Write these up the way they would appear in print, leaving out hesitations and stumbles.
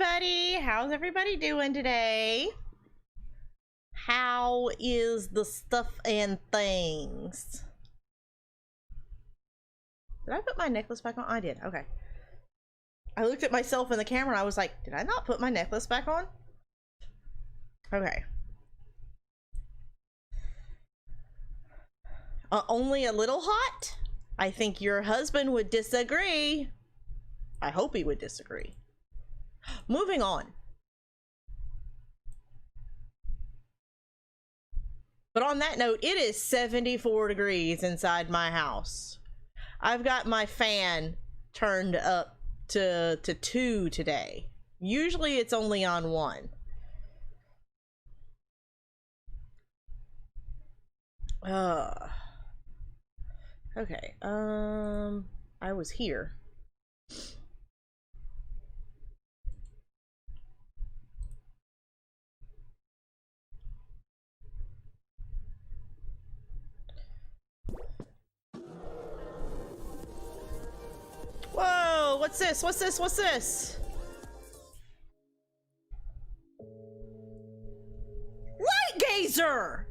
everybody. How's everybody doing today? How is the stuff and things? Did I put my necklace back on? I did. Okay. I looked at myself in the camera and I was like, did I not put my necklace back on? Okay. Only a little hot? I think your husband would disagree. I hope he would disagree. Moving on. But on that note, it is 74 degrees inside my house. I've got my fan turned up to 2 today. Usually it's only on 1. Okay, I was here. Whoa, what's this? What's this? What's this? Light gazer!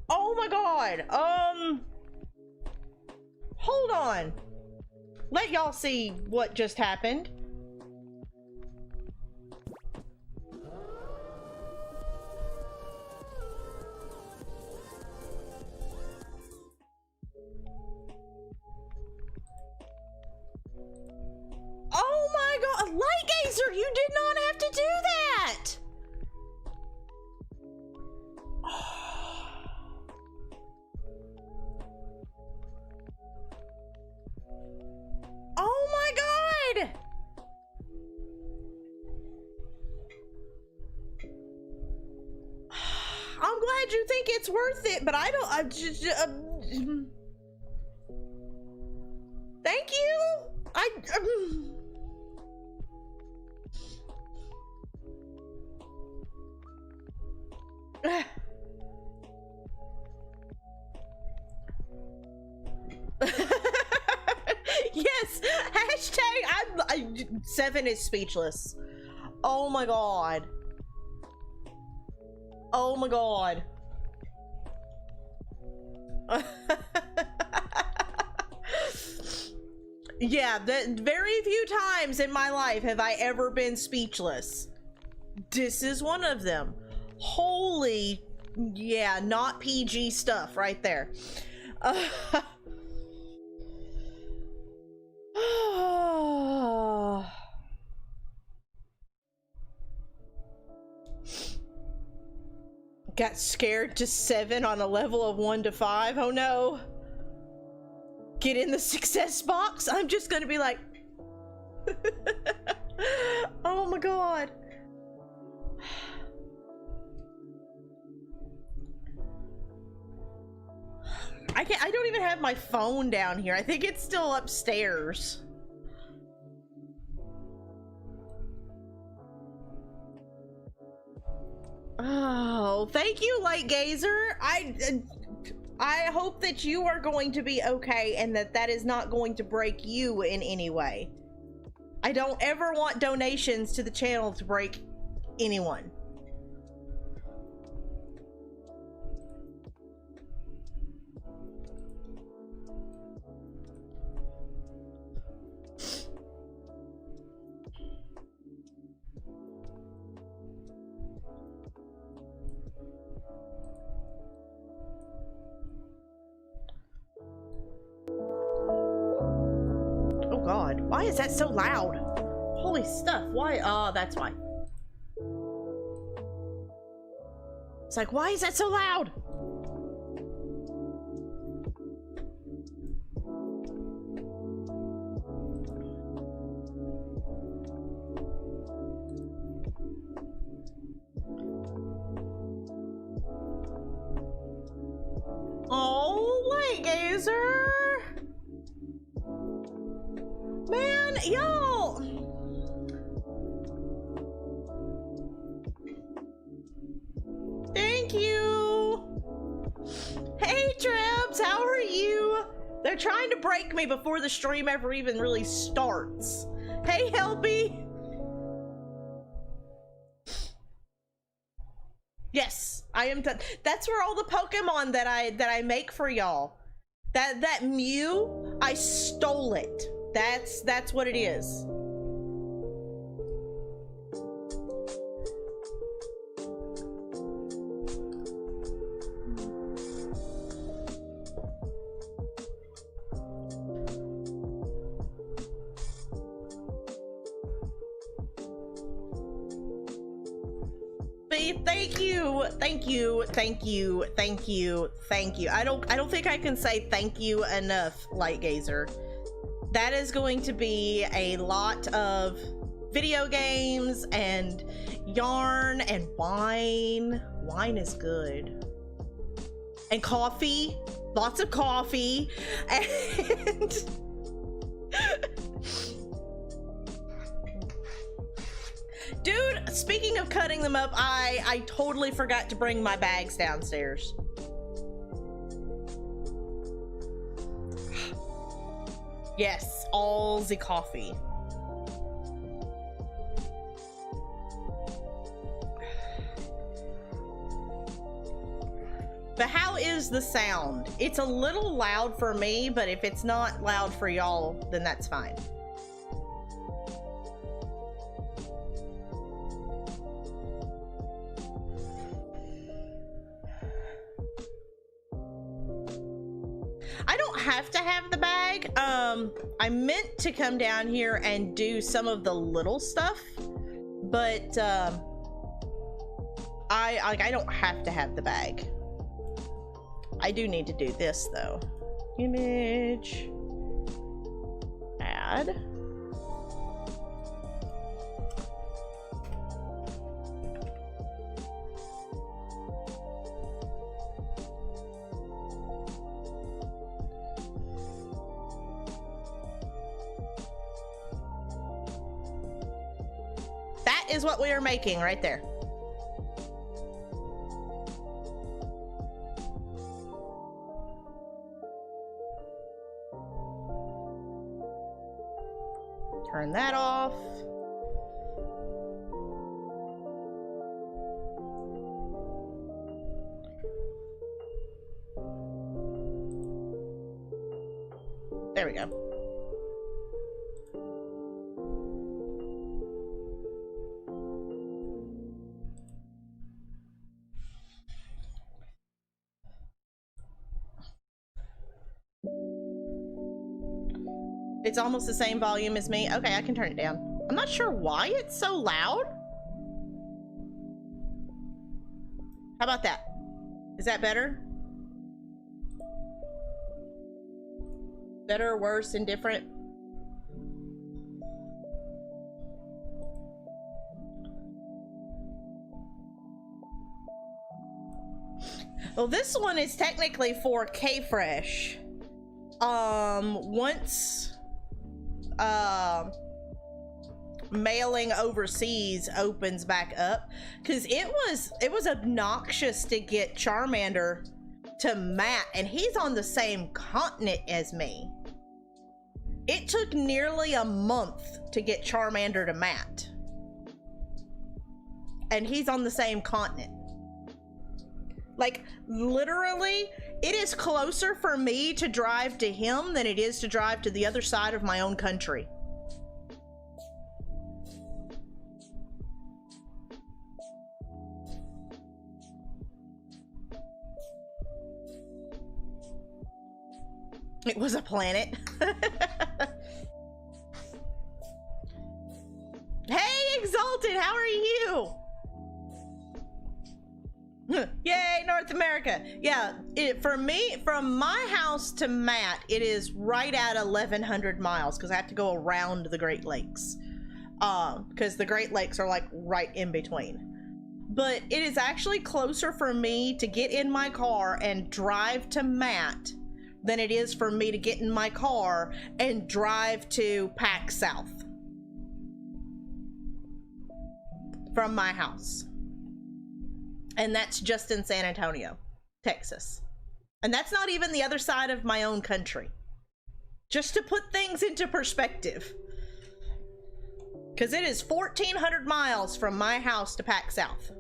Oh my god. Hold on. Let y'all see what just happened. Oh my god, Light Gazer, you did not have to do that. Oh my god. I'm glad you think it's worth it, but I don't. Thank you. Yes, hashtag 7 is speechless. Oh my god. Oh my god. Yeah, very few times in my life have I ever been speechless. This is one of them. Holy, yeah, not PG stuff right there. Got scared to 7 on a level of 1 to 5. Oh no. Get in the success box. I'm just gonna be like, oh my god. I don't even have my phone down here. I think it's still upstairs. Oh, thank you, Light Gazer. I hope that you are going to be okay and that is not going to break you in any way. I don't ever want donations to the channel to break anyone. God, why is that so loud? Holy stuff, why? Oh, that's why. It's like, why is that so loud? Oh, Light Gazer. Man, y'all! Thank you! Hey, Trebs, how are you? They're trying to break me before the stream ever even really starts. Hey, Helpy. Yes, I am. That's where all the Pokemon that I make for y'all. That Mew, I stole it. That's what it is. Thank you. I don't think I can say thank you enough, Light Gazer. That is going to be a lot of video games and yarn and wine. Wine is good. And coffee. Lots of coffee. And dude, speaking of cutting them up, I totally forgot to bring my bags downstairs. Yes, all the coffee. But how is the sound? It's a little loud for me, but if it's not loud for y'all, then that's fine. I don't have to have the bag. I meant to come down here and do some of the little stuff, but I don't have to have the bag. I do need to do this though. Image, add. Is what we are making right there. Turn that off. There we go. It's almost the same volume as me. Okay, I can turn it down. I'm not sure why it's so loud. How about that? Is that better? Better, worse, indifferent? Well, this one is technically for K-Fresh. Once mailing overseas opens back up, because it was obnoxious to get Charmander to Matt, and he's on the same continent as me. It took nearly a month to get Charmander to Matt, and he's on the same continent. Like, literally, it is closer for me to drive to him than it is to drive to the other side of my own country. It was a planet. Hey, Exalted, how are you? Yay, North America. Yeah, for me, from my house to Matt, it is right at 1,100 miles because I have to go around the Great Lakes. Because the Great Lakes are like right in between. But it is actually closer for me to get in my car and drive to Matt than it is for me to get in my car and drive to Pack South from my house. And that's just in San Antonio, Texas. And that's not even the other side of my own country. Just to put things into perspective. Because it is 1,400 miles from my house to Pack South.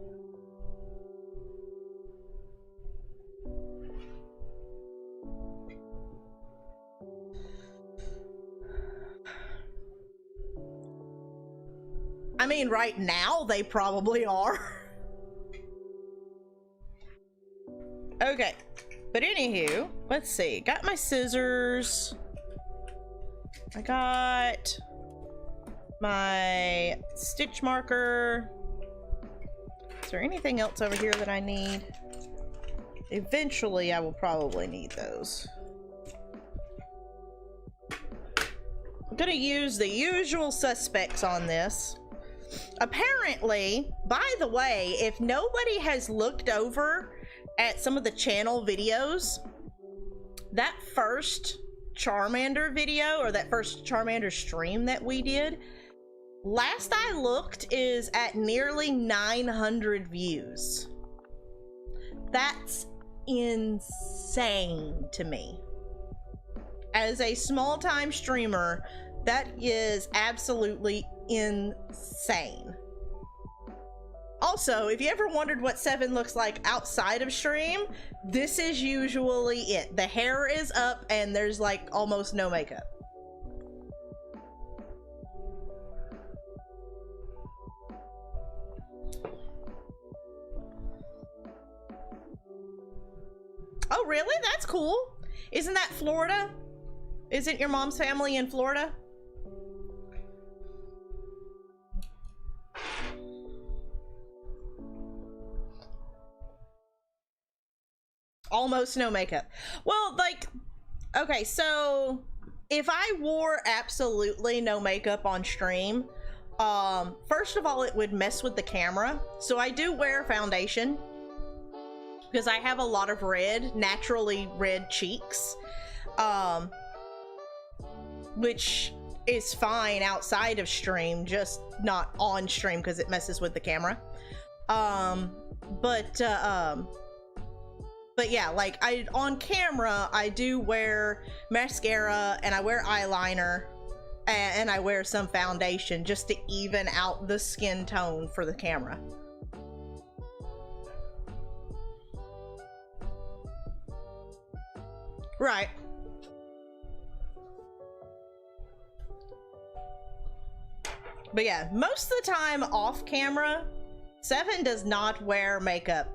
I mean, right now they probably are. Okay, but anywho, let's see. Got my scissors. I got my stitch marker. Is there anything else over here that I need? Eventually, I will probably need those. I'm gonna use the usual suspects on this. Apparently, by the way, if nobody has looked over at some of the channel videos, that first Charmander video, or that first Charmander stream that we did, last I looked, is at nearly 900 views. That's insane to me. As a small-time streamer, that is absolutely insane. Also, if you ever wondered what Seven looks like outside of stream, this is usually it. The hair is up and there's like almost no makeup. Oh, really? That's cool. Isn't that Florida? Isn't your mom's family in Florida? Almost no makeup. Well, like, okay, so if I wore absolutely no makeup on stream, first of all, it would mess with the camera. So I do wear foundation because I have a lot of red, naturally red cheeks, which is fine outside of stream, just not on stream because it messes with the camera. But yeah, like on camera, I do wear mascara and I wear eyeliner and I wear some foundation just to even out the skin tone for the camera. Right. But yeah, most of the time off camera, Seven does not wear makeup.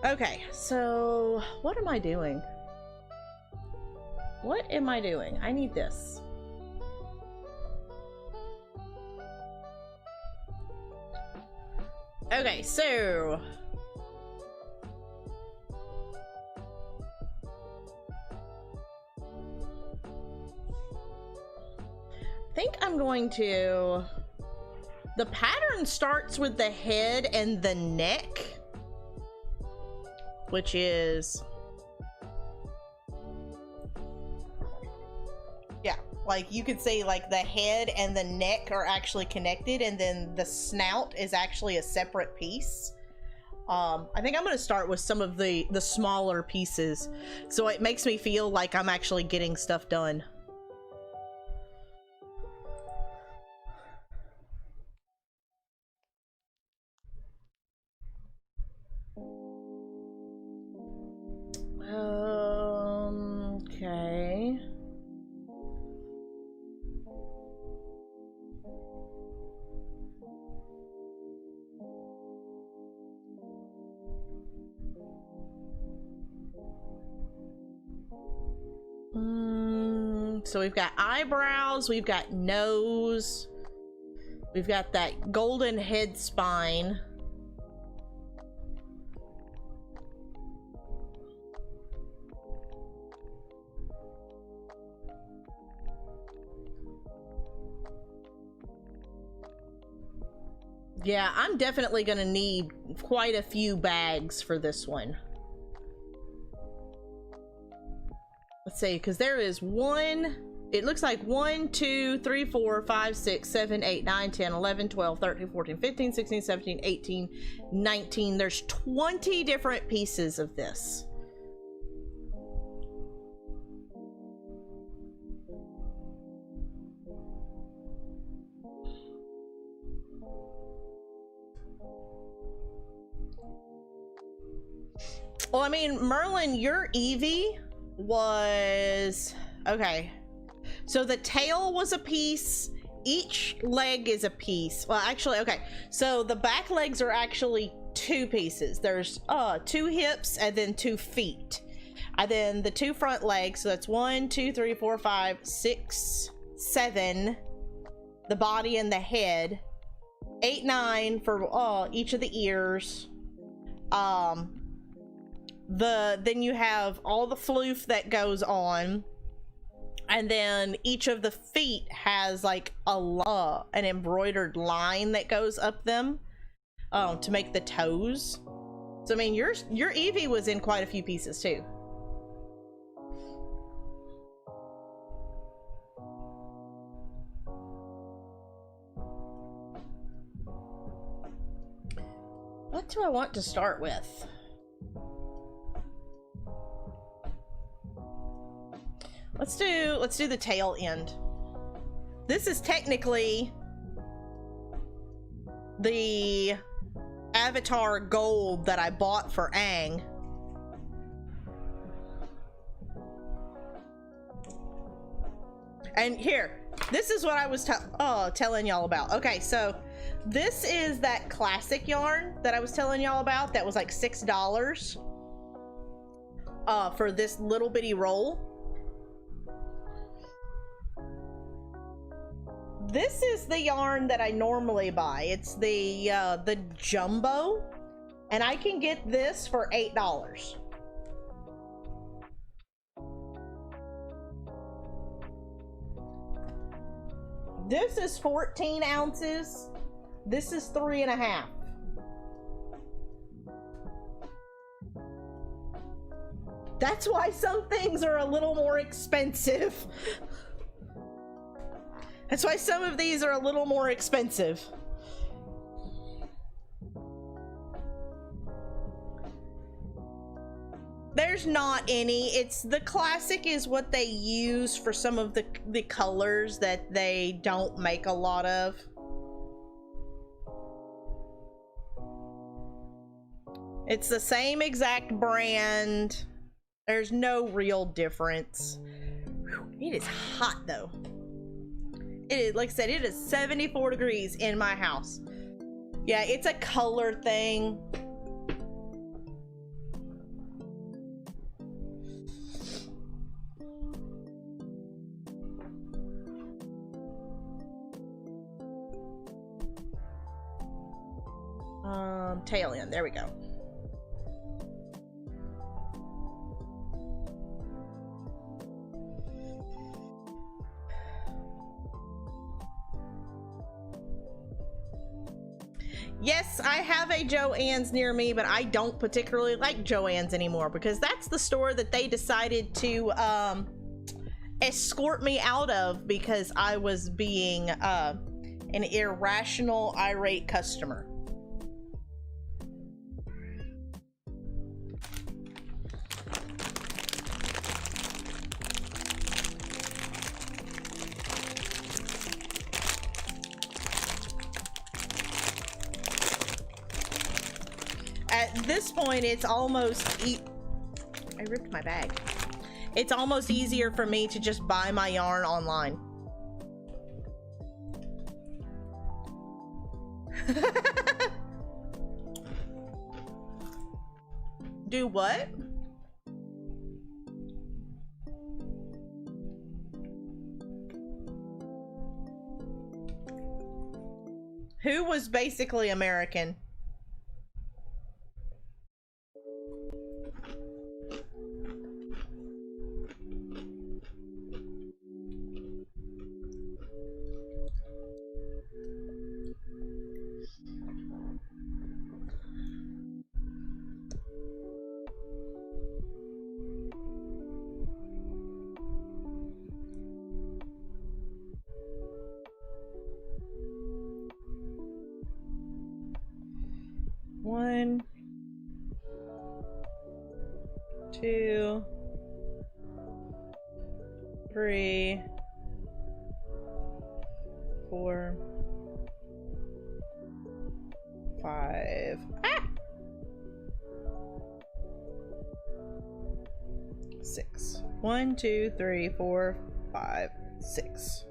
Okay, so what am I doing? What am I doing? I need this. Okay, so I think I'm going to, the pattern starts with the head and the neck, which is, yeah, like you could say like the head and the neck are actually connected and then the snout is actually a separate piece. I think I'm going to start with some of the smaller pieces so it makes me feel like I'm actually getting stuff done. Okay. So we've got eyebrows, we've got nose, we've got that golden head spine. Yeah, I'm definitely gonna need quite a few bags for this one. Let's see, because there is one, it looks like 1, 2, 3, 4, 5, 6, 7, 8, 9, 10, 11, 12, 13, 14, 15, 16, 17, 18, 19. There's 20 different pieces of this. Well, I mean, Merlin, your Eevee was... Okay. So the tail was a piece. Each leg is a piece. Well, actually, okay. So the back legs are actually 2 pieces. There's 2 hips and then 2 feet. And then the 2 front legs. So that's 1, 2, 3, 4, 5, 6, 7. The body and the head. 8, 9 for each of the ears. Then you have all the floof that goes on, and then each of the feet has like an embroidered line that goes up them to make the toes. So I mean, your Eevee was in quite a few pieces too. What do I want to start with? Let's do the tail end. This is technically the avatar gold that I bought for Aang. And here, this is what I was telling y'all about. Okay, so this is that classic yarn that I was telling y'all about that was like $6 for this little bitty roll. This is the yarn that I normally buy. It's the jumbo, and I can get this for $8. This is 14 ounces. This is 3.5. That's why some things are a little more expensive. That's why some of these are a little more expensive. There's not any. It's the classic is what they use for some of the colors that they don't make a lot of. It's the same exact brand. There's no real difference. It is hot though. It is, like I said, it is 74 degrees in my house. Yeah, it's a color thing. Tail end, there we go. Yes, I have a Joann's near me, but I don't particularly like Joann's anymore because that's the store that they decided to escort me out of because I was being an irrational, irate customer. At this point, it's almost I ripped my bag. It's almost easier for me to just buy my yarn online. Do what? Who was basically American? One, 2, 3, 4, 5. Ah! 6. 1, 2, 3, 4, 5, 6.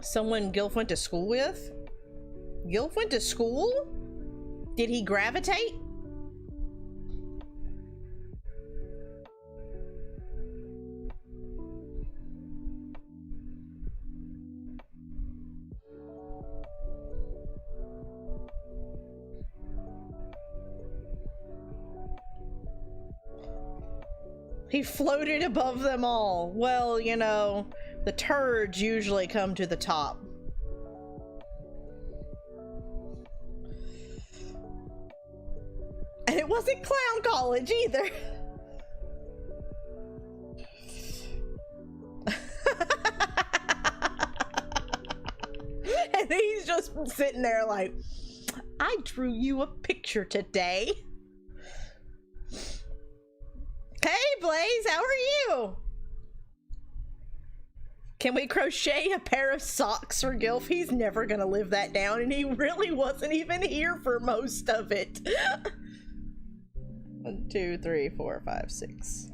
Someone Gilf went to school with? Gilf went to school? Did he gravitate? He floated above them all. Well, you know, the turds usually come to the top. And it wasn't clown college either. And he's just sitting there like, I drew you a picture today. Hey Blaze, how are you? Can we crochet a pair of socks for Gilf? He's never gonna live that down, and he really wasn't even here for most of it. 1, 2, 3, 4, 5, 6.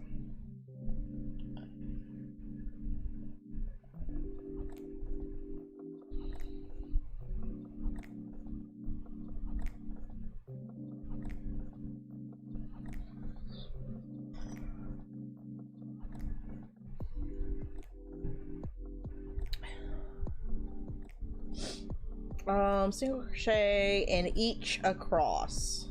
Single crochet in each across.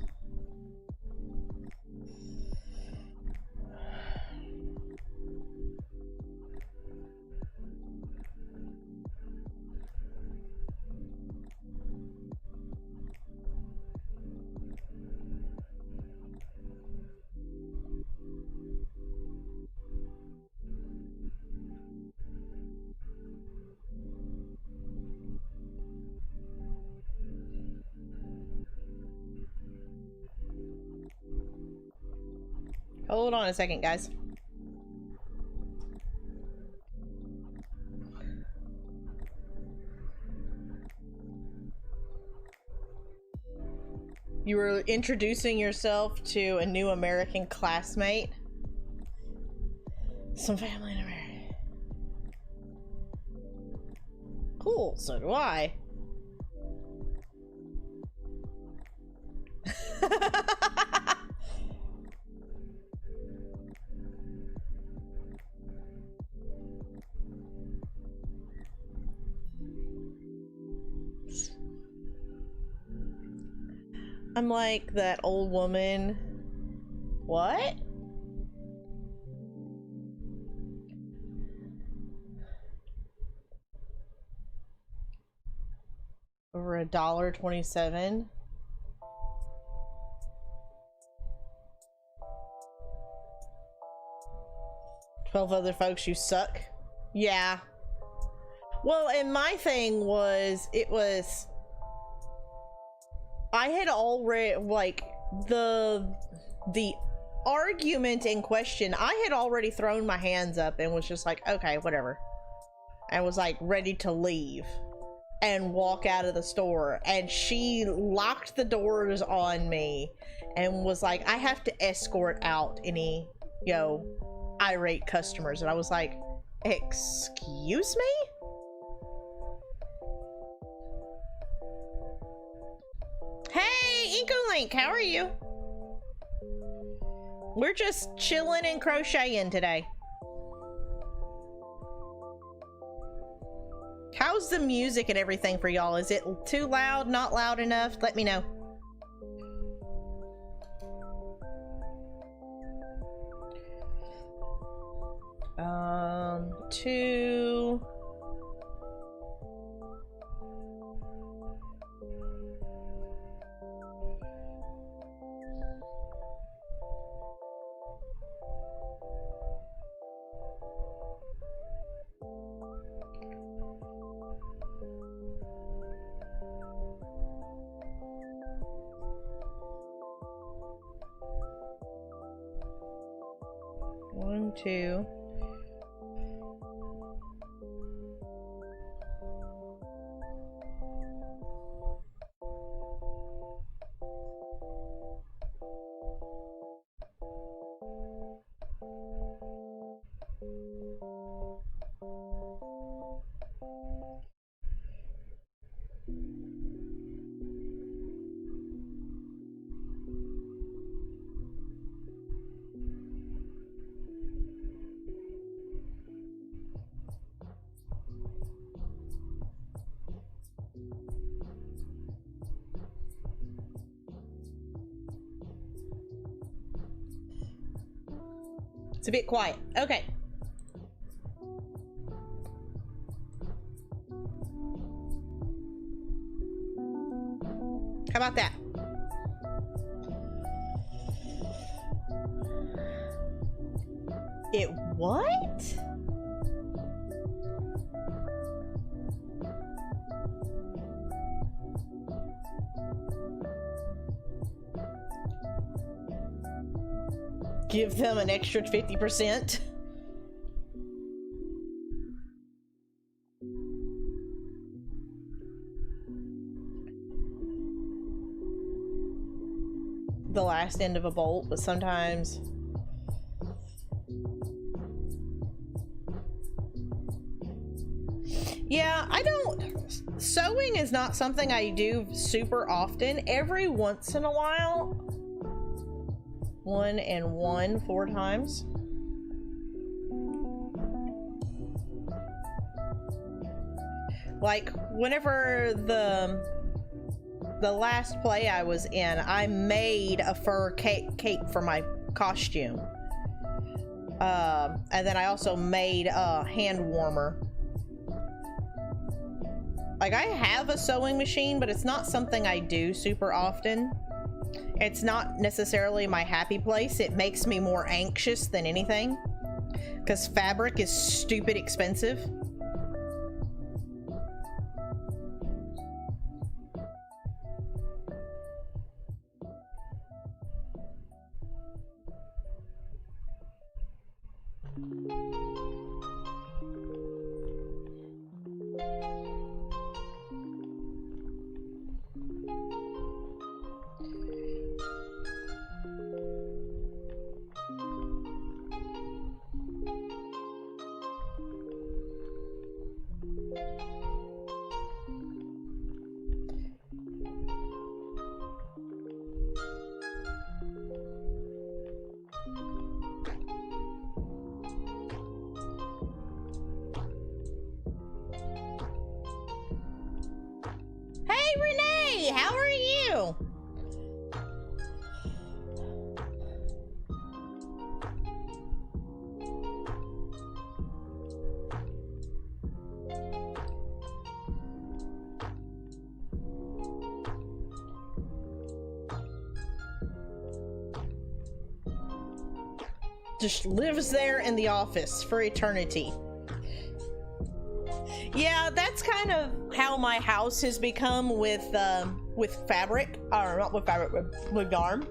Hold on a second, guys. You were introducing yourself to a new American classmate. Some family in America. Cool, so do I. I'm like that old woman. What? Over $1.27. 12 other folks, you suck. Yeah. Well, and my thing was, I had already, like, the argument in question, I had already thrown my hands up and was just like, okay, whatever. I was like ready to leave and walk out of the store, and she locked the doors on me and was like, I have to escort out any, you know, irate customers. And I was like, excuse me? Hey, Inkolink, how are you? We're just chilling and crocheting today. How's the music and everything for y'all? Is it too loud, not loud enough? Let me know. Two. One, two. It's a bit quiet. Okay. How about that? It what? Give them an extra 50%. The last end of a bolt, but sometimes yeah, I don't, sewing is not something I do super often. Every once in a while, 1 and 1 4 times. Like whenever the last play I was in, I made a fur cape for my costume. And then I also made a hand warmer. Like, I have a sewing machine, but it's not something I do super often. It's not necessarily my happy place. It makes me more anxious than anything, because fabric is stupid expensive. How are you? Just lives there in the office for eternity. Yeah, that's kind of how my house has become with fabric, or not with fabric, with yarn.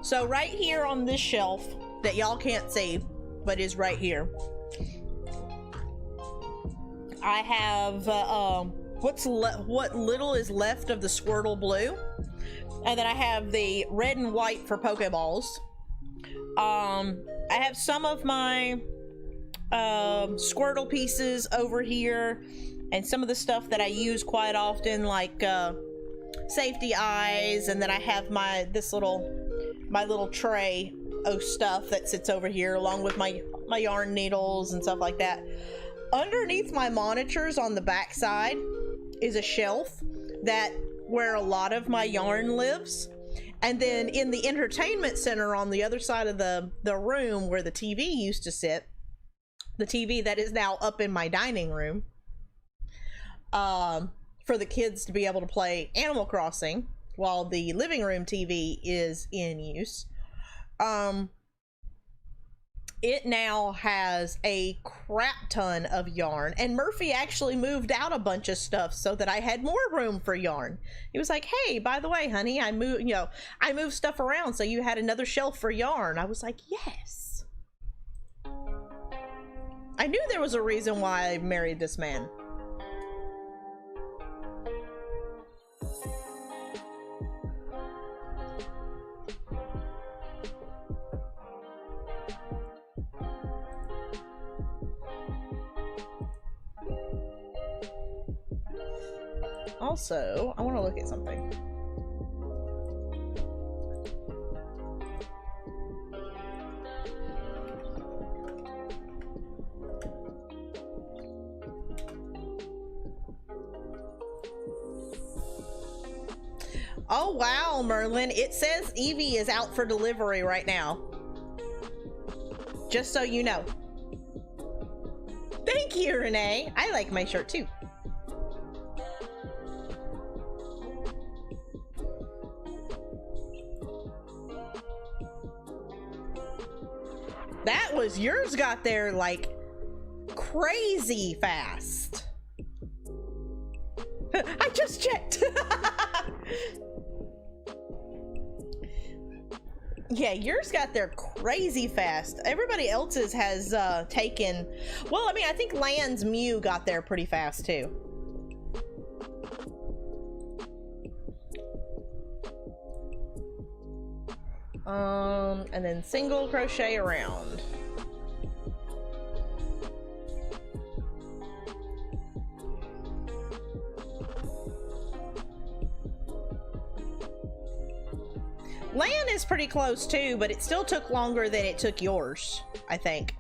So right here on this shelf that y'all can't see, but is right here, I have what little is left of the Squirtle blue, and then I have the red and white for Pokeballs. I have some of my Squirtle pieces over here, and some of the stuff that I use quite often, like safety eyes, and then I have my little tray of stuff that sits over here, along with my yarn needles and stuff like that. Underneath my monitors on the back side is a shelf where a lot of my yarn lives. And then in the entertainment center on the other side of the room where the TV used to sit, the TV that is now up in my dining room, for the kids to be able to play Animal Crossing while the living room TV is in use. It now has a crap ton of yarn, and Murphy actually moved out a bunch of stuff so that I had more room for yarn. He was like, "Hey, by the way, honey, I moved stuff around so you had another shelf for yarn." I was like, "Yes." I knew there was a reason why I married this man. Also, I want to look at something. Oh wow, Merlin, it says Eevee is out for delivery right now. just so you know. Thank you, Renee. I like my shirt too. That was, yours got there like crazy fast. I just checked. Yeah, yours got there crazy fast. Everybody else's has taken, well, I mean, I think Land's Mew got there pretty fast too. And then single crochet around. Land is pretty close too, but it still took longer than it took yours, I think.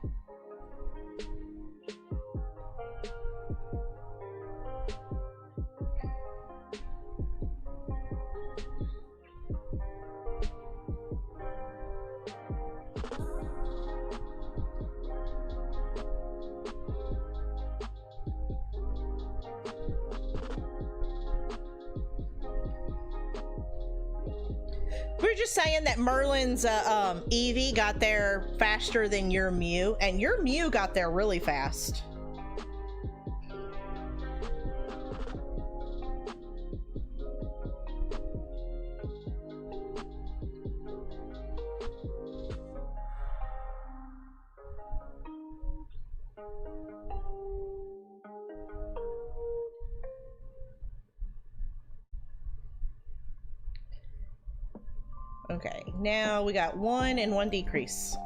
We're just saying that Merlin's Eevee got there faster than your Mew, and your Mew got there really fast. Okay, now we got 1 and 1 decrease.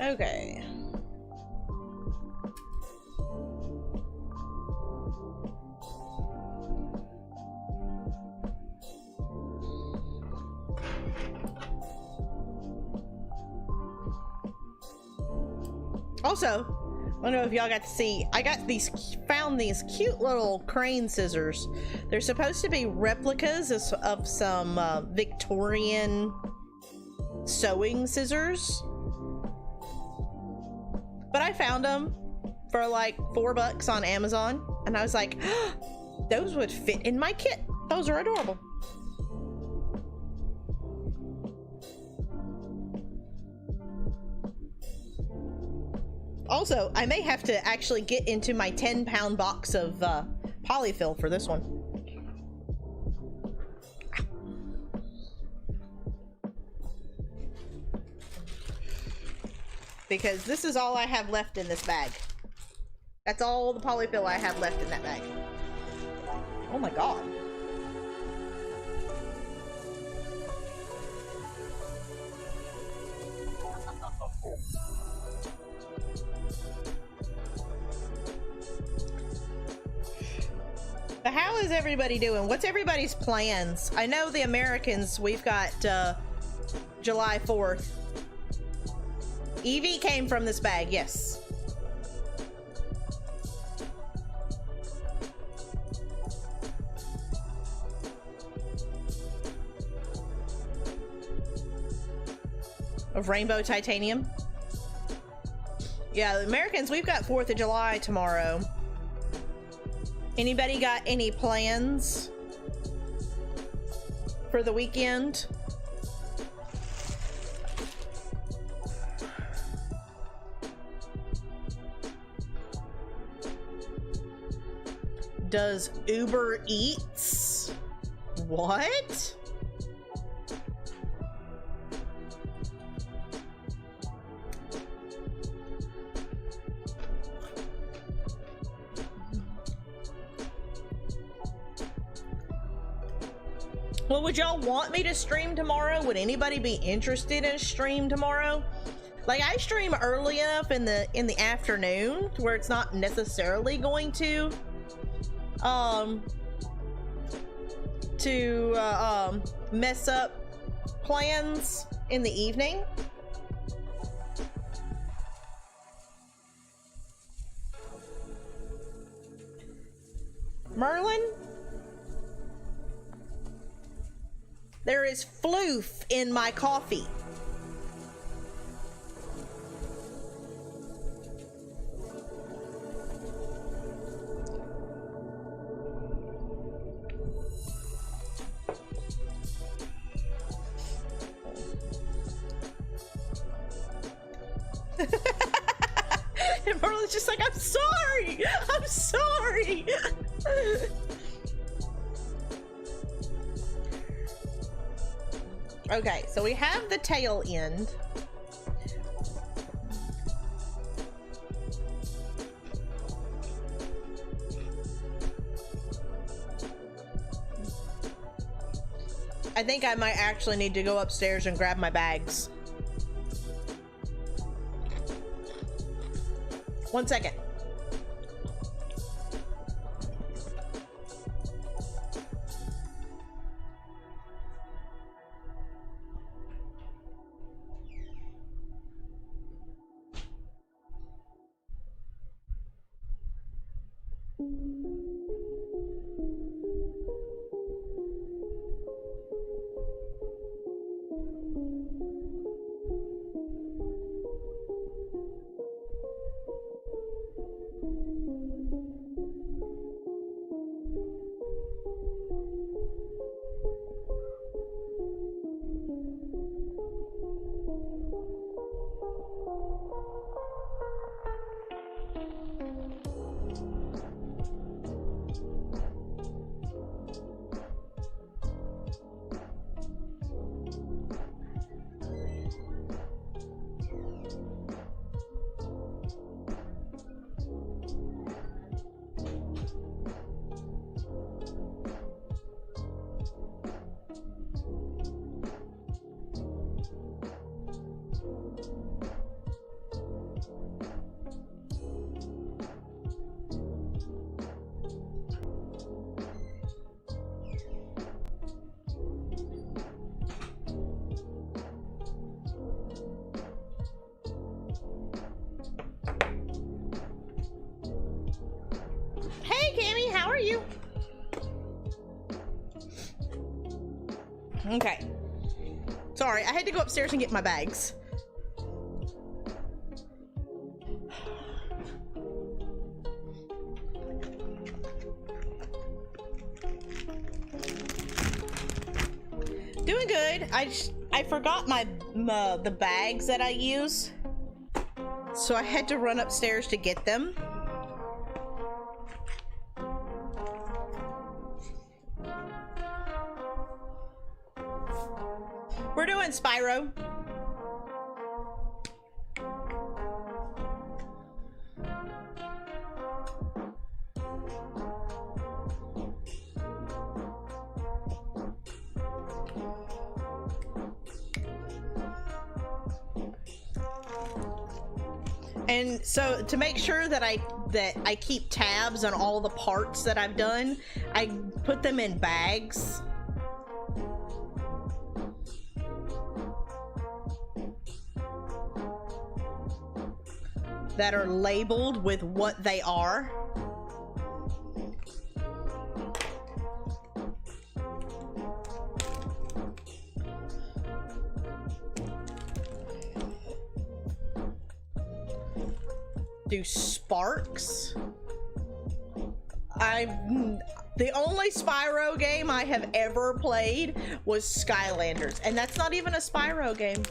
Okay. Also, I don't know if y'all got to see, I found these cute little crane scissors. They're supposed to be replicas of some Victorian sewing scissors. But I found them for like $4 on Amazon, and I was like, oh, those would fit in my kit. Those are adorable. Also, I may have to actually get into my 10-pound box of polyfill for this one. Because this is all I have left in this bag. That's all the polyfill I have left in that bag. Oh my god. But how is everybody doing? What's everybody's plans? I know the Americans, we've got July 4th. Eevee came from this bag, yes. Of rainbow titanium. Yeah, the Americans, we've got 4th of July tomorrow. Anybody got any plans for the weekend? Does Uber Eats What? Well, would y'all want me to stream tomorrow? Would anybody be interested in a stream tomorrow? Like, I stream early enough in the afternoon to where it's not necessarily going to mess up plans in the evening. Merlin? There is floof in my coffee. And Merlin's just like, I'm sorry! I'm sorry! Okay, so we have the tail end. I think I might actually need to go upstairs and grab my bags. 1 second. Okay. Sorry, I had to go upstairs and get my bags. Doing good. I forgot my the bags that I use, so I had to run upstairs to get them. We're doing Spyro. And so to make sure that I keep tabs on all the parts that I've done, I put them in bags. That are labeled with what they are. Do sparks. The only Spyro game I have ever played was Skylanders, and that's not even a Spyro game.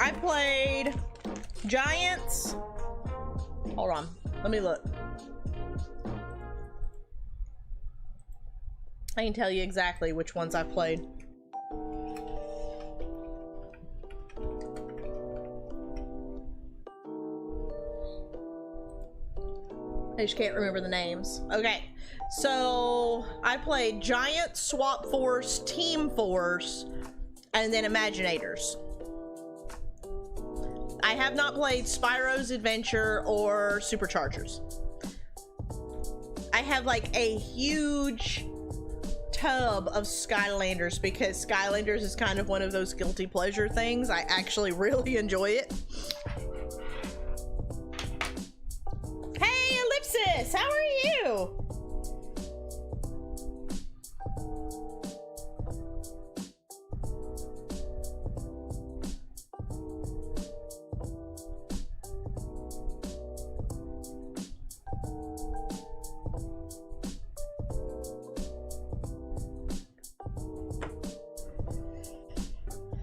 I played Giants. Hold on, let me look. I can tell you exactly which ones I played. I just can't remember the names. Okay, so I played Giant, Swap Force, Team Force, and then Imaginators. I have not played Spyro's Adventure or Superchargers. I have like a huge tub of Skylanders because Skylanders is kind of one of those guilty pleasure things. I actually really enjoy it. Hey, Ellipsis, how are you?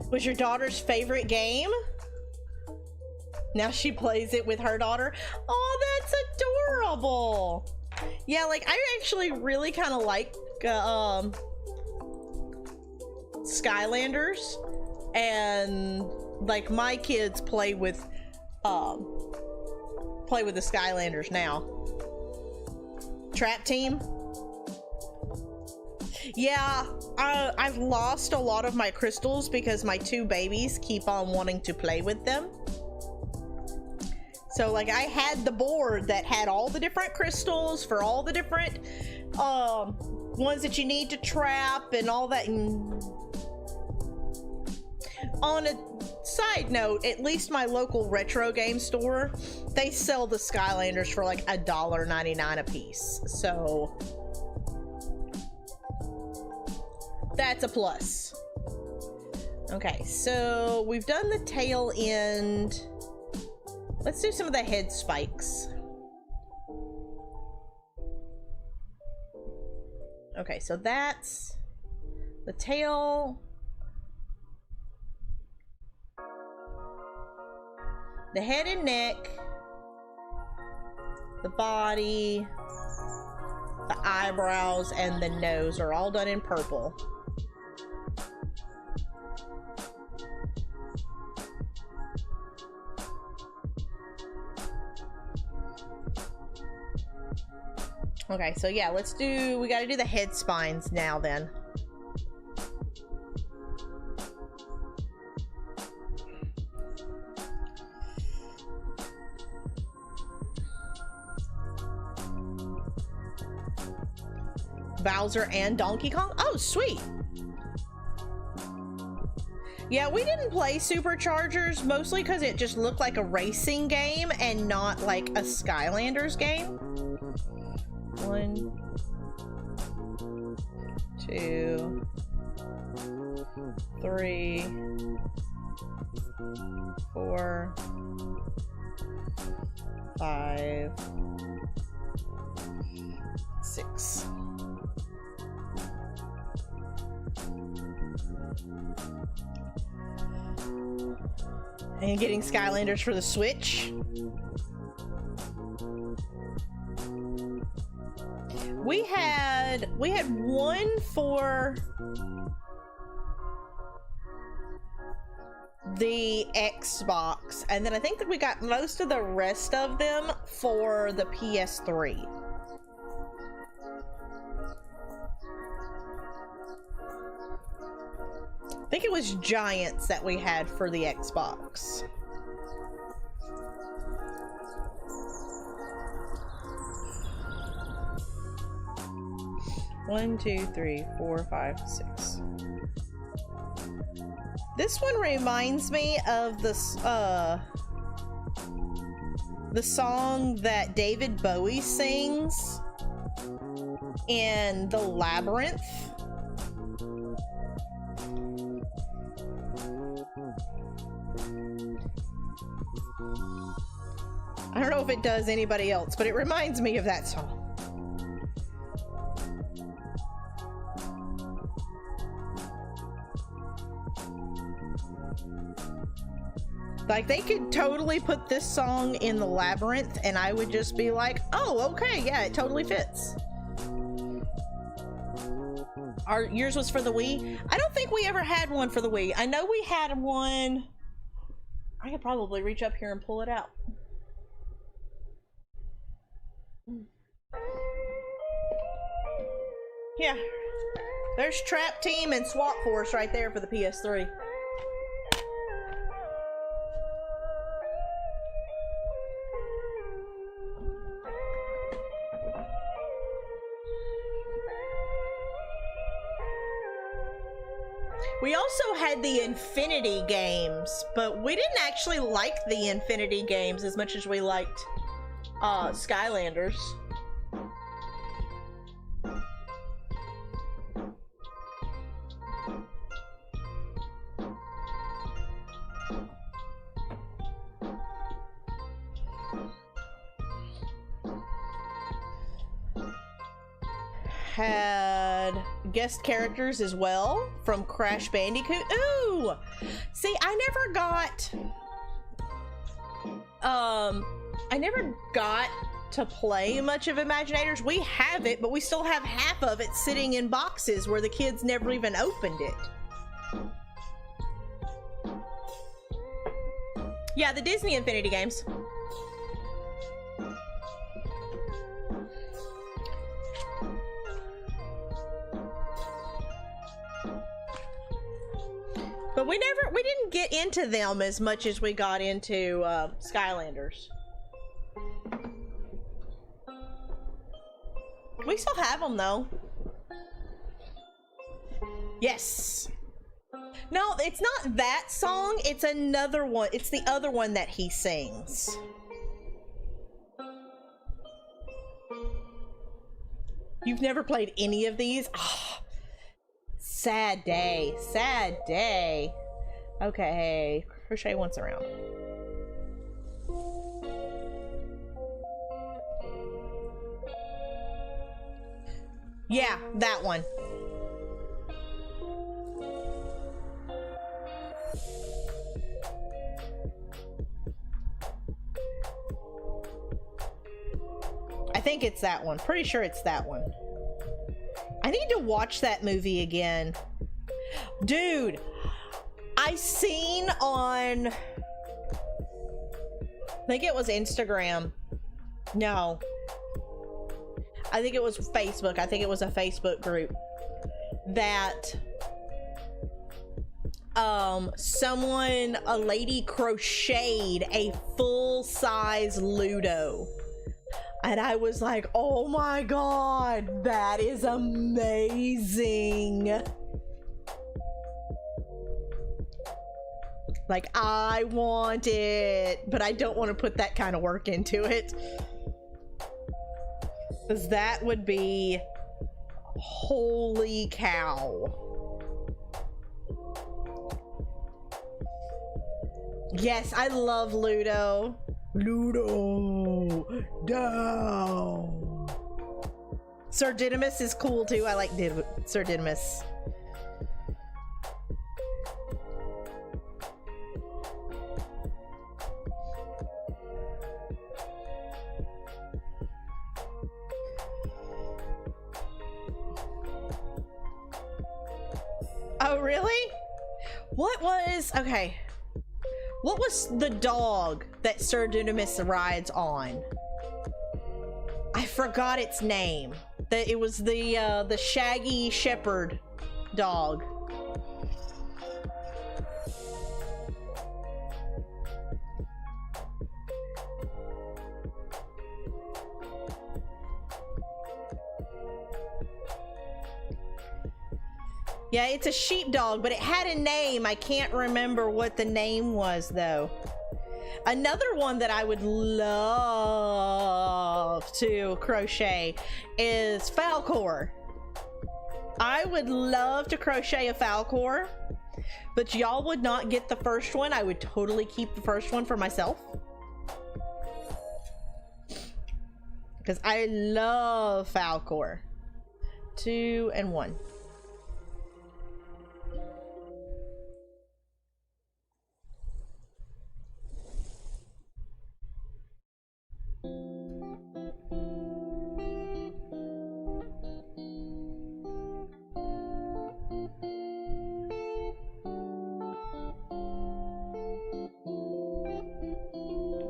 Was your daughter's favorite game? Now she plays it with her daughter. Oh, that's adorable. Yeah, like I actually really kind of like Skylanders, and like my kids play with the Skylanders now. Trap Team. Yeah, I've lost a lot of my crystals because my two babies keep on wanting to play with them. So like I had the board that had all the different crystals for all the different ones that you need to trap and all that. And on a side note, at least my local retro game store, they sell the Skylanders for like $1.99 a piece. So that's a plus. Okay, so we've done the tail end. Let's do some of the head spikes. Okay, so that's the tail. The head and neck. The body. The eyebrows and the nose are all done in purple. Okay, so yeah, we gotta do the head spines now then. Bowser and Donkey Kong? Oh, sweet. Yeah, we didn't play Superchargers mostly because it just looked like a racing game and not like a Skylanders game. 1, 2, 3, 4, 5, 6. And getting Skylanders for the Switch. We had one for the Xbox, and then I think that we got most of the rest of them for the PS3. I think it was Giants that we had for the Xbox. One, 2, 3, 4, 5, 6. This one reminds me of the song that David Bowie sings in the Labyrinth. I don't know if it does anybody else, but it reminds me of that song. Like, they could totally put this song in the Labyrinth and I would just be like, oh, okay, yeah, it totally fits. Yours was for the Wii? I don't think we ever had one for the Wii. I know we had one. I could probably reach up here and pull it out. Yeah. There's Trap Team and SWAT Force right there for the PS3. We also had the Infinity games, but we didn't actually like the Infinity games as much as we liked Skylanders. Had guest characters as well from Crash Bandicoot. Ooh! See, I never got to play much of Imaginators. We have it, but we still have half of it sitting in boxes where the kids never even opened it. Yeah, the Disney Infinity games. But we didn't get into them as much as we got into Skylanders. We still have them though. Yes. No, it's not that song, it's another one. It's the other one that he sings. You've never played any of these? Oh. Sad day, sad day. Okay, Crochet once around. Yeah, that one. I think it's that one. Pretty sure it's that one. I need to watch that movie again. Dude, I seen on, I think it was Instagram. No. I think it was Facebook. I think it was a Facebook group that a lady crocheted a full-size Ludo. And I was like, oh my god, that is amazing. Like, I want it, but I don't want to put that kind of work into it. Because that would be, holy cow. Yes, I love Ludo. Ludo down. Sir Didymus is cool too. I like Sir Didymus. Oh really? What was what was the dog that Sir Didymus rides on? I forgot its name. It was the shaggy shepherd dog. Yeah, it's a sheepdog, but it had a name. I can't remember what the name was, though. Another one that I would love to crochet is Falcor. I would love to crochet a Falcor, but y'all would not get the first one. I would totally keep the first one for myself. Because I love Falcor. 2 and 1.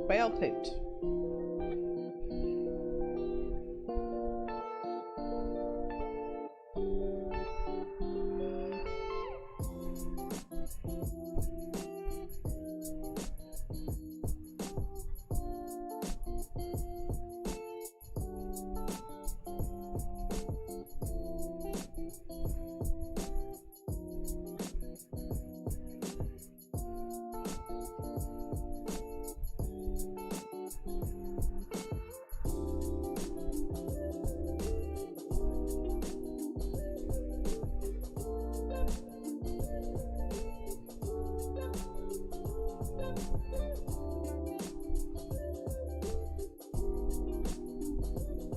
Well pooped.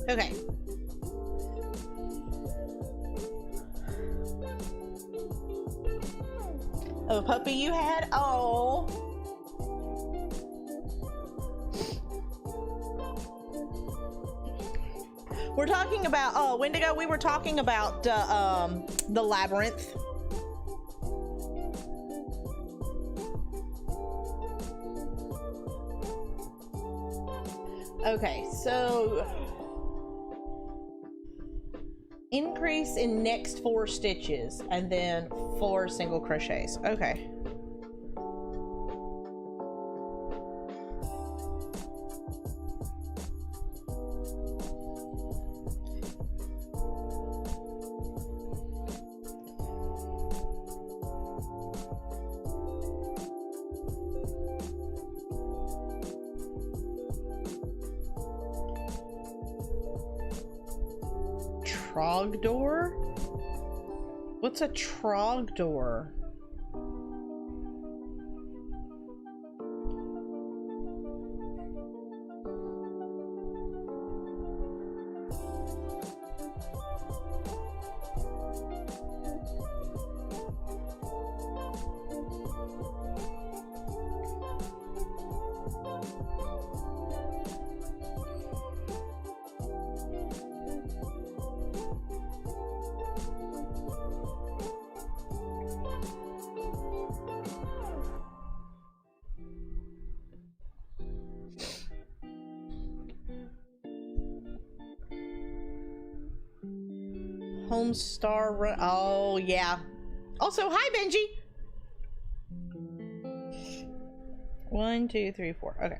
Okay. A puppy you had? Oh. We're talking about, oh, Wendigo, we were talking about the Labyrinth. Okay, so increase in next 4 stitches and then 4 single crochets. Okay. Trogdor? What's a Trogdor? Homestar Run. Oh, yeah. Also, hi, Benji. 1, 2, 3, 4. Okay.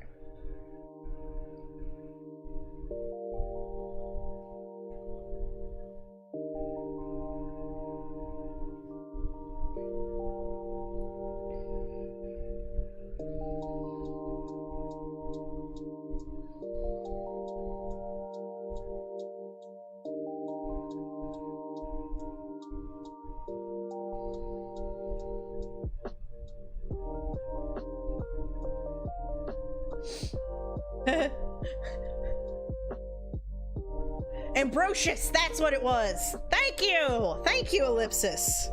Ambrosius, that's what it was. Thank you. Thank you, Ellipsis.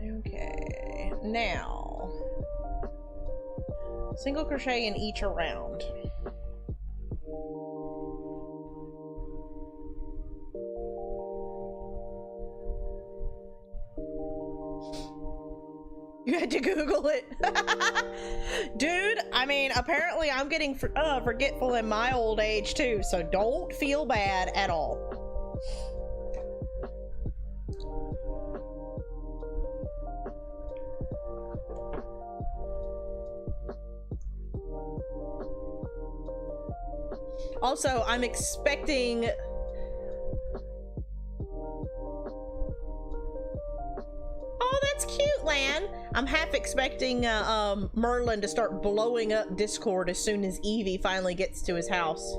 Okay, now single crochet in each around. You had to Google it. Dude, I mean, apparently I'm getting forgetful in my old age too, so don't feel bad at all. Also, I'm expecting... Oh, that's cute, Lan. I'm half expecting Merlin to start blowing up Discord as soon as Evie finally gets to his house.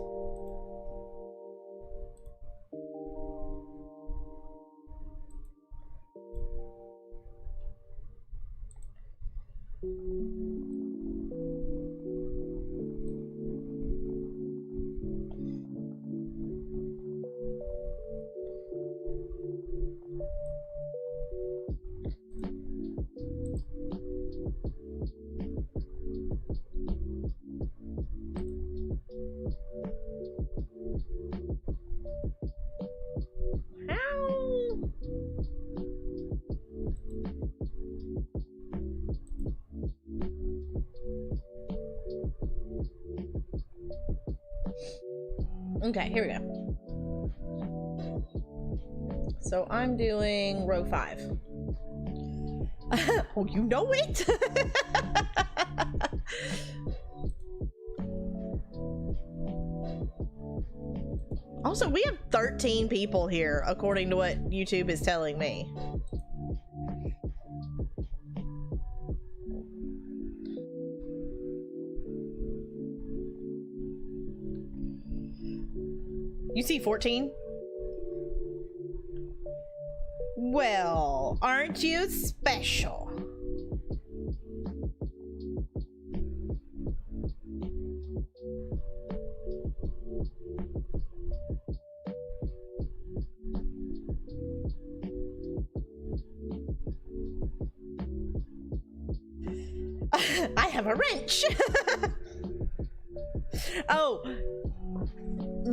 Okay, here we go. So I'm doing row 5. Oh, you know it? Also, we have 13 people here, according to what YouTube is telling me. You see 14? Well, aren't you special? I have a wrench. Oh,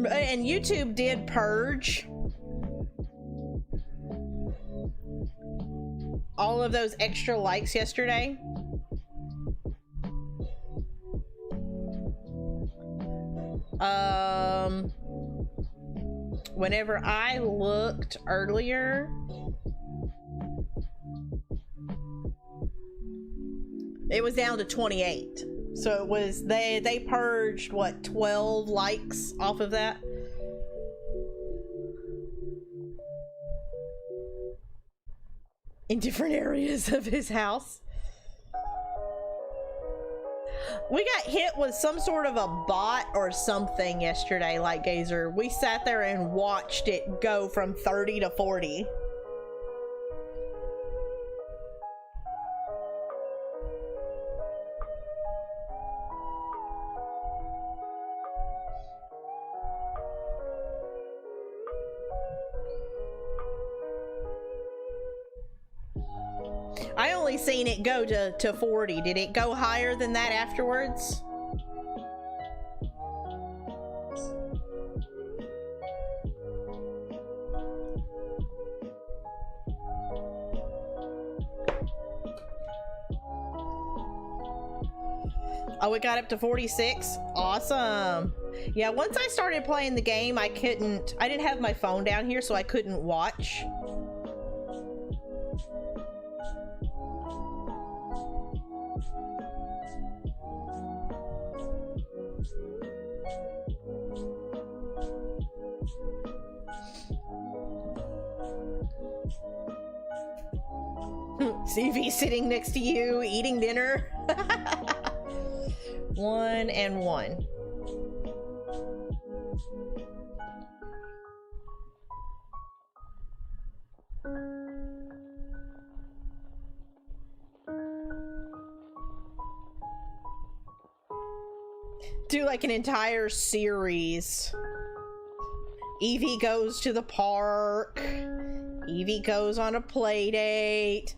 and YouTube did purge all of those extra likes yesterday. Whenever I looked earlier, it was down to 28. So it was, they purged, what, 12 likes off of that? In different areas of his house. We got hit with some sort of a bot or something yesterday, like Gazer. We sat there and watched it go from 30 to 40. I only seen it go to 40. Did it go higher than that afterwards? Oh, it got up to 46. Awesome. Yeah, once I started playing the game, I didn't have my phone down here, so I couldn't watch. CV sitting next to you, eating dinner. 1 and 1. Do like an entire series. Evie goes to the park. Evie goes on a play date.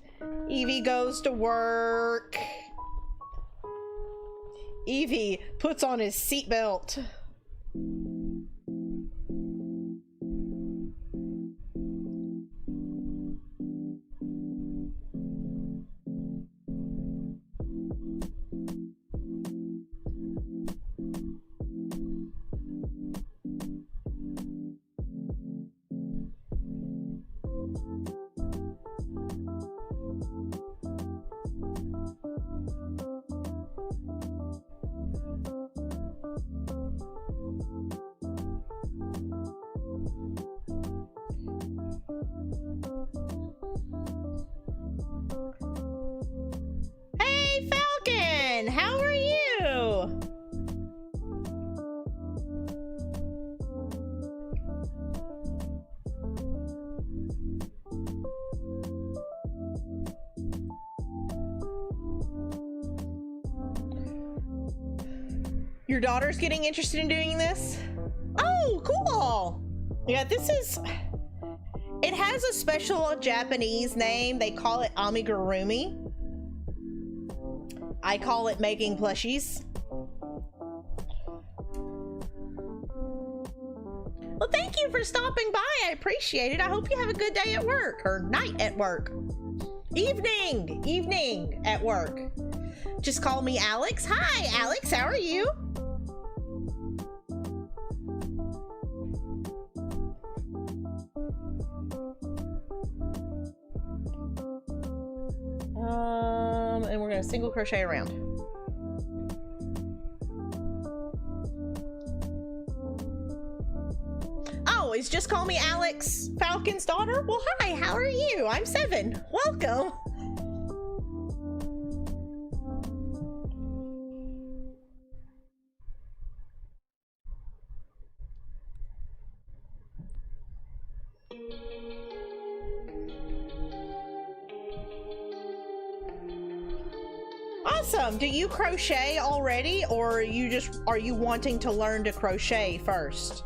Evie goes to work. Evie puts on his seatbelt. Hey, Falcon! How are you? Your daughter's getting interested in doing this? Oh, cool! Yeah, this is... It has a special Japanese name. They call it amigurumi. I call it making plushies. Well, thank you for stopping by. I appreciate it. I hope you have a good day at work, or night at work. Evening at work. Just call me Alex. Hi, Alex. How are you? gonna single crochet around. Oh, it's just call me Alex Falcon's daughter? Well, hi, how are you? I'm 7. Welcome. Awesome. Do you crochet already, or are you wanting to learn to crochet first?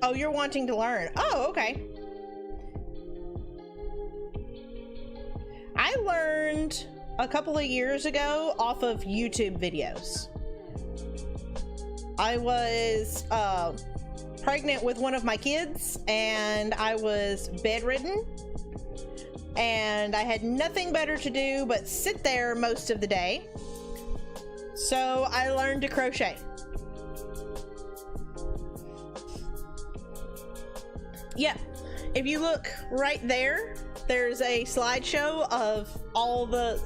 Oh, you're wanting to learn. Oh, okay. I learned a couple of years ago off of YouTube videos. I was pregnant with one of my kids and I was bedridden and I had nothing better to do but sit there most of the day. So I learned to crochet. Yep, if you look right there, there's a slideshow of all the,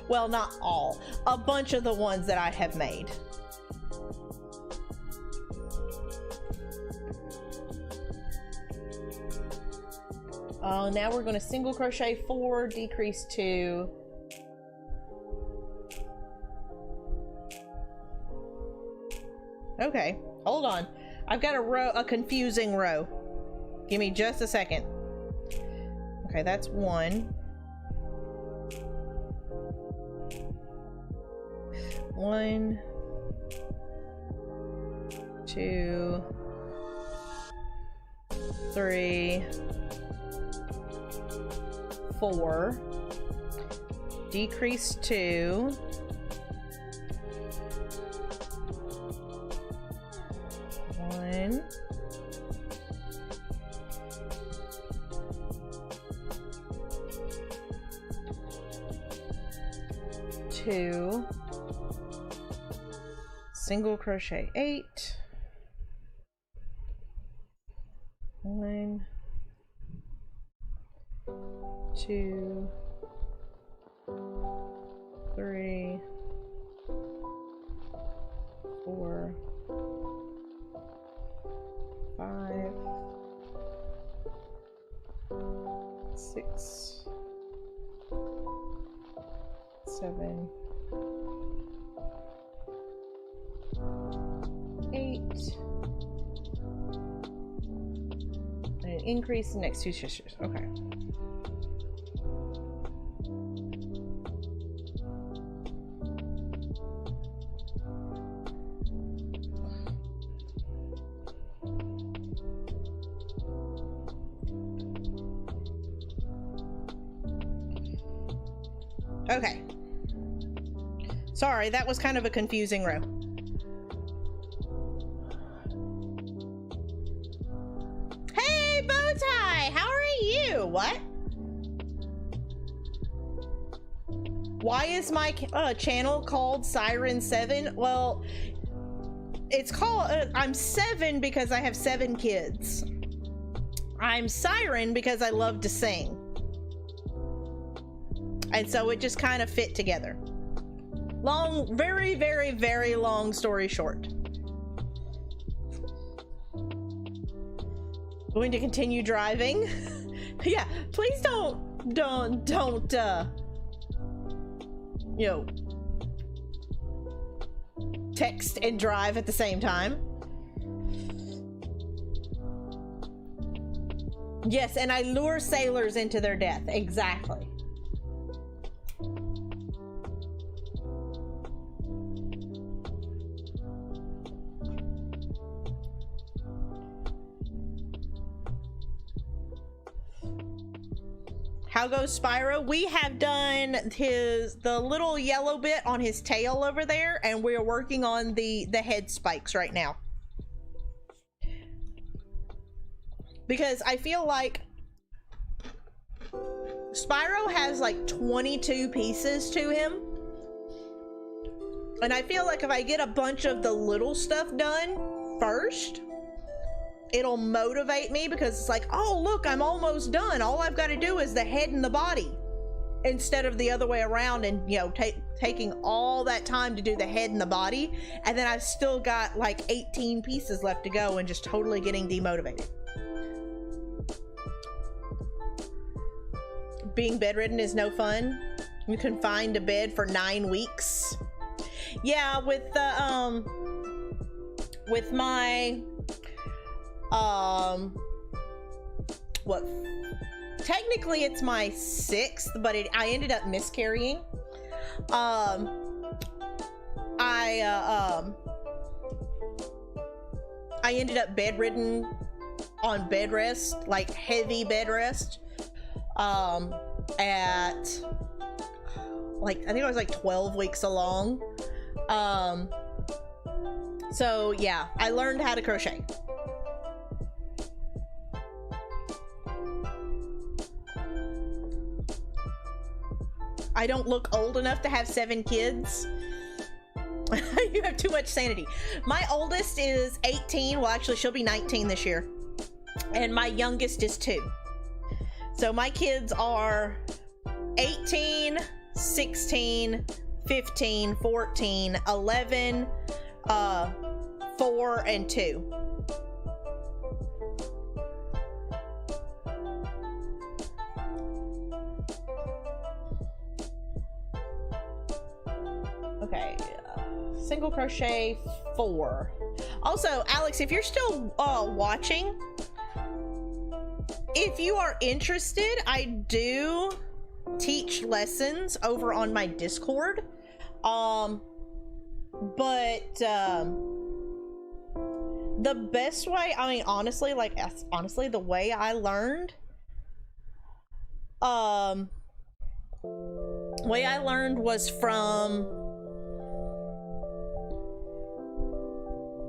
well, not all, a bunch of the ones that I have made. Now we're going to single crochet 4, decrease 2. Okay, hold on. I've got a confusing row. Give me just a second. Okay, that's 1. 1, 2, 3, 4. Decrease 2. 1. 2, single crochet 8, 1, 2, 3, 4, 5, 6, 7, 8, and increase the next 2 stitches. Okay. Okay. Sorry, that was kind of a confusing row. Hey, Bowtie! How are you? What? Why is my channel called Siren 7? Well, it's called, I'm 7 because I have 7 kids. I'm Siren because I love to sing. And so it just kind of fit together. Long, very, very, very long story short. Going to continue driving. Yeah, please don't, you know, text and drive at the same time. Yes, and I lure sailors into their death. Exactly. How goes Spyro? We have done the little yellow bit on his tail over there, and we are working on the head spikes right now. because I feel like Spyro has like 22 pieces to him. And I feel like if I get a bunch of the little stuff done first, it'll motivate me, because it's like, oh, look, I'm almost done. All I've got to do is the head and the body, instead of the other way around and, you know, taking all that time to do the head and the body. And then I've still got like 18 pieces left to go and just totally getting demotivated. Being bedridden is no fun. You confined to bed for 9 weeks. Yeah, with my what, technically it's my 6th, but I ended up miscarrying. I ended up bedridden on bed rest, like heavy bed rest, at like, I think I was like 12 weeks along. So yeah, I learned how to crochet. I don't look old enough to have 7 kids. You have too much sanity. My oldest is 18. Well, actually, she'll be 19 this year. And my youngest is 2. So my kids are 18, 16, 15, 14, 11, 4, and 2. Okay, single crochet 4. Also, Alex, if you're still watching, if you are interested, I do teach lessons over on my Discord. The best way, I mean, honestly, like, honestly, the way I learned, was from,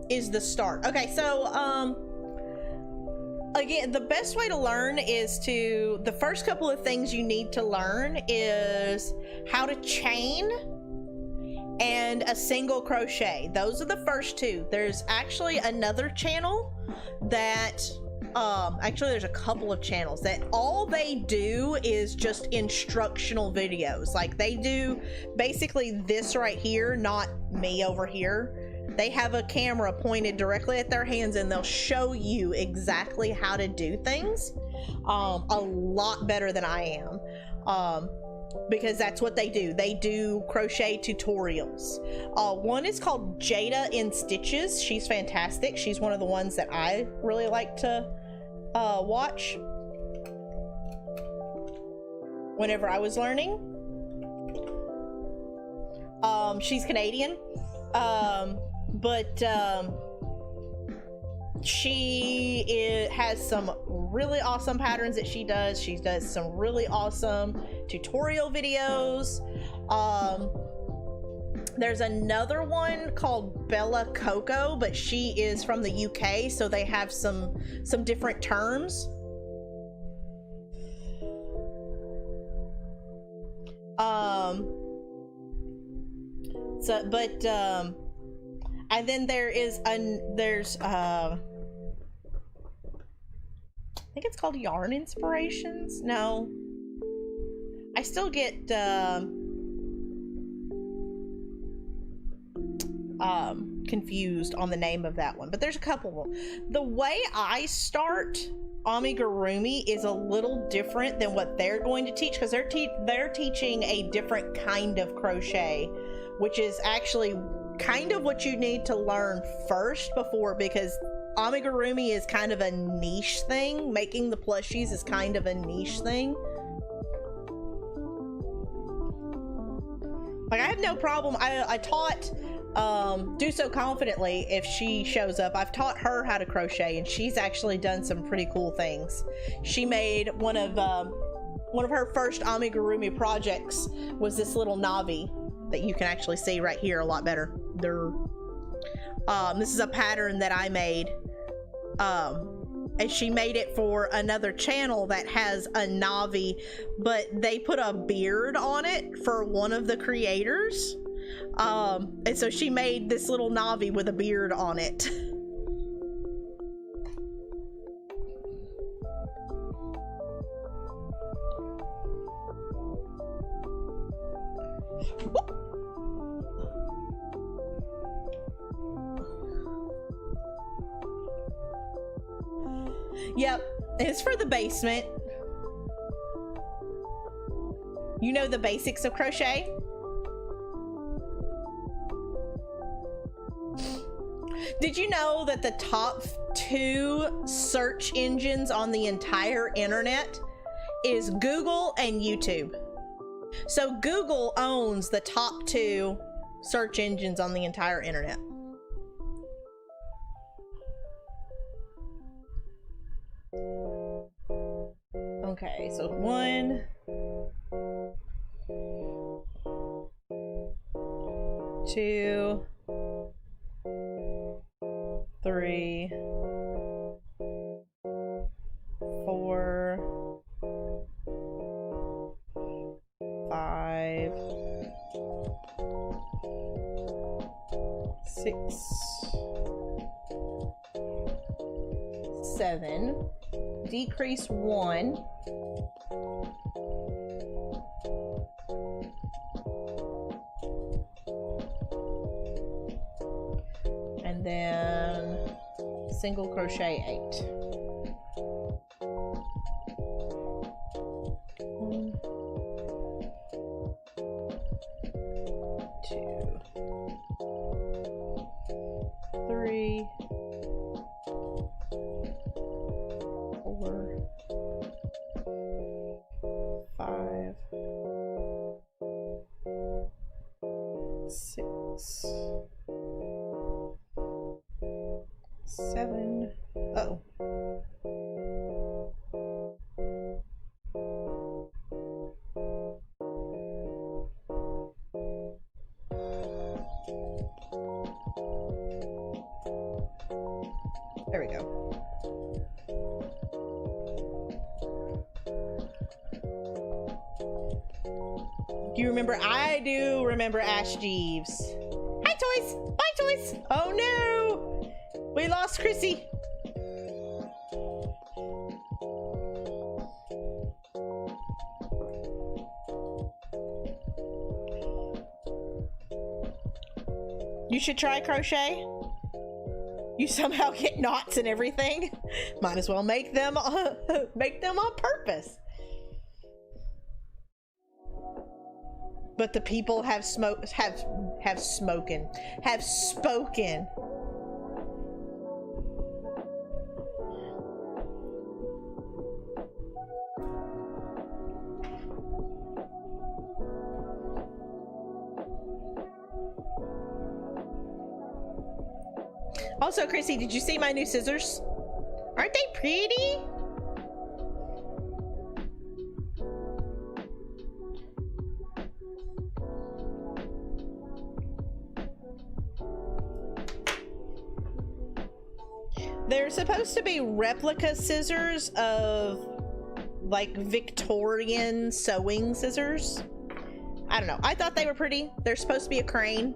is the start. Okay, so, again, the best way to learn is to, the first couple of things you need to learn is how to chain and a single crochet. Those are the first 2. There's actually another channel that, actually there's a couple of channels that all they do is just instructional videos. Like, they do basically this right here, not me over here. They have a camera pointed directly at their hands and they'll show you exactly how to do things, a lot better than I am, because that's what they do. They do crochet tutorials. One is called Jada in Stitches. She's fantastic. She's one of the ones that I really like to watch whenever I was learning. She's Canadian. But she has some really awesome patterns that she does. She does some really awesome tutorial videos. There's another one called Bella Coco, but she is from the UK, so they have some different terms. And then there's I think it's called Yarn Inspirations. No, I still get confused on the name of that one, but there's a couple. The way I start amigurumi is a little different than what they're going to teach, because they're teaching a different kind of crochet, which is actually kind of what you need to learn first because amigurumi is kind of a niche thing. Making the plushies is kind of a niche thing. Like, I have no problem. I taught Do So Confidently, if she shows up, I've taught her how to crochet, and she's actually done some pretty cool things. She made one of her first amigurumi projects was this little navi that you can actually see right here a lot better. This is a pattern that I made, and she made it for another channel that has a Navi, but they put a beard on it for one of the creators. And so she made this little Navi with a beard on it. Yep, it's for the basement. You know the basics of crochet? Did you know that the top 2 search engines on the entire internet is Google and YouTube? So Google owns the top 2 search engines on the entire internet. Okay, so 1, 2, 3, 4, 5, 6, 7, decrease 1, and then single crochet 8. 1, 2, 3, 4, 5, 6, 7. Uh-oh. There we go. Do you remember? I do remember Ash Jeeves. Hi, toys! Bye, toys! Oh no! We lost Chrissy. You should try crochet. You somehow get knots and everything. Might as well make them on purpose. But the people have spoken. Also, Chrissy, did you see my new scissors? Aren't they pretty? They're supposed to be replica scissors of like Victorian sewing scissors. I don't know. I thought they were pretty. They're supposed to be a crane.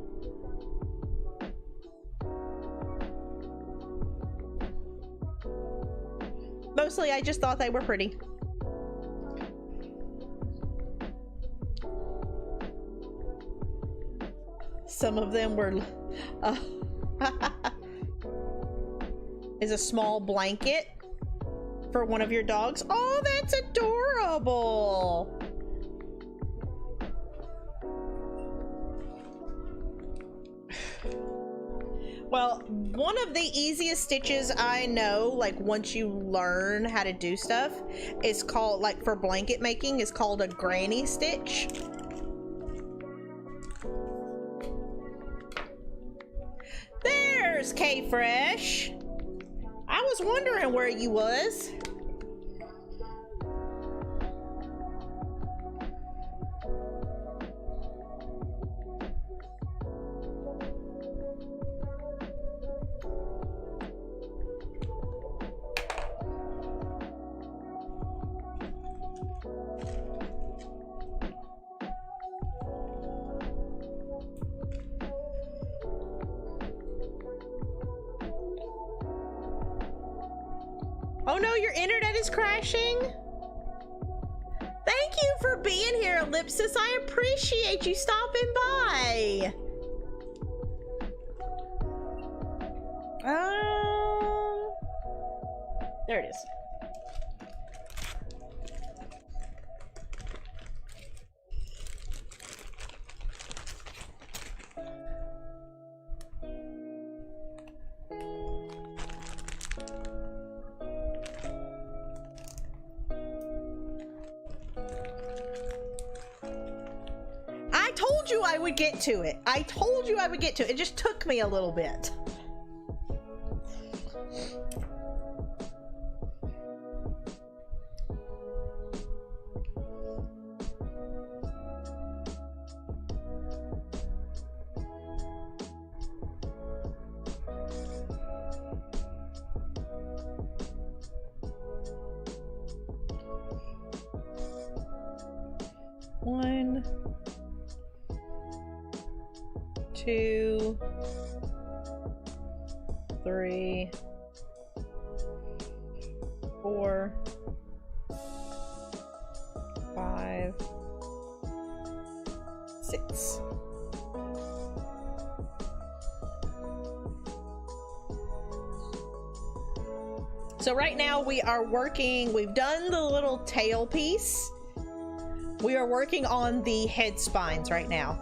Mostly, I just thought they were pretty. Some of them were... is a small blanket for one of your dogs. Oh, that's adorable. Well, one of the easiest stitches I know, like once you learn how to do stuff, is called, like for blanket making, is called a granny stitch. There's K-Fresh. I was wondering where you was. Oh no, your internet is crashing? Thank you for being here, Ellipsis. I appreciate you stopping by. There it is. I told you I would get to it. I told you I would get to it. It just took me a little bit. One, two, three, four, five, six. So right now we are working, we've done the little tail piece. We are working on the head spines right now.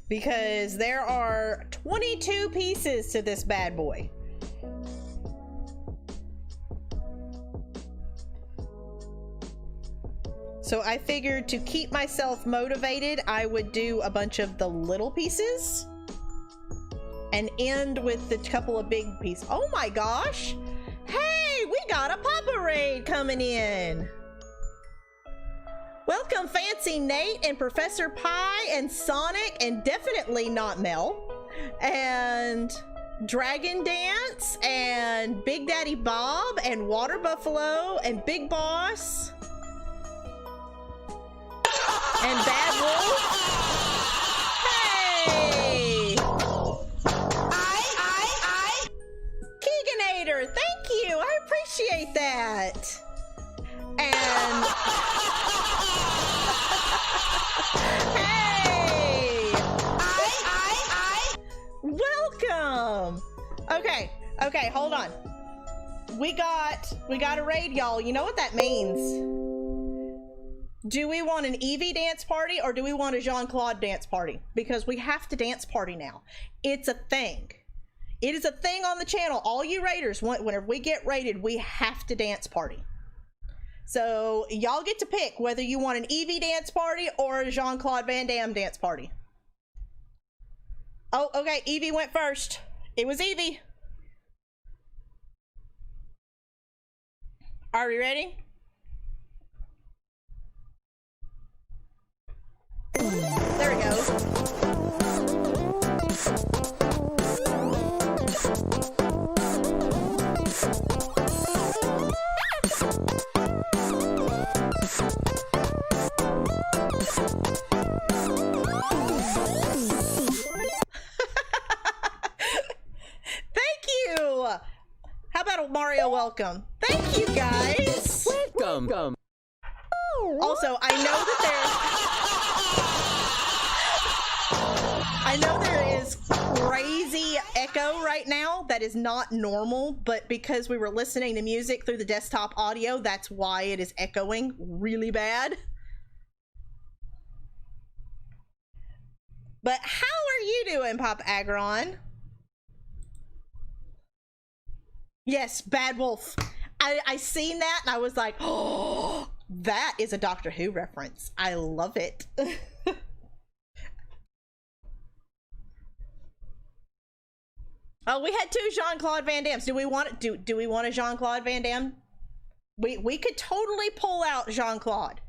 Because there are 22 pieces to this bad boy. So I figured to keep myself motivated, I would do a bunch of the little pieces and end with the couple of big pieces. Oh my gosh! Hey, we got a Papa Raid coming in. Welcome Fancy Nate and Professor Pie and Sonic and definitely not Mel and Dragon Dance and Big Daddy Bob and Water Buffalo and Big Boss and Bad Wolf. Hey! Keeganator, thank you! I appreciate that! And... Hey! Welcome! Okay, hold on. We got a raid, y'all. You know what that means? Do we want an Eevee dance party or do we want a Jean-Claude dance party? Because we have to dance party now. It's a thing. It is a thing on the channel. All you raiders, whenever we get raided, we have to dance party. So y'all get to pick whether you want an Eevee dance party or a Jean-Claude Van Damme dance party. Oh, okay, Eevee went first. It was Eevee. Are we ready? There we go. How about a Mario welcome? Thank you guys. Welcome. Also, I know there is crazy echo right now that is not normal, but because we were listening to music through the desktop audio, that's why it is echoing really bad. But how are you doing, Pop Agron? Yes, Bad Wolf. I seen that and I was like, oh, that is a Doctor Who reference. I love it. Oh, we had two Jean-Claude Van Dammes. Do we want a Jean-Claude Van Damme? We could totally pull out Jean-Claude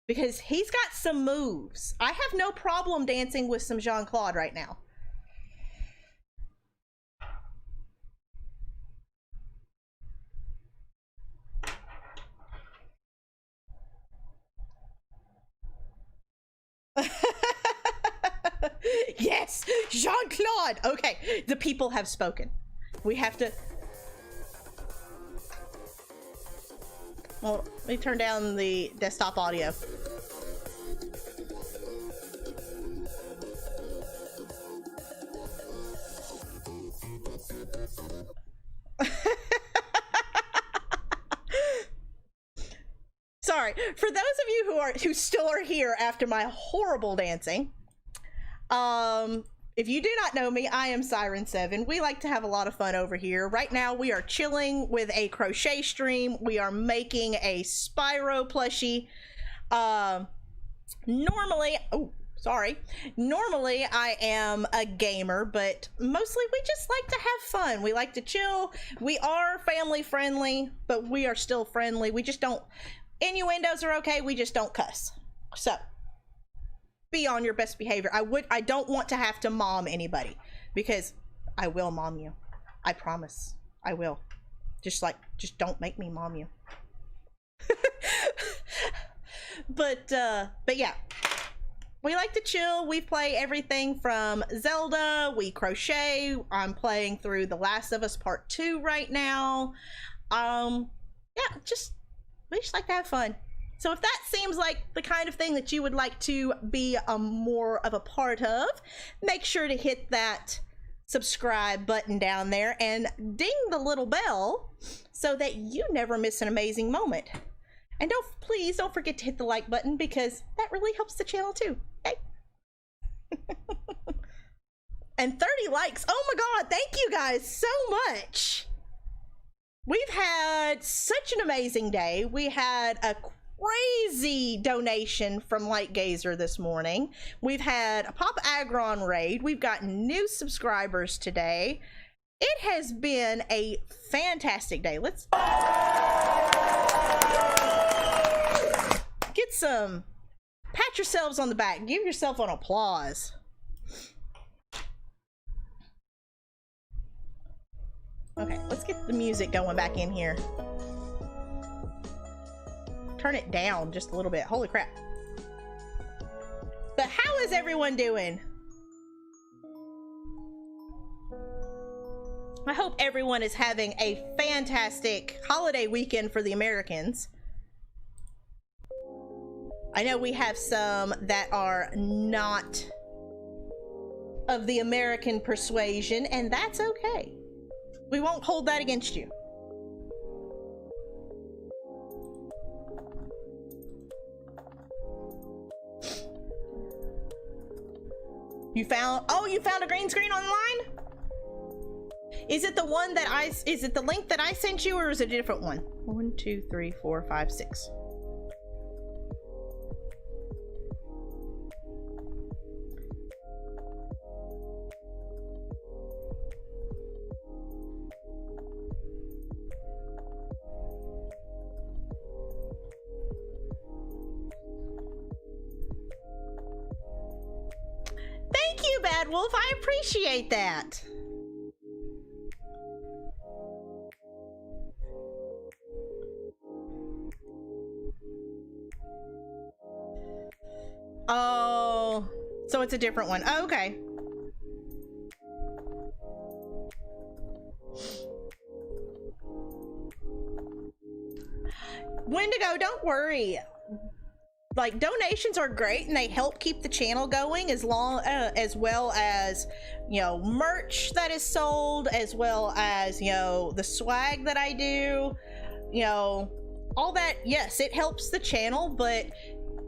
because he's got some moves. I have no problem dancing with some Jean-Claude right now. Jean-Claude. Okay, the people have spoken. We have to. Well, let me turn down the desktop audio. Sorry, for those of you who still are here after my horrible dancing, if you do not know me, I am Siren7. We like to have a lot of fun over here. Right now, we are chilling with a crochet stream. We are making a Spyro plushie. Normally I am a gamer, but mostly we just like to have fun. We like to chill. We are family friendly, but we are still friendly. We just don't, innuendos are okay, we just don't cuss. So be on your best behavior. I don't want to have to mom anybody, because I will mom you. I promise. I will. Just don't make me mom you. But yeah. We like to chill. We play everything from Zelda, we crochet. I'm playing through The Last of Us Part 2 right now. Yeah, we just like to have fun. So if that seems like the kind of thing that you would like to be more of a part of, make sure to hit that subscribe button down there and ding the little bell so that you never miss an amazing moment. And please don't forget to hit the like button, because that really helps the channel too. Okay? And 30 likes. Oh my God, thank you guys so much. We've had such an amazing day. We had a crazy donation from Light Gazer this morning. We've had a Pop Agron raid. We've got new subscribers today. It has been a fantastic day. Let's get some, pat yourselves on the back, give yourself an applause. Okay, let's get the music going back in here. Turn it down just a little bit. Holy crap. But how is everyone doing? I hope everyone is having a fantastic holiday weekend for the Americans. I know we have some that are not of the American persuasion, and that's okay. We won't hold that against you. You found a green screen online? Is it the one that is it the link that I sent you, or is it a different one? 1, 2, 3, 4, 5, 6. Thank you, Bad Wolf. I appreciate that. Oh, so it's a different one. Oh, okay. Wendigo, don't worry. Like, donations are great and they help keep the channel going, as well as, you know, merch that is sold, as well as, you know, the swag that I do, you know, all that. Yes, it helps the channel, but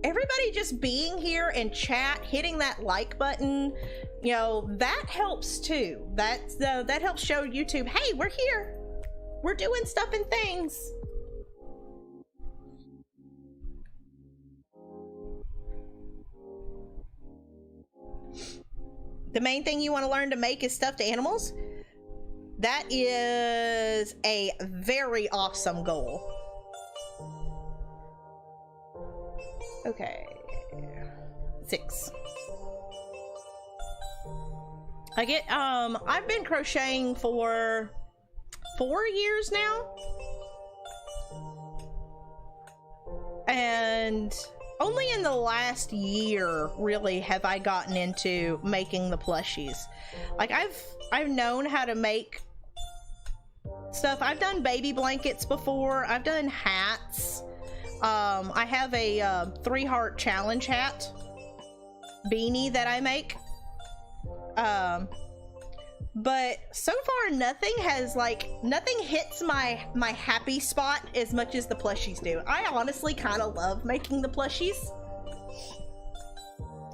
everybody just being here and chat, hitting that like button, you know, that helps too. That helps show YouTube, hey, we're here, we're doing stuff and things. The main thing you want to learn to make is stuffed animals. That is a very awesome goal. Okay, 6. I've been crocheting for 4 years now. And only in the last year really have I gotten into making the plushies. Like I've known how to make stuff. I've done baby blankets before. I've done hats. I have a 3-heart challenge hat beanie that I make. But so far nothing hits my happy spot as much as the plushies do. I honestly kind of love making the plushies.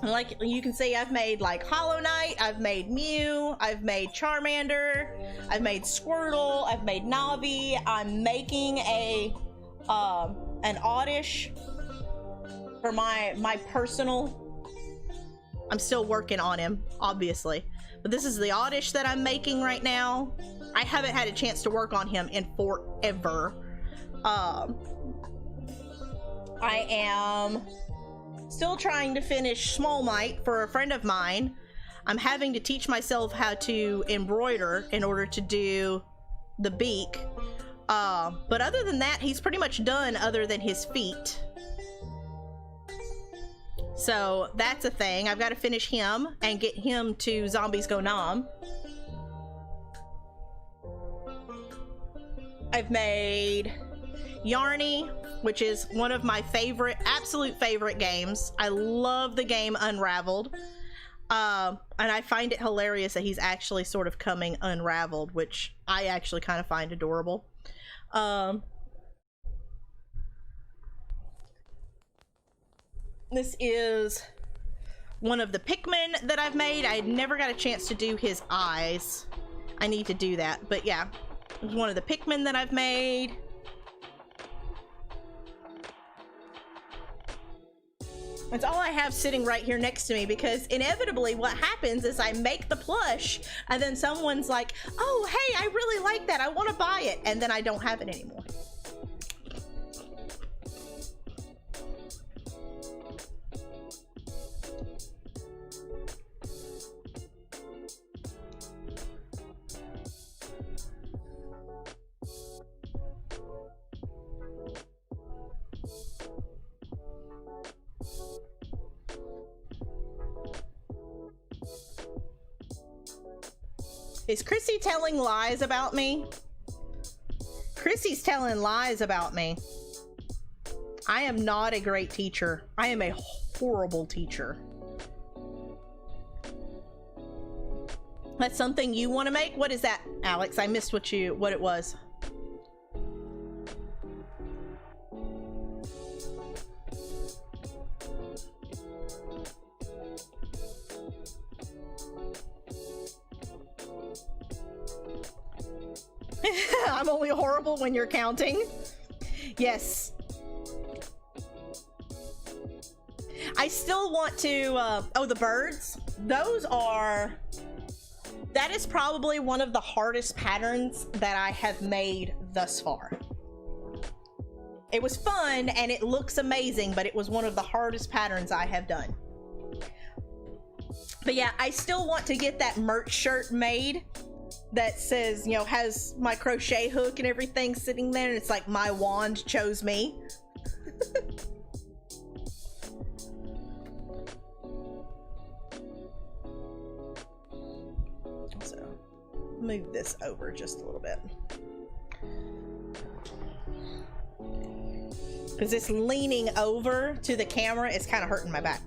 Like you can see, I've made like Hollow Knight, I've made Mew, I've made Charmander, I've made Squirtle, I've made Navi. I'm making an Oddish for my personal. I'm still working on him, obviously. But this is the Oddish that I'm making right now. I haven't had a chance to work on him in forever. I am still trying to finish Small Might for a friend of mine. I'm having to teach myself how to embroider in order to do the beak. But other than that, he's pretty much done other than his feet. So that's a thing. I've got to finish him and get him to Zombies Go Nom. I've made Yarny, which is one of my absolute favorite games. I love the game Unraveled. And I find it hilarious that he's actually sort of coming unraveled, which I actually kind of find adorable. This is one of the Pikmin that I've made. I never got a chance to do his eyes. I need to do that, but yeah. It's one of the Pikmin that I've made. That's all I have sitting right here next to me, because inevitably what happens is I make the plush and then someone's like, oh, hey, I really like that. I want to buy it. And then I don't have it anymore. Is Chrissy telling lies about me? Chrissy's telling lies about me. I am not a great teacher. I am a horrible teacher. That's something you want to make? What is that, Alex? I missed what it was. I'm only horrible when you're counting. Yes. I still want to, oh, the birds. That is probably one of the hardest patterns that I have made thus far. It was fun and it looks amazing, but it was one of the hardest patterns I have done. But yeah, I still want to get that merch shirt made that says, you know, has my crochet hook and everything sitting there, and it's like, my wand chose me. So, move this over just a little bit. Because this leaning over to the camera is kind of hurting my back.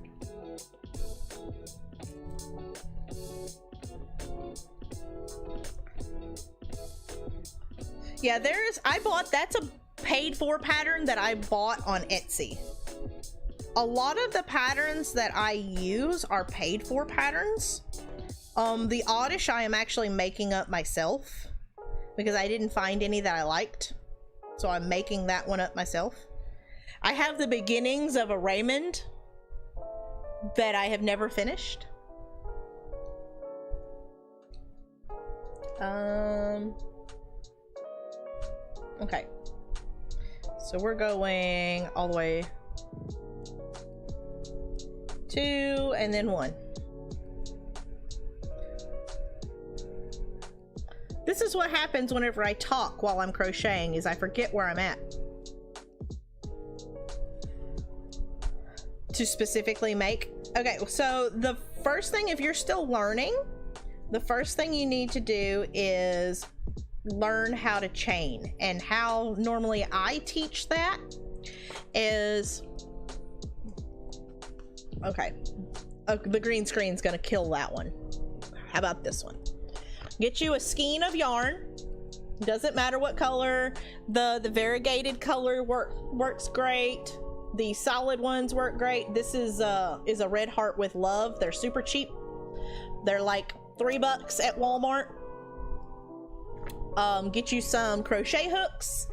Yeah, that's a paid for pattern that I bought on Etsy. A lot of the patterns that I use are paid for patterns. The Oddish I am actually making up myself because I didn't find any that I liked. So I'm making that one up myself. I have the beginnings of a Raymond that I have never finished. Okay, so we're going all the way 2 and then 1. This is what happens whenever I talk while I'm crocheting, is I forget where I'm at. to specifically make. Okay, so the first thing, if you're still learning, the first thing you need to do is learn how to chain. And how normally I teach that is, okay, the green screen's gonna kill that one. How about this one? Get you a skein of yarn. Doesn't matter what color. The variegated color works great. The solid ones work great. This is a red heart with love. They're super cheap. They're like $3 at Walmart. Get you some crochet hooks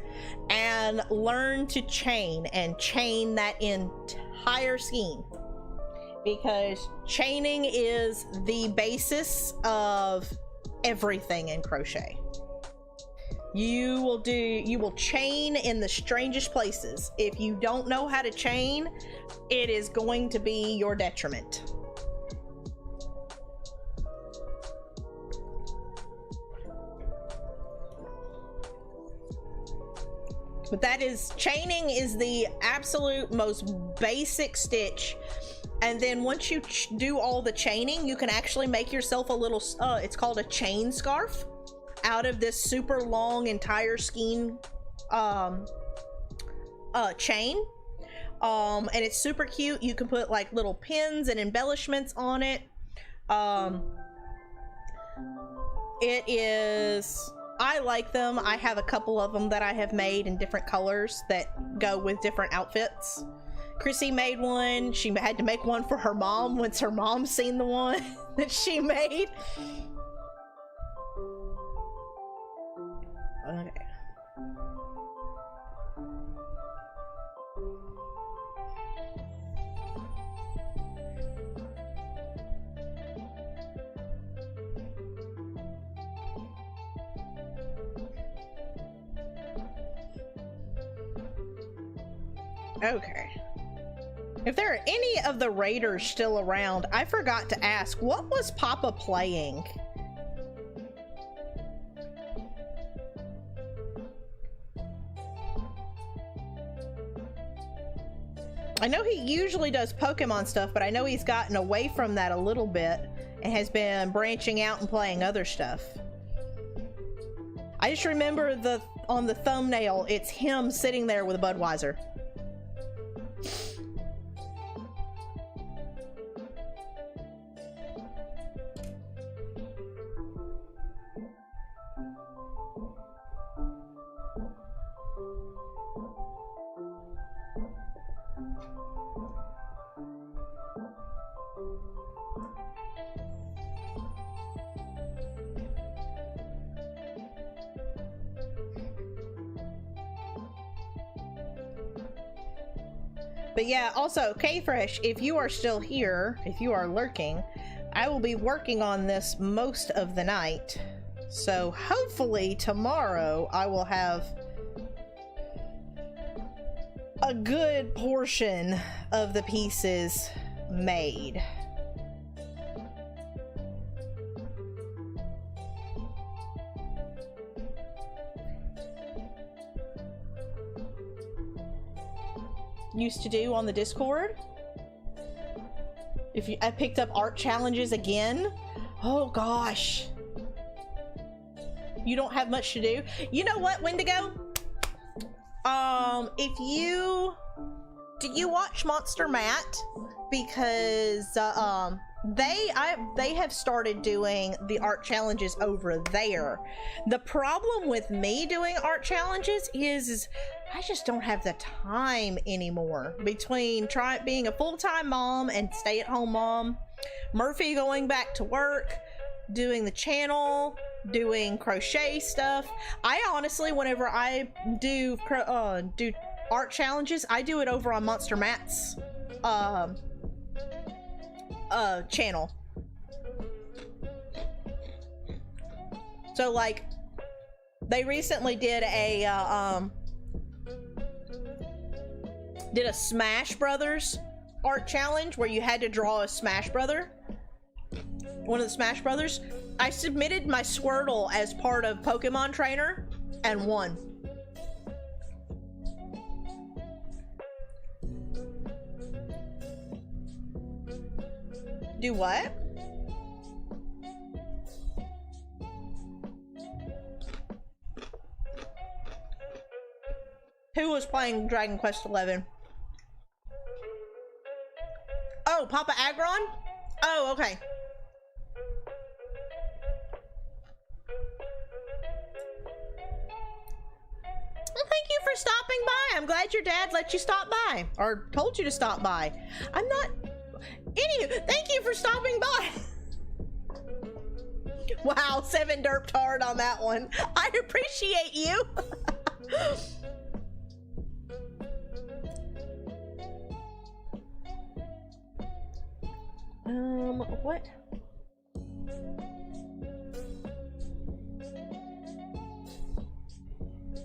and learn to chain, and chain that entire skein, because chaining is the basis of everything in crochet. You will chain in the strangest places. If you don't know how to chain, it is going to be your detriment. But that is, chaining is the absolute most basic stitch. And then once you do all the chaining, you can actually make yourself a little, it's called a chain scarf, out of this super long entire skein chain. And it's super cute. You can put like little pins and embellishments on it. It is, I like them. I have a couple of them that I have made in different colors that go with different outfits. Chrissy made one. She had to make one for her mom once her mom seen the one that she made. Okay. Okay. If there are any of the raiders still around, I forgot to ask, what was Papa playing? I know he usually does Pokemon stuff, but I know he's gotten away from that a little bit and has been branching out and playing other stuff. I just remember on the thumbnail, it's him sitting there with a Budweiser. But yeah, also, K-Fresh, if you are still here, if you are lurking, I will be working on this most of the night. So hopefully tomorrow I will have a good portion of the pieces made. Used to do on the Discord. I picked up art challenges again. Oh gosh. You don't have much to do. You know what, Wendigo? Do you watch Monster Matt? Because they have started doing the art challenges over there. The problem with me doing art challenges is I just don't have the time anymore, between being a full-time mom and stay-at-home mom, Murphy going back to work, doing the channel, doing crochet stuff. I honestly, whenever I do art challenges, I do it over on Monster Matt's channel. So like, they recently did a Smash Brothers art challenge where you had to draw a Smash Brother, one of the Smash Brothers. I submitted my Squirtle as part of Pokemon Trainer and won. Do what? Who was playing Dragon Quest XI? Oh, Papa Agron? Oh, okay. Well, thank you for stopping by. I'm glad your dad let you stop by, or told you to stop by. I'm not... Anywho, thank you for stopping by. Wow, 7 derped hard on that one. I appreciate you. What?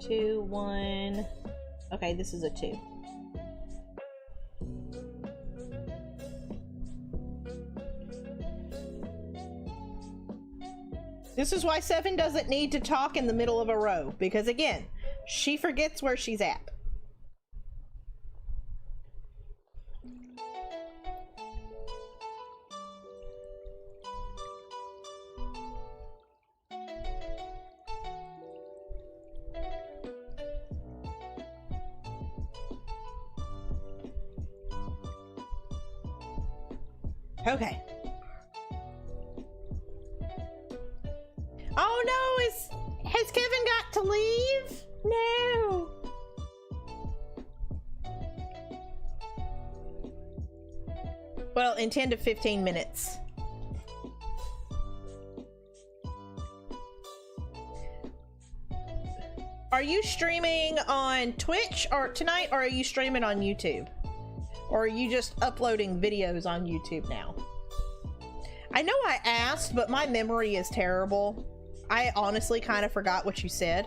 Two, one. Okay, this is a 2. This is why 7 doesn't need to talk in the middle of a row, because again, she forgets where she's at. Okay. Oh no, has Kevin got to leave? No. Well, in 10 to 15 minutes. Are you streaming on Twitch or tonight, or are you streaming on YouTube? Or are you just uploading videos on YouTube now? I know I asked, but my memory is terrible. I honestly kind of forgot what you said.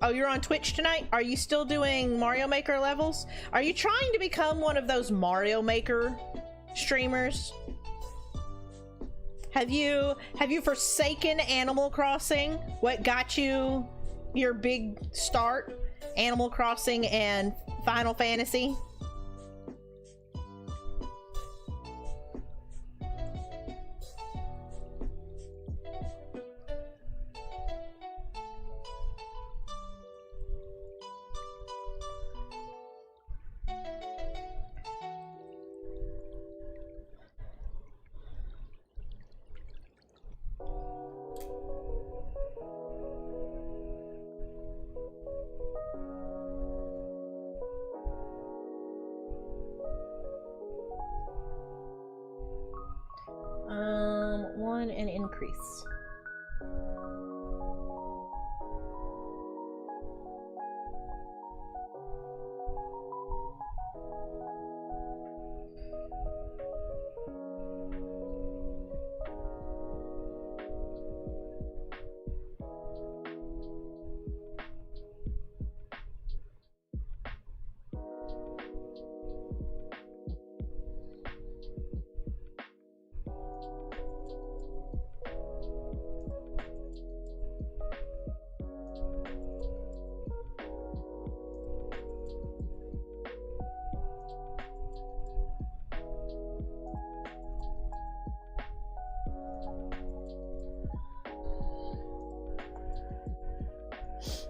Oh, you're on Twitch tonight? Are you still doing Mario Maker levels? Are you trying to become one of those Mario Maker streamers? Have you forsaken Animal Crossing? What got you your big start? Animal Crossing and Final Fantasy? One and increase.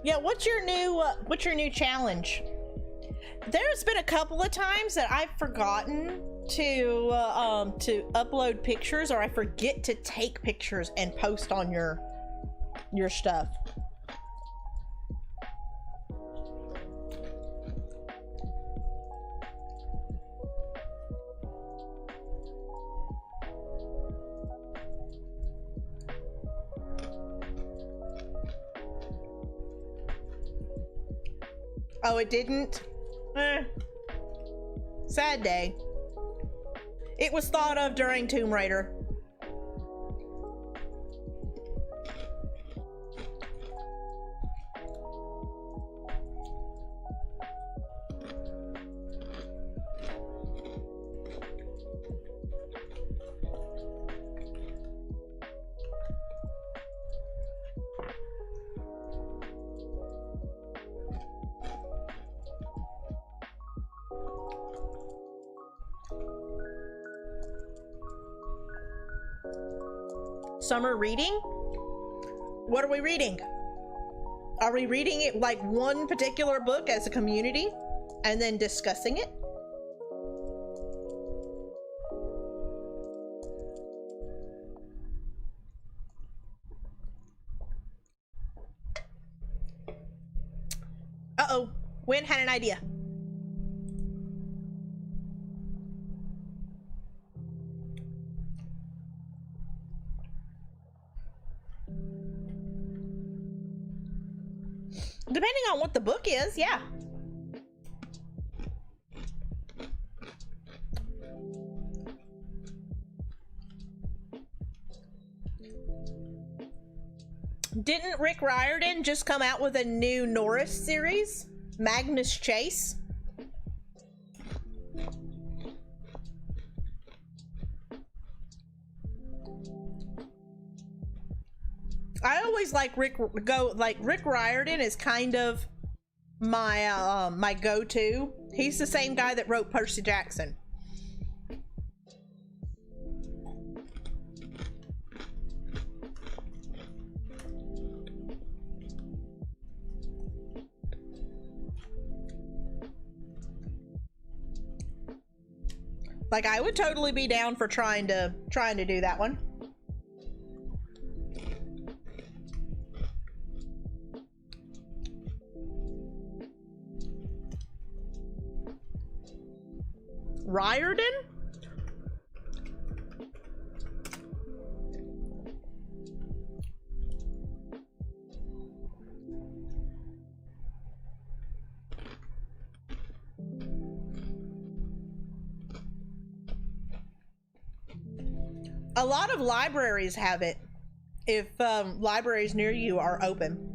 Yeah, what's your new challenge? There's been a couple of times that I've forgotten to upload pictures, or I forget to take pictures and post on your stuff. Oh, it didn't? Sad day. It was thought of during Tomb Raider. Summer reading? What are we reading? Are we reading it like one particular book as a community and then discussing it? Uh-oh, Wynn had an idea. Depending on what the book is, yeah. Didn't Rick Riordan just come out with a new Norris series? Magnus Chase? I always like Rick Riordan is kind of my my go-to. He's the same guy that wrote Percy Jackson. Like, I would totally be down for trying to do that one. Riordan? A lot of libraries have it, if libraries near you are open.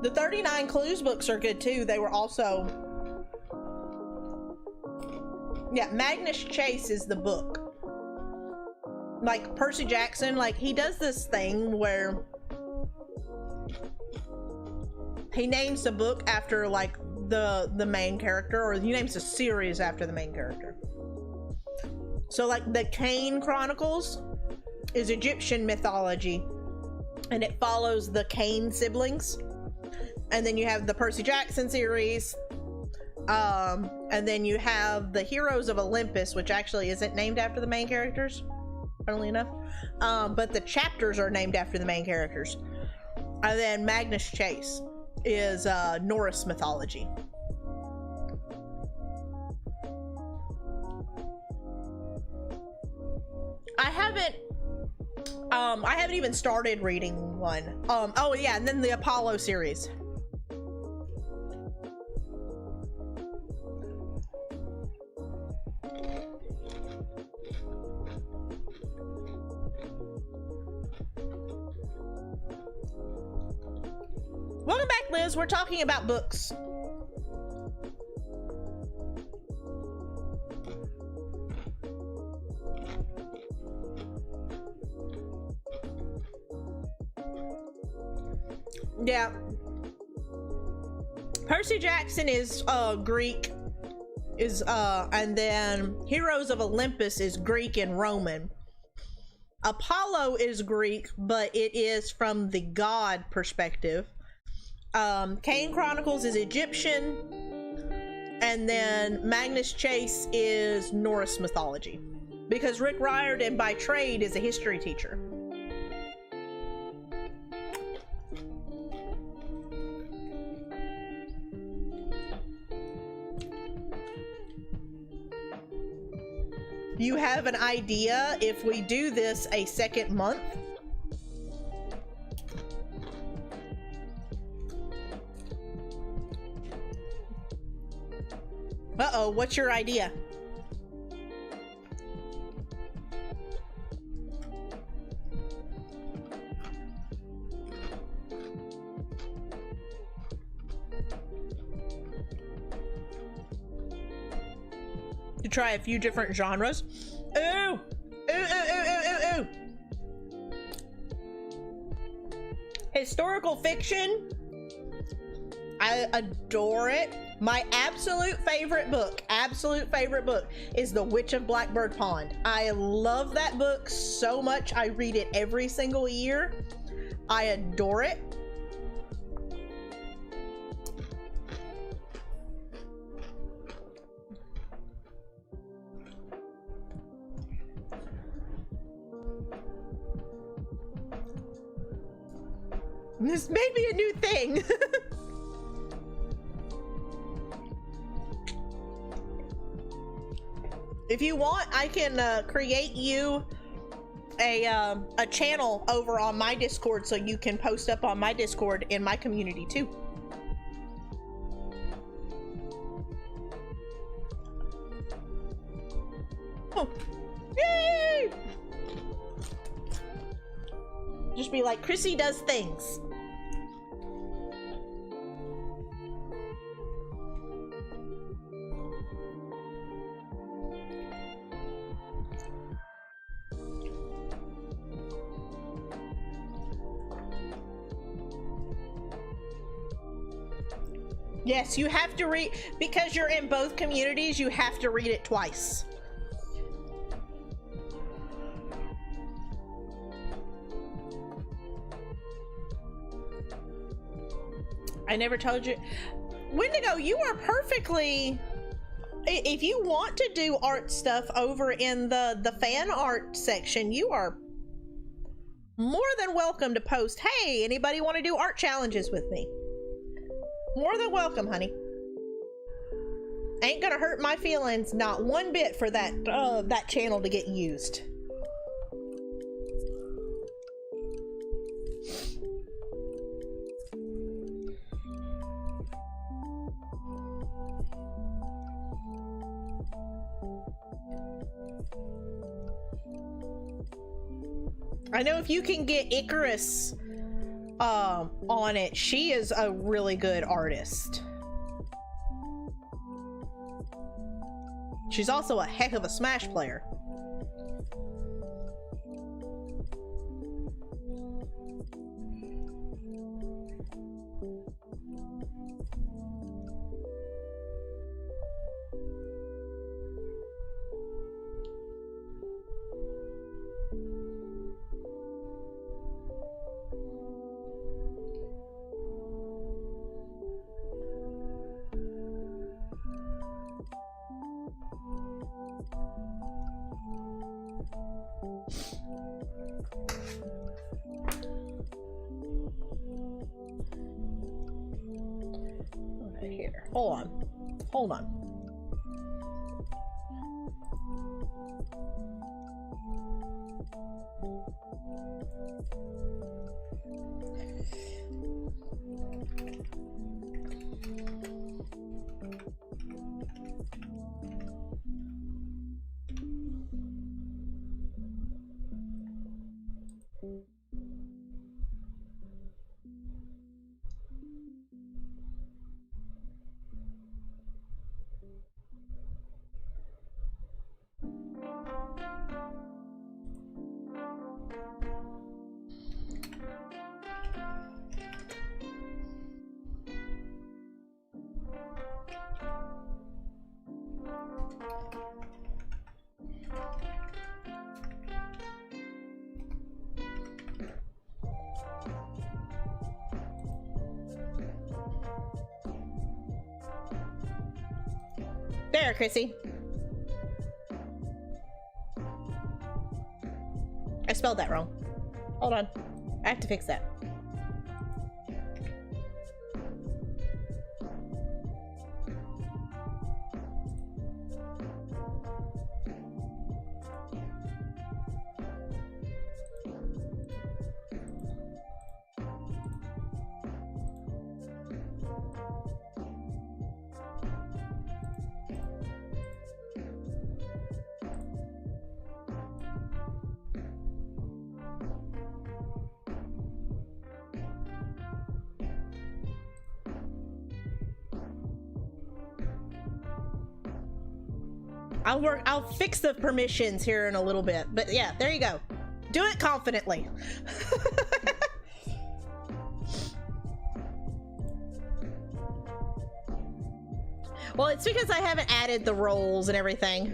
The 39 Clues books are good too. They were also... Yeah, Magnus Chase is the book. Like Percy Jackson, like he does this thing where he names the book after like the main character, or he names a series after the main character. So like the Cain Chronicles is Egyptian mythology and it follows the Cain siblings. And then you have the Percy Jackson series. And then you have the Heroes of Olympus, which actually isn't named after the main characters, funnily enough. But the chapters are named after the main characters. And then Magnus Chase is Norse mythology. I haven't even started reading one. Oh yeah, and then the Apollo series. Welcome back, Liz. We're talking about books. Yeah. Percy Jackson is Greek, and then Heroes of Olympus is Greek and Roman. Apollo is Greek, but it is from the god perspective. Cain Chronicles is Egyptian, and then Magnus Chase is Norse mythology, because Rick Riordan by trade is a history teacher. You have an idea if we do this a second month? Uh-oh, what's your idea? To try a few different genres. Ooh! Ooh, ooh, ooh, ooh, ooh, ooh! Historical fiction, I adore it. My absolute favorite book is The Witch of Blackbird Pond. I love that book so much. I read it every single year. I adore it. This may be a new thing. If you want, I can create you a channel over on my Discord so you can post up on my Discord in my community too. Oh, yay! Just be like, Chrissy does things. Yes, you have to read, because you're in both communities, you have to read it twice. I never told you. Wendigo, you are perfectly, if you want to do art stuff over in the fan art section, you are more than welcome to post, hey, anybody want to do art challenges with me? More than welcome, honey. Ain't gonna hurt my feelings not one bit for that that channel to get used. I know if you can get Icarus on it, she is a really good artist. She's also a heck of a Smash player. Here, hold on. There, Chrissy. I spelled that wrong. Hold on. I have to fix that. I'll fix the permissions here in a little bit, but yeah, there you go. Do it confidently. Well, it's because I haven't added the rolls and everything.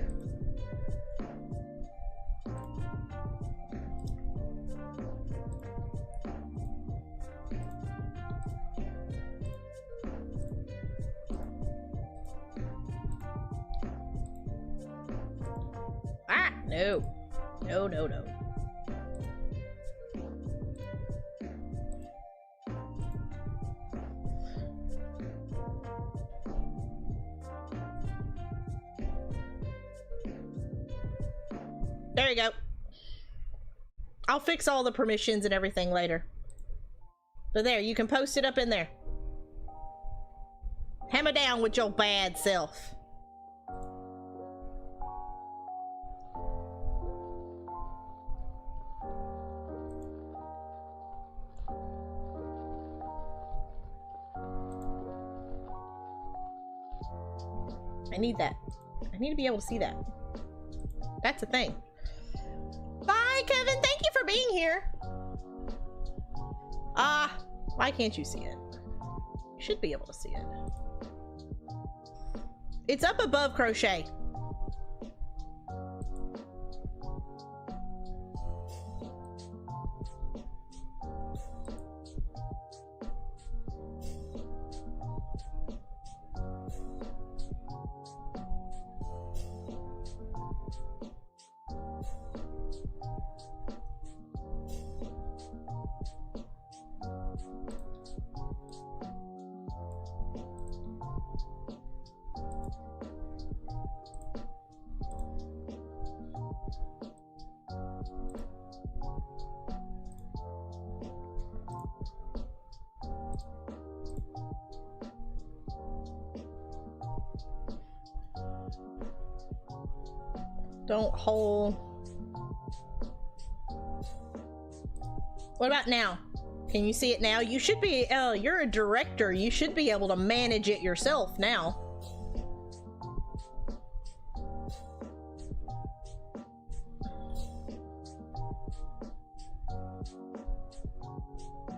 Ah, no. No, no, no. There you go. I'll fix all the permissions and everything later. But there, you can post it up in there. Hammer down with your bad self. I need that. I need to be able to see that. That's a thing. Bye, Kevin. Thank you for being here. Why can't you see it? You should be able to see it. It's up above Crochet. Don't hold. What about now? Can you see it now? You should be, you're a director. You should be able to manage it yourself now.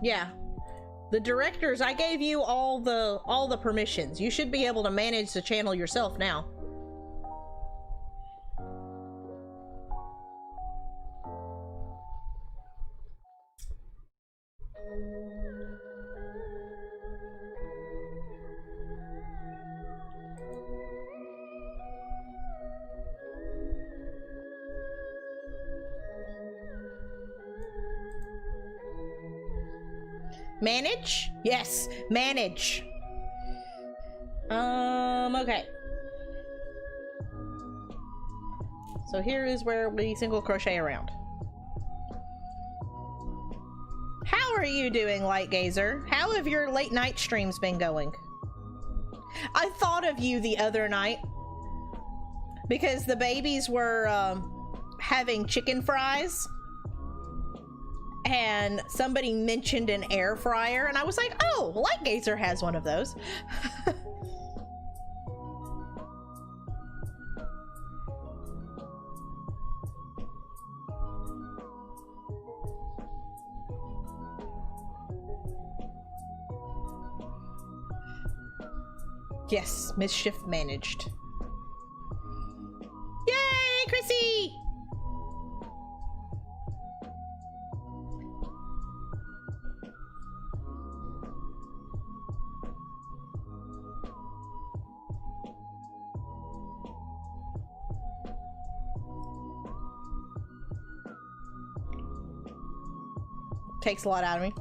Yeah. The directors, I gave you all the permissions. You should be able to manage the channel yourself now. Manage? Yes, manage. Okay. So here is where we single crochet around. How are you doing, Light Gazer? How have your late night streams been going? I thought of you the other night because the babies were having chicken fries. And somebody mentioned an air fryer, and I was like, oh, Light Gazer has one of those. Yes, mischief managed. Yay, Chrissy! Takes a lot out of me.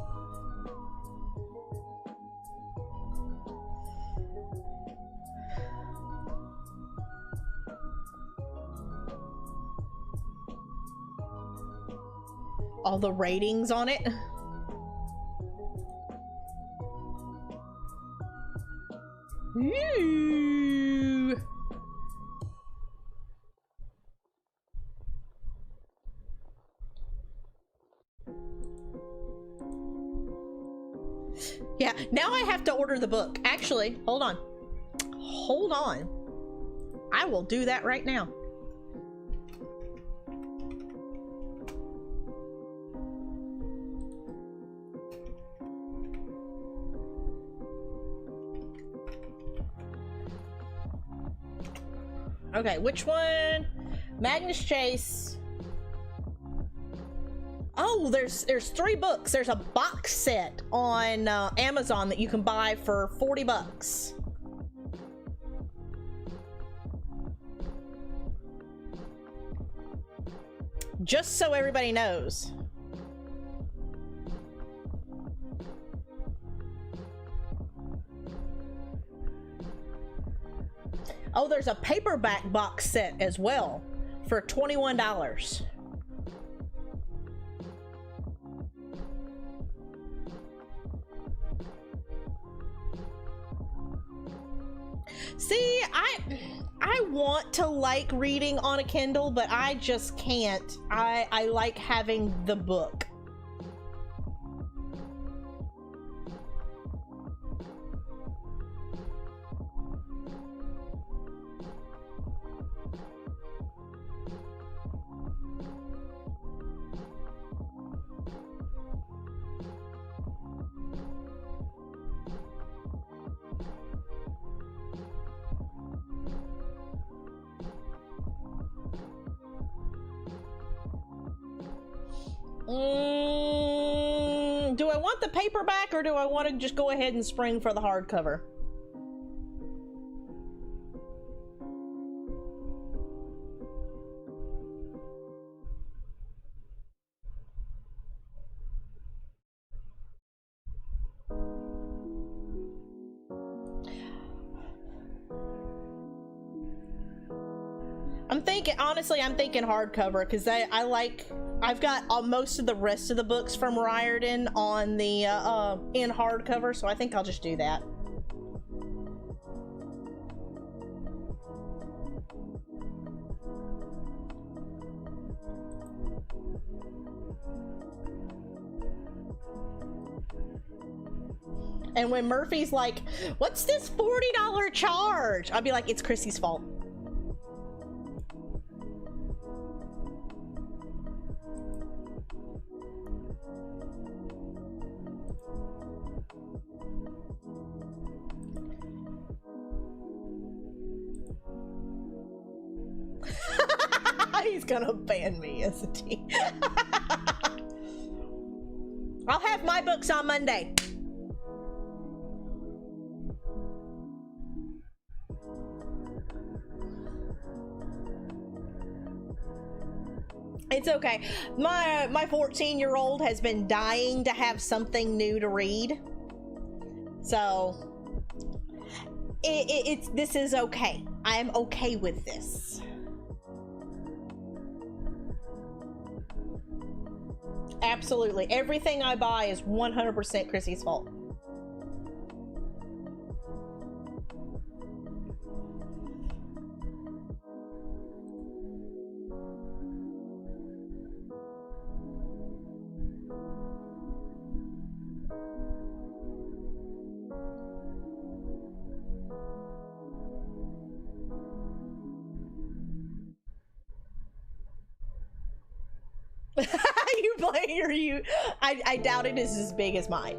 All the ratings on it. Ooh. Yeah, now I have to order the book. Actually, hold on. Hold on. I will do that right now. Okay, which one? Magnus Chase. Oh, there's 3 books. There's a box set on Amazon that you can buy for 40 bucks. Just so everybody knows. Oh, there's a paperback box set as well for $21. See, I want to like reading on a Kindle, but I just can't. I like having the book. Do I want the paperback or do I want to just go ahead and spring for the hardcover? Honestly, I'm thinking hardcover because I've got most of the rest of the books from Riordan on the in hardcover, so I think I'll just do that. And when Murphy's like, "What's this $40 charge?" I'll be like, "It's Chrissy's fault." He's gonna ban me, isn't he? I'll have my books on Monday. It's okay. My 14-year-old has been dying to have something new to read. So this is okay. I am okay with this. Absolutely. Everything I buy is 100% Chrissy's fault. You play or you? I doubt it is as big as mine.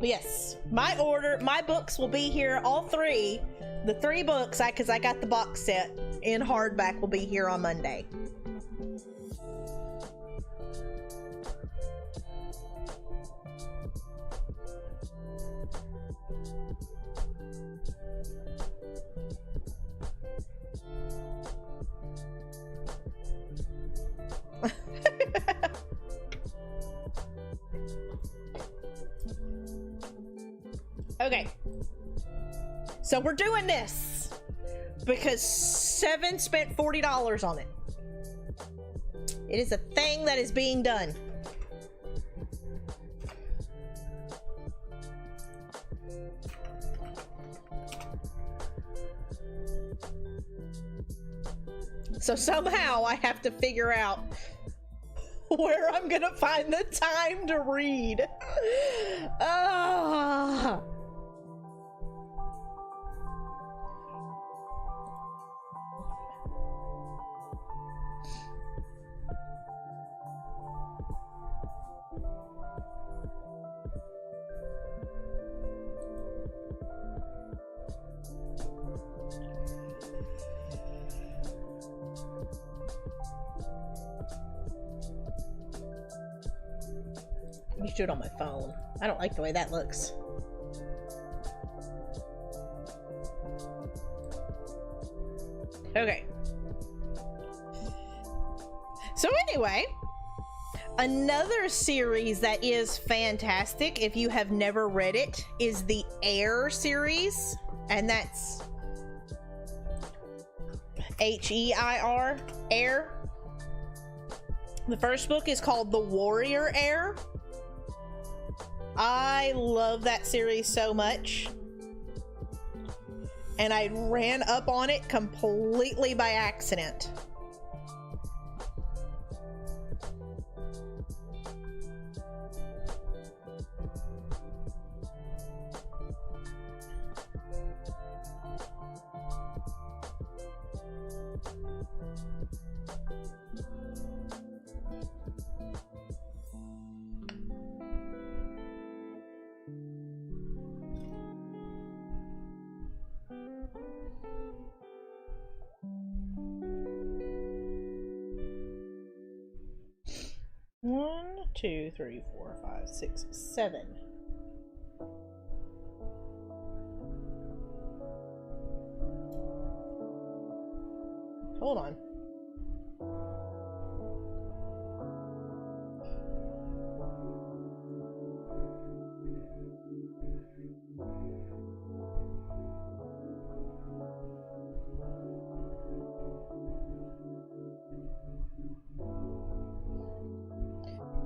Yes, my books will be here. All 3, the 3 books, because I got the box set in hardback, will be here on Monday. Okay, so we're doing this because Seven spent $40 on it. It is a thing that is being done. So somehow I have to figure out where I'm gonna find the time to read. change to it on my phone. I don't like the way that looks. Okay. So anyway, another series that is fantastic, if you have never read it, is the Air series. And that's H-E-I-R, Air. The first book is called The Warrior Air. I love that series so much. And I ran up on it completely by accident. One, two, three, four, five, six, seven. Hold on.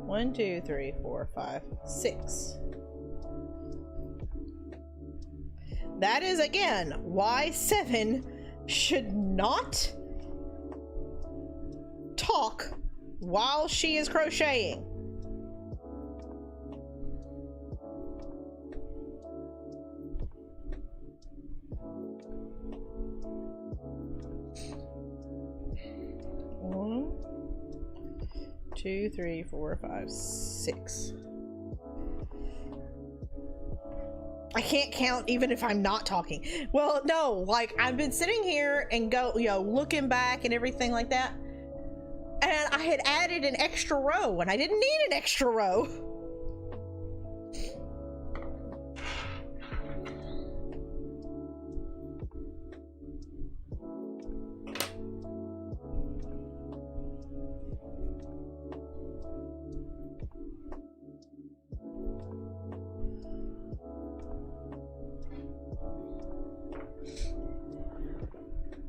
One, two, three, four, five, six. That is again why 7 should not talk while she is crocheting. One, two, three, four, five, six. I can't count even if I'm not talking. Well, no, like I've been sitting here and looking back and everything like that. And I had added an extra row and I didn't need an extra row.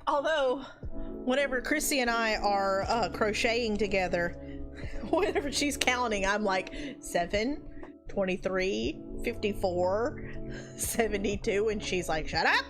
Although, whenever Chrissy and I are crocheting together, whenever she's counting, I'm like 7, 23, 54, 72, and she's like, shut up!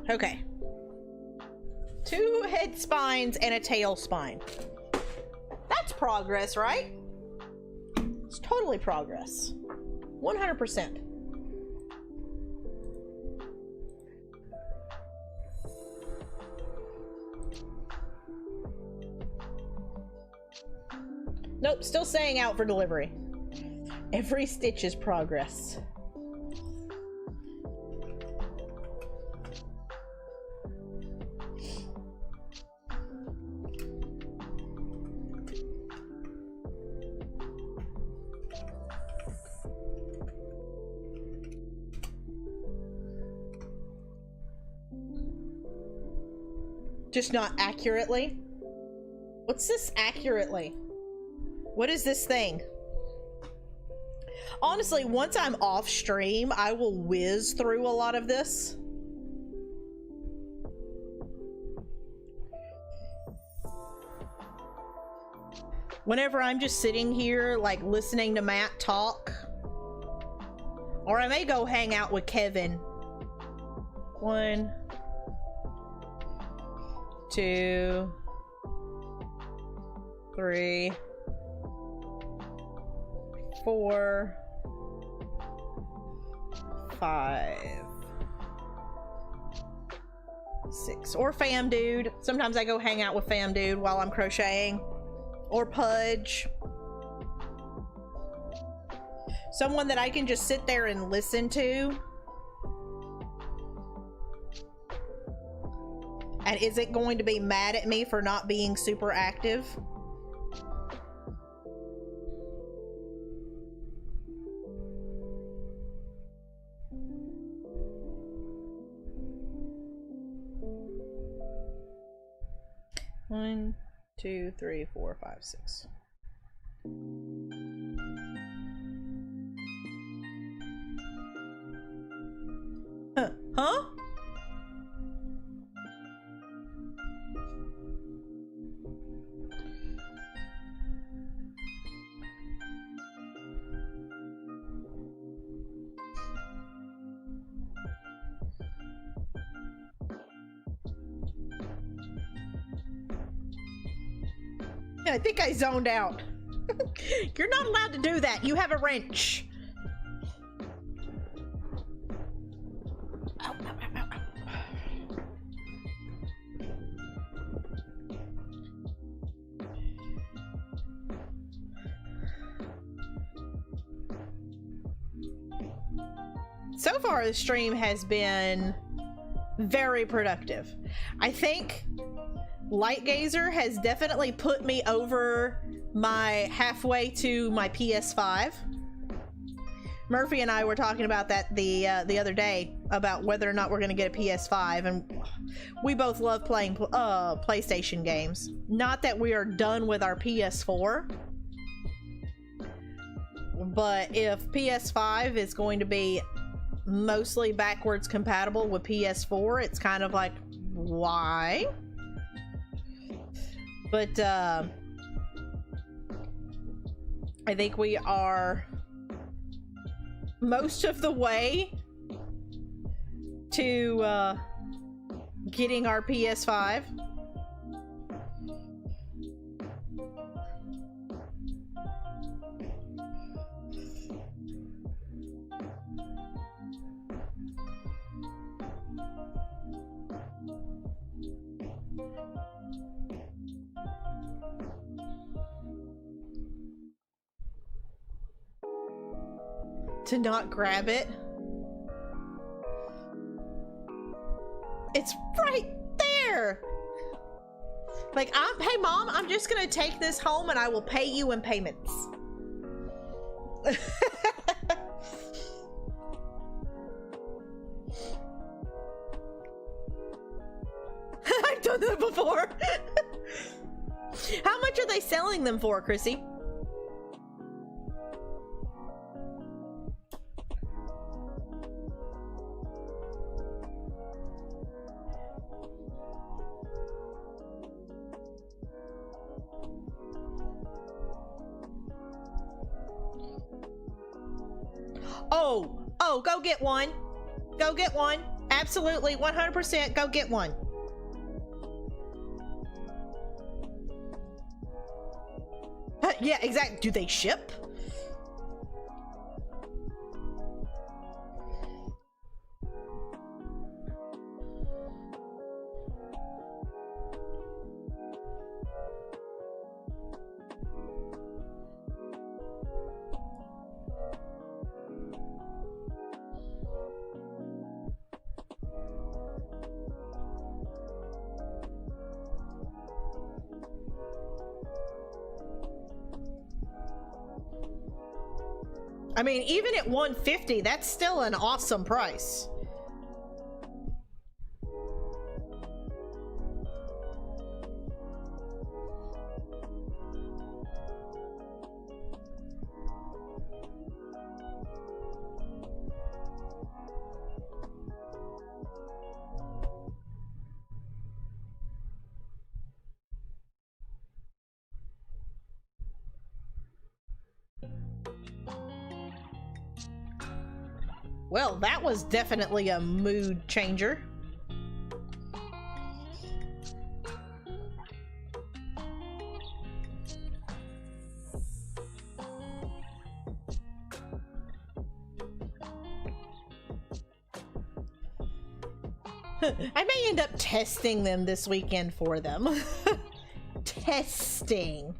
Okay. 2 head spines and a tail spine. That's progress, right? It's totally progress. 100%. Nope, still saying out for delivery. Every stitch is progress. Just not accurately? What's this accurately? What is this thing? Honestly, once I'm off stream, I will whiz through a lot of this. whenever I'm just sitting here, like, listening to Matt talk. Or I may go hang out with Kevin. 1, 2, 3, 4, 5, 6. Or Fam Dude. Sometimes I go hang out with Fam Dude while I'm crocheting. Or Pudge. Someone that I can just sit there and listen to. And isn't going to be mad at me for not being super active. One, 2, 3, 4, 5, 6. Huh? I think I zoned out. You're not allowed to do that. You have a wrench. Ow, ow, ow, ow, ow. So far, the stream has been very productive. I think Light Gazer has definitely put me over my halfway to my PS5. Murphy and I were talking about that the other day, about whether or not we're going to get a PS5, and we both love playing PlayStation games. Not that we are done with our PS4, but if PS5 is going to be mostly backwards compatible with PS4, it's kind of like, why? But I think we are most of the way to getting our PS5. To not grab it. It's right there. Like, hey mom, I'm just gonna take this home and I will pay you in payments. I've done that before. How much are they selling them for, Chrissy? Oh, go get one. Go get one. Absolutely, 100% go get one. Yeah, exactly. Do they ship? I mean, even at $150, that's still an awesome price. Well, that was definitely a mood changer. I may end up testing them this weekend for them. Testing.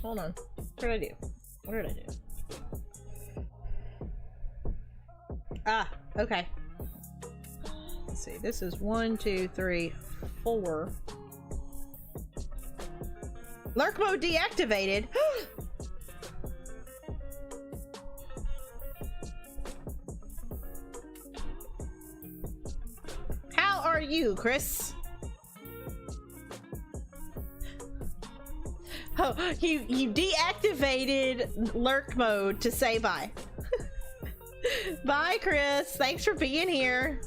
Hold on. What did I do? What did I do? Ah, okay. Let's see. This is 1, 2, 3, 4. Lurk mode deactivated. How are you, Chris? Oh, you deactivated lurk mode to say bye. Bye, Chris. Thanks for being here.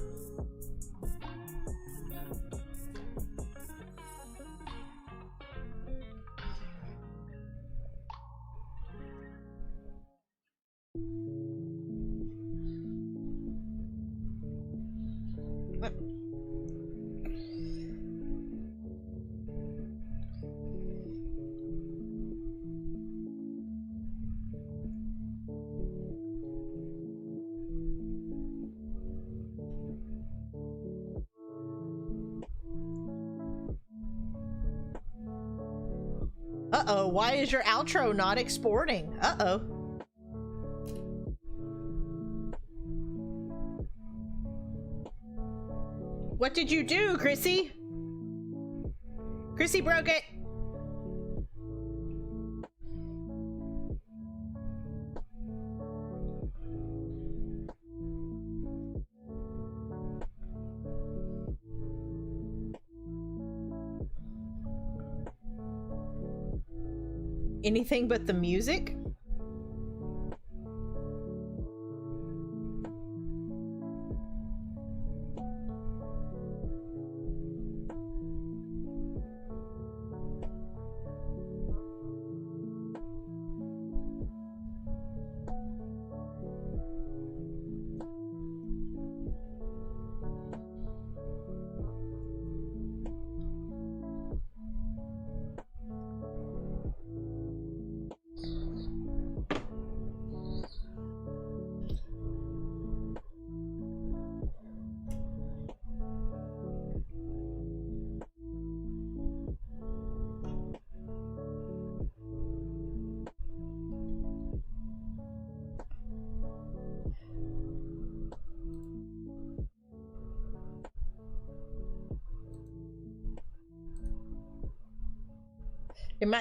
Uh-oh, why is your outro not exporting? Uh-oh. What did you do, Chrissy? Chrissy broke it. Anything but the music?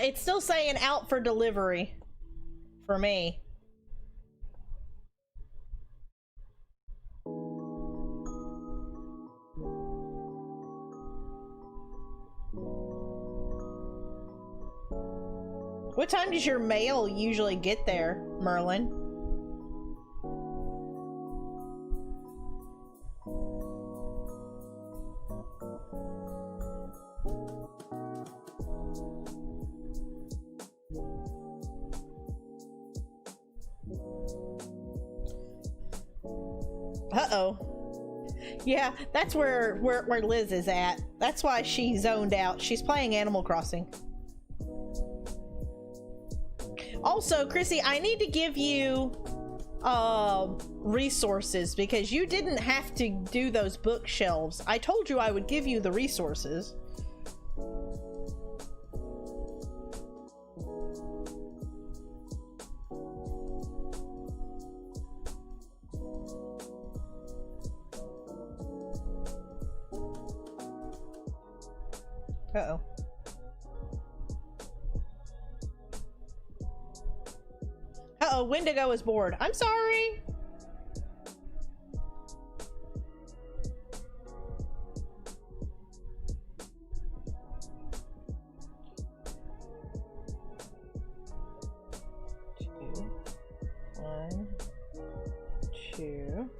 It's still saying out for delivery for me. What time does your mail usually get there, Merlin? Uh-oh. Yeah, that's where Liz is at. That's why she zoned out. She's playing Animal Crossing. Also, Chrissy, I need to give you resources, because you didn't have to do those bookshelves. I told you I would give you the resources. Uh-oh. Uh-oh, Wendigo is bored. I'm sorry. One, two.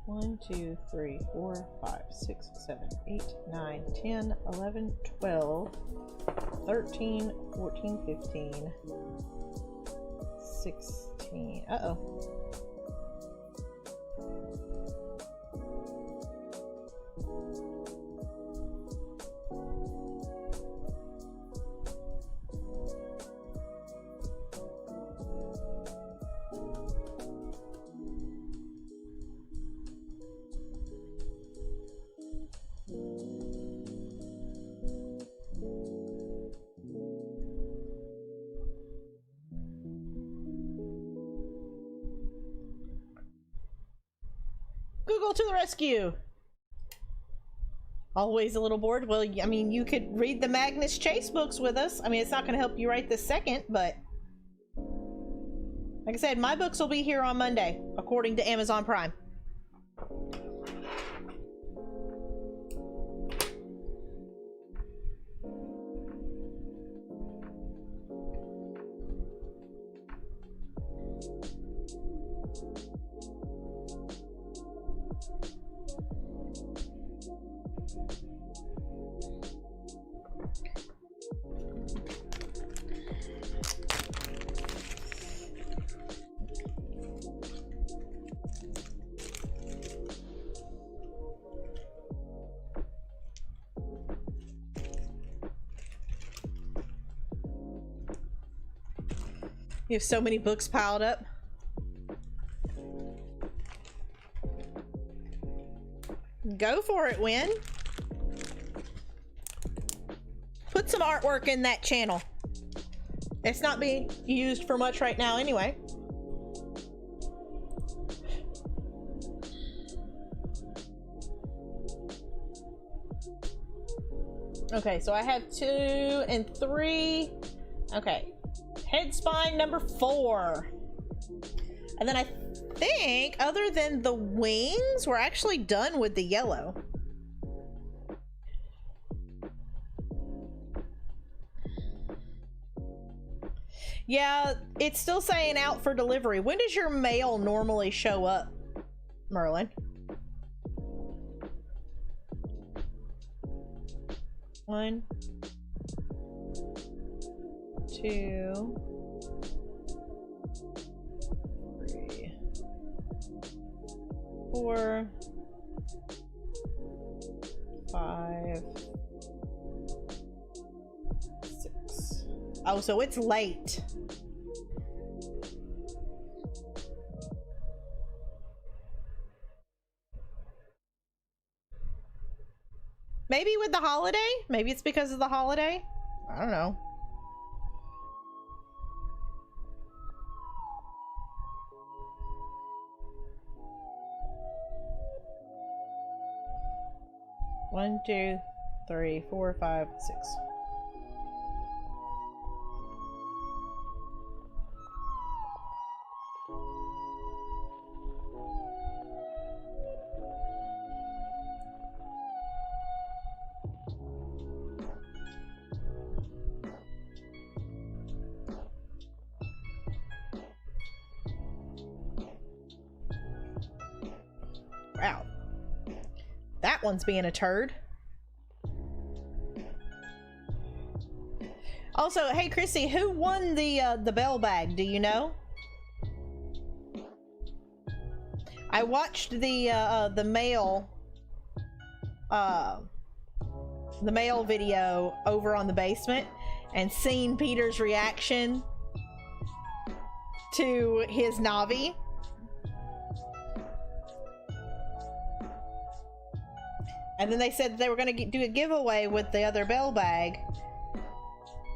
One, two, three, 4, 5, 6, 7, 8, 9, 10, 11, 12, 13, 14, 15, 16. Uh-oh. Google to the rescue! Always a little bored? Well, I mean, you could read the Magnus Chase books with us. I mean, it's not going to help you right this second, but... like I said, my books will be here on Monday, according to Amazon Prime. You have so many books piled up. Go for it, Win. Put some artwork in that channel. It's not being used for much right now anyway. Okay, so I have 2 and 3. Okay. Head spine number 4. And then I think, other than the wings, we're actually done with the yellow. Yeah, it's still saying out for delivery. When does your mail normally show up, Merlin? One, 2, 3, 4, 5, 6. Oh, so it's late. Maybe with the holiday? Maybe it's because of the holiday? I don't know. One, 2, 3, 4, 5, 6. Wow. That one's being a turd. Also, hey Chrissy, who won the bell bag? Do you know? I watched the mail uh, the mail video over on the basement and seen Peter's reaction to his Navi. And then they said they were going to do a giveaway with the other bell bag.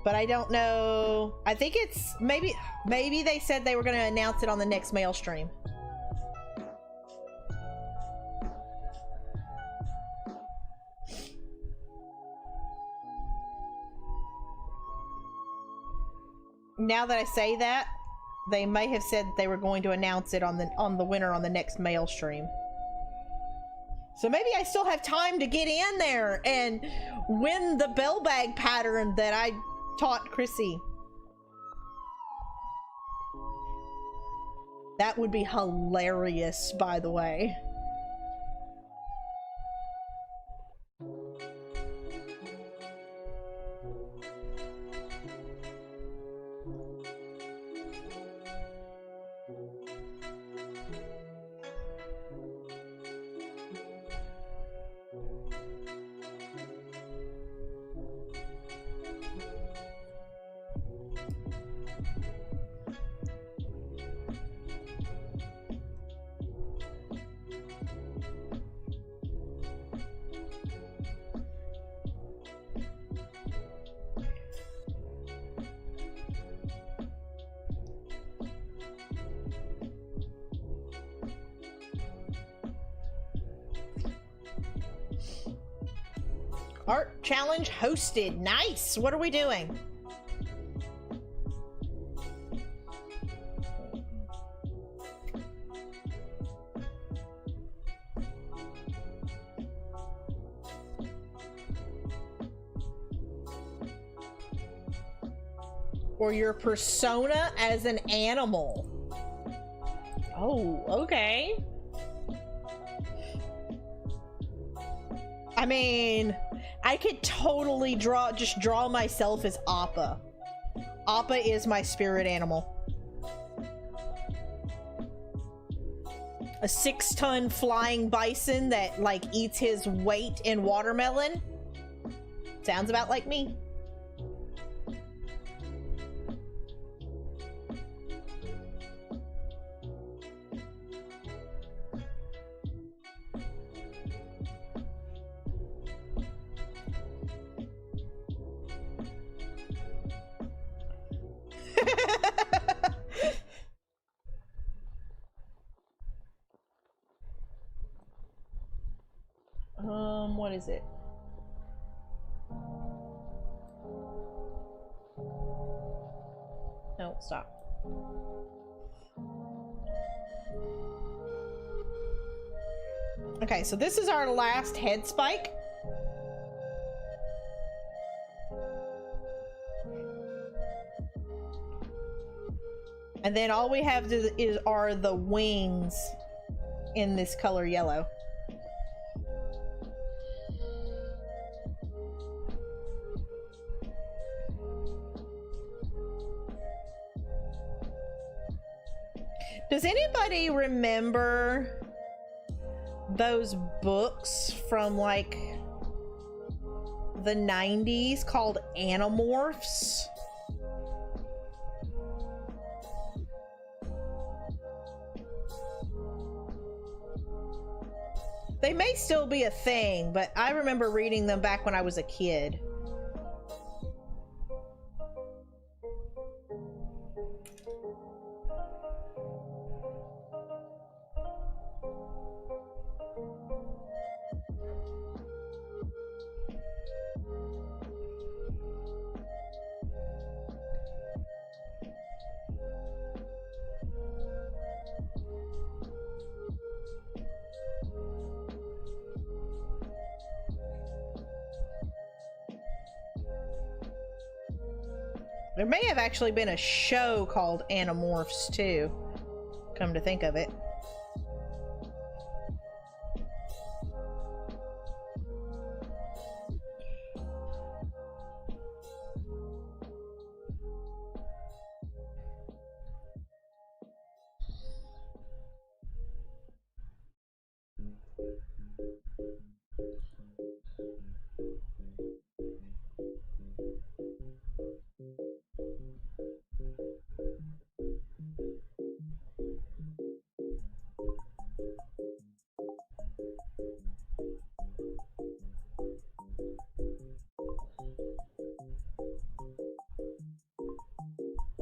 But I don't know. I think it's maybe they said they were going to announce it on the next mail stream. Now that I say that, they may have said they were going to announce it on the winner on the next mail stream. So maybe I still have time to get in there and win the bell bag pattern that I taught Chrissy. That would be hilarious, by the way. Art challenge hosted. Nice. What are we doing? Or your persona as an animal. Oh, okay. I mean, I could totally just draw myself as Appa. Appa is my spirit animal. A 6-ton flying bison that, like, eats his weight in watermelon. Sounds about like me. What is it? No, stop. Okay, so this is our last head spike. And then all we have are the wings in this color yellow. Does anybody remember those books from like the 90s called Animorphs? They may still be a thing, but I remember reading them back when I was a kid. There may have actually been a show called Animorphs too, come to think of it.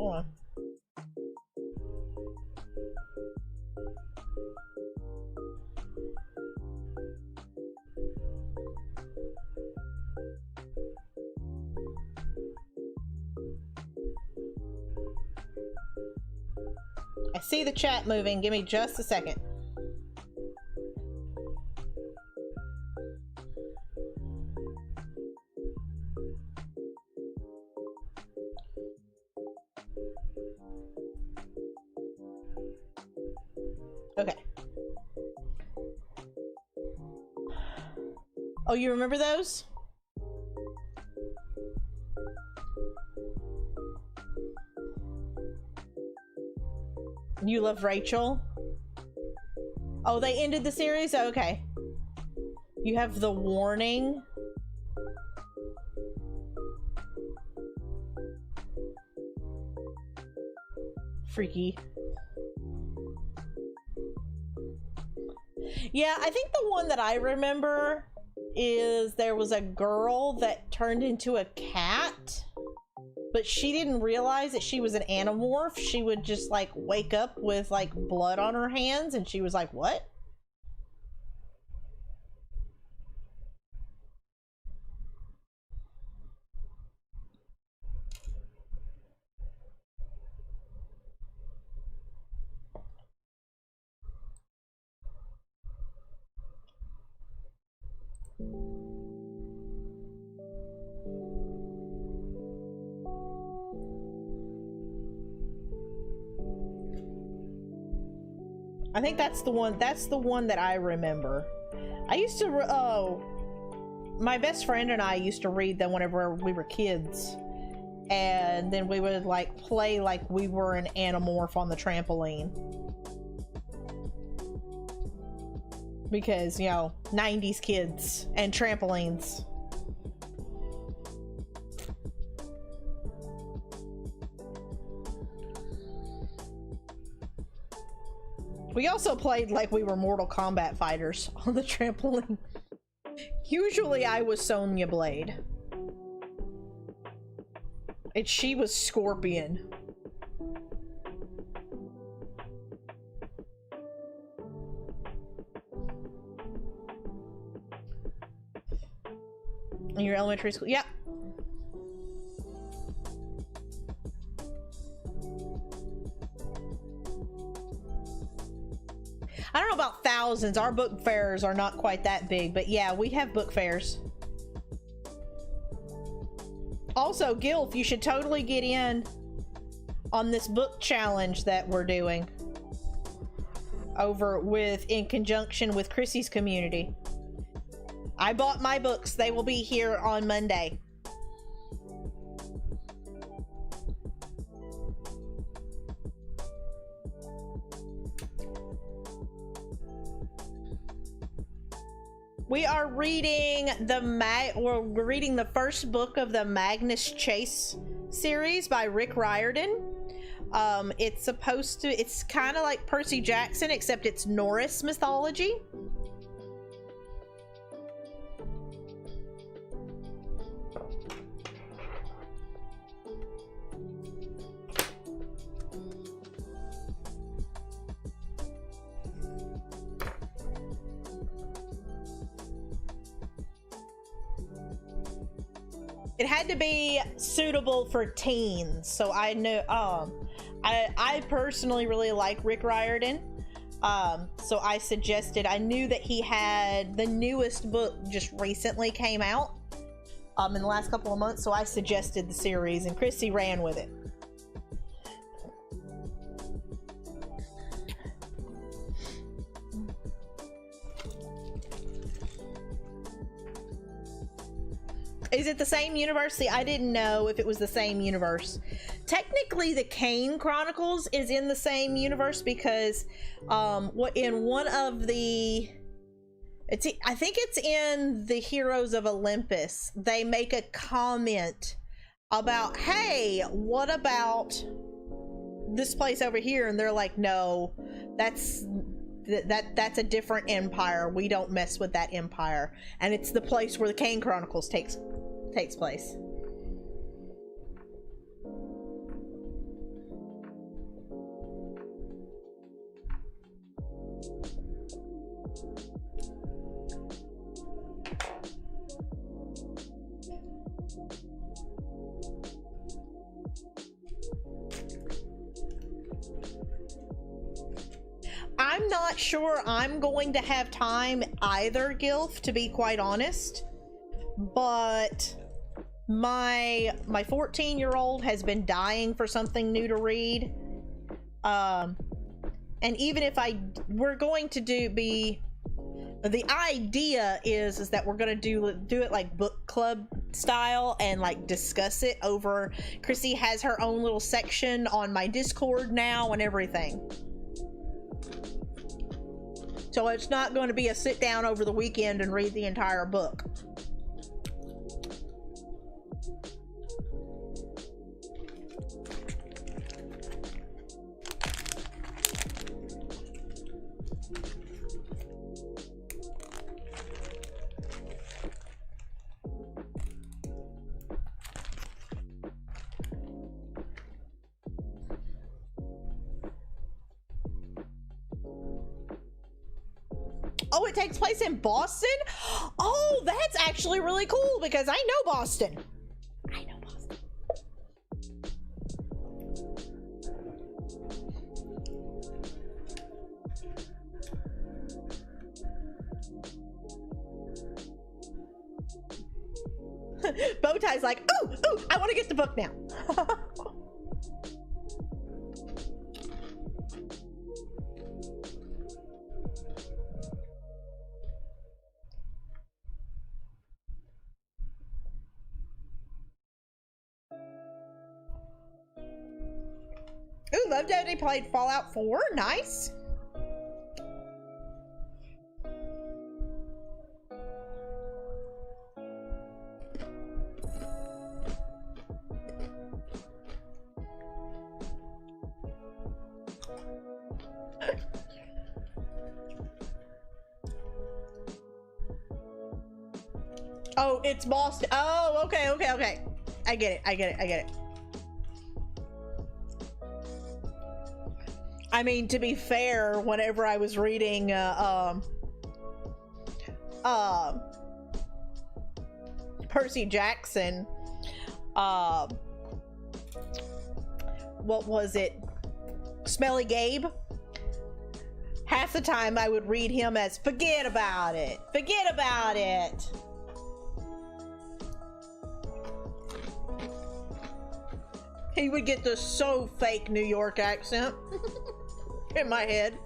Hold on. I see the chat moving. Give me just a second. Okay. Oh, you remember those? You love Rachel? Oh, they ended the series? Okay. You have the warning. Freaky. Yeah, I think the one that I remember is there was a girl that turned into a cat, but she didn't realize that she was an Animorph. She would just like wake up with like blood on her hands and she was like, what? I think that's the one that I remember. I used to my best friend and I used to read them whenever we were kids, and then we would like play like we were an Animorph on the trampoline, because, you know, 90s kids and trampolines. We also played like we were Mortal Kombat fighters on the trampoline. Usually I was Sonya Blade. And she was Scorpion. In your elementary school? Yep. I don't know about thousands. Our book fairs are not quite that big, but yeah, we have book fairs. Also, Gilf, you should totally get in on this book challenge that we're doing in conjunction with Chrissy's community. I bought my books. They will be here on Monday. We are reading we're reading the first book of the Magnus Chase series by Rick Riordan. It's kind of like Percy Jackson, except it's Norse mythology. It had to be suitable for teens, so I knew. I personally really like Rick Riordan, so I suggested. I knew that he had the newest book just recently came out in the last couple of months, so I suggested the series, and Chrissy ran with it. Is it the same universe? See, I didn't know if it was the same universe. Technically, the Kane Chronicles is in the same universe because in one of the... I think it's in the Heroes of Olympus. They make a comment about, hey, what about this place over here? And they're like, no, that's a different empire. We don't mess with that empire. And it's the place where the Kane Chronicles takes place. I'm not sure I'm going to have time either, Gilf, to be quite honest. But my 14-year-old has been dying for something new to read. And even if we're going to the idea is that we're gonna do it like book club style and like discuss it over. Chrissy has her own little section on my Discord now and everything. So it's not going to be a sit down over the weekend and read the entire book. Oh, it takes place in Boston? Oh, that's actually really cool because I know Boston. I know Boston. Bowtie's like, ooh, I want to get the book now. Ooh, Love Daddy played Fallout 4. Nice. Oh, it's Boston. Oh, okay. I get it. I mean, to be fair, whenever I was reading, Percy Jackson, what was it? Smelly Gabe? Half the time I would read him as, forget about it. He would get the so fake New York accent in my head.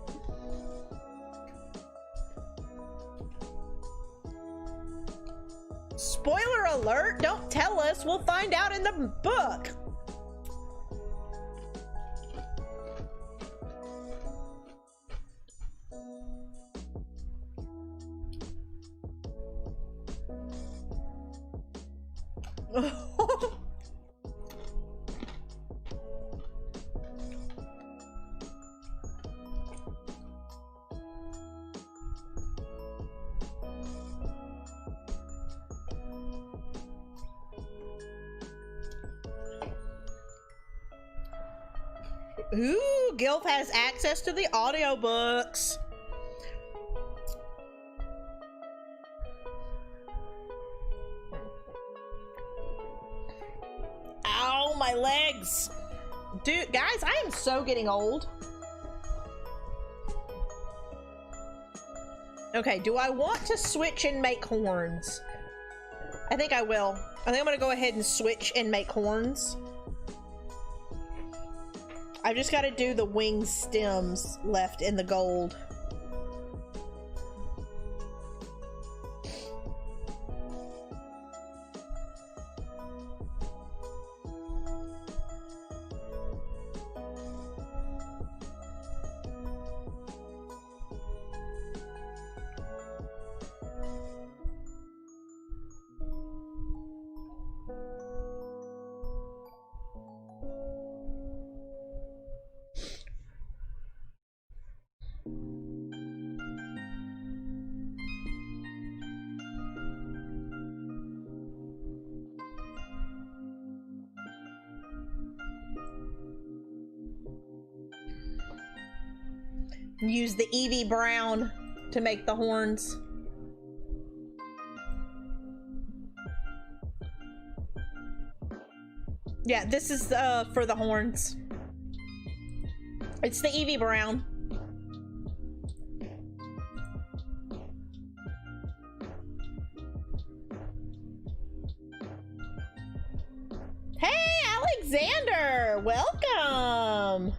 Spoiler alert, don't tell us, we'll find out in the book. Ooh, Gilf has access to the audiobooks. Ow, my legs. Dude, guys, I am so getting old. Okay, do I want to switch and make horns? I think I will. I think I'm gonna go ahead and switch and make horns. I've just got to do the wing stems left in the gold. Use the Evie Brown to make the horns. Yeah, this is for the horns. It's the Eevee Brown. Hey, Alexander! Welcome!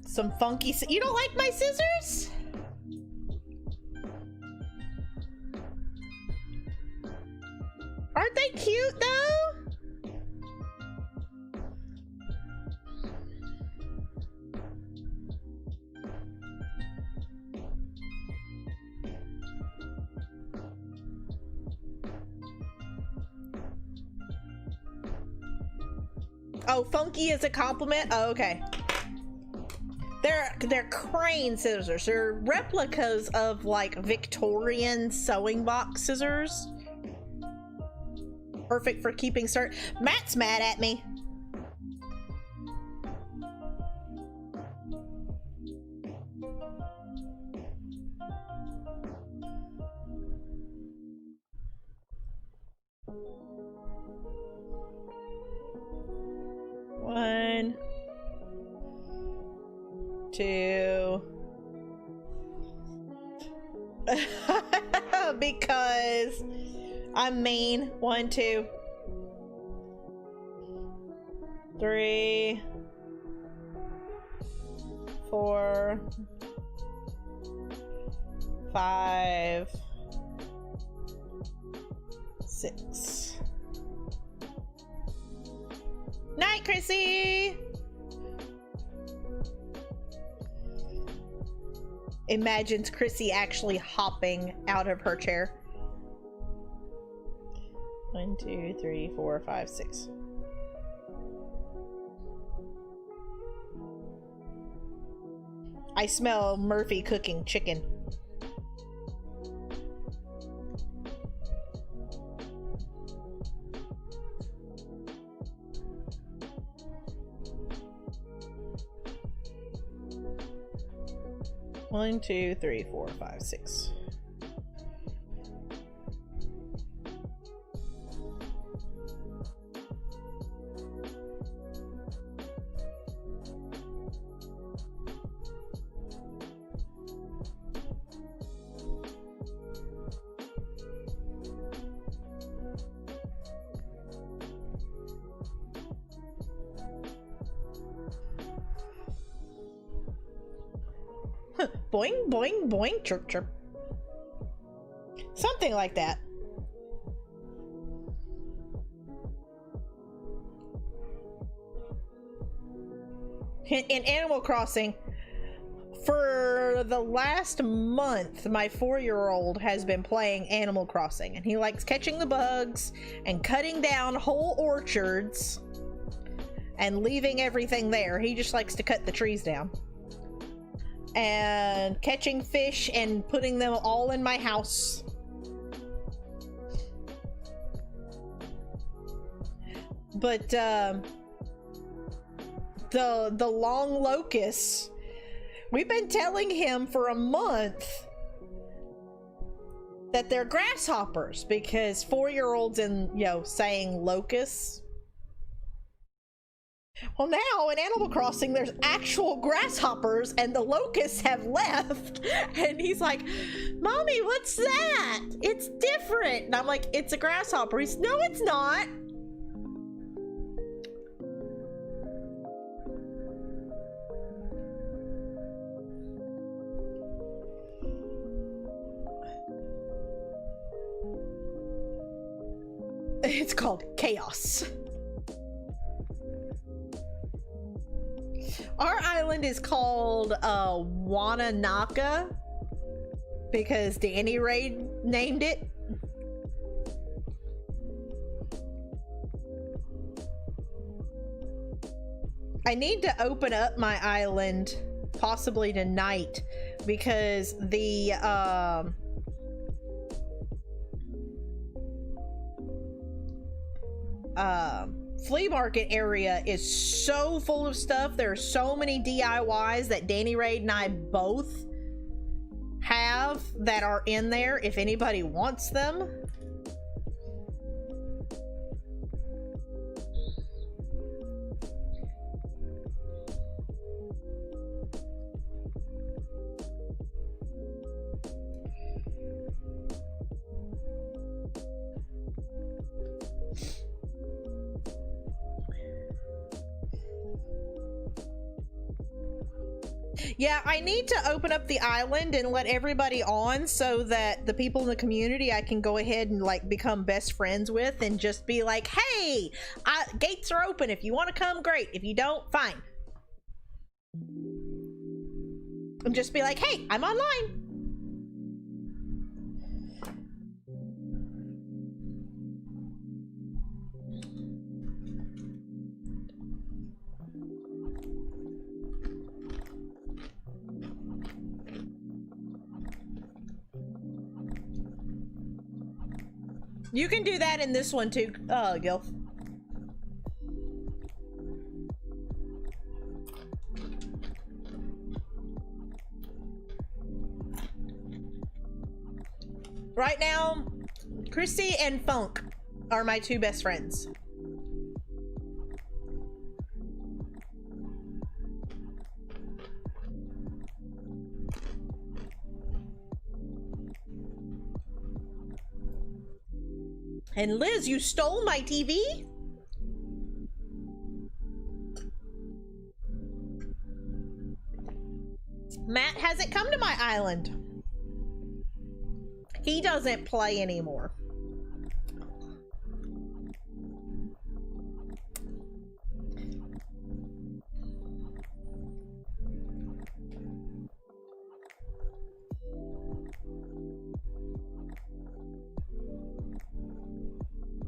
Some funky. You don't like my scissors? Aren't they cute though? Oh, funky is a compliment? Oh, okay. They're crane scissors. They're replicas of like Victorian sewing box scissors. Perfect for keeping Matt's mad at me. One, two. Because I'm mean. 1, 2, 3, 4, 5, 6. Night, Chrissy! Imagines Chrissy actually hopping out of her chair. 1, 2, 3, 4, 5, 6. I smell Murphy cooking chicken. One, 2, 3, 4, 5, 6. Boing, boing, boing, chirp, chirp. Something like that. In Animal Crossing, for the last month, my 4-year-old has been playing Animal Crossing, and he likes catching the bugs and cutting down whole orchards and leaving everything there. He just likes to cut the trees down. And catching fish and putting them all in my house. But the long locusts, we've been telling him for a month that they're grasshoppers because 4-year-olds and saying locusts. Well, now in Animal Crossing, there's actual grasshoppers and the locusts have left. And he's like, Mommy, what's that? It's different. And I'm like, it's a grasshopper. He's, no, it's not. It's called chaos. Our island is called Wananaka because Danny Ray named it. I need to open up my island possibly tonight because the flea market area is so full of stuff. There are so many DIYs that Danny Raid and I both have that are in there if anybody wants them. Yeah, I need to open up the island and let everybody on so that the people in the community I can go ahead and like become best friends with and just be like, hey, gates are open. If you want to come, great. If you don't, fine. And just be like, hey, I'm online. You can do that in this one too, Gil. Right now, Chrissy and Funk are my two best friends. And Liz, you stole my TV? Matt hasn't come to my island. He doesn't play anymore.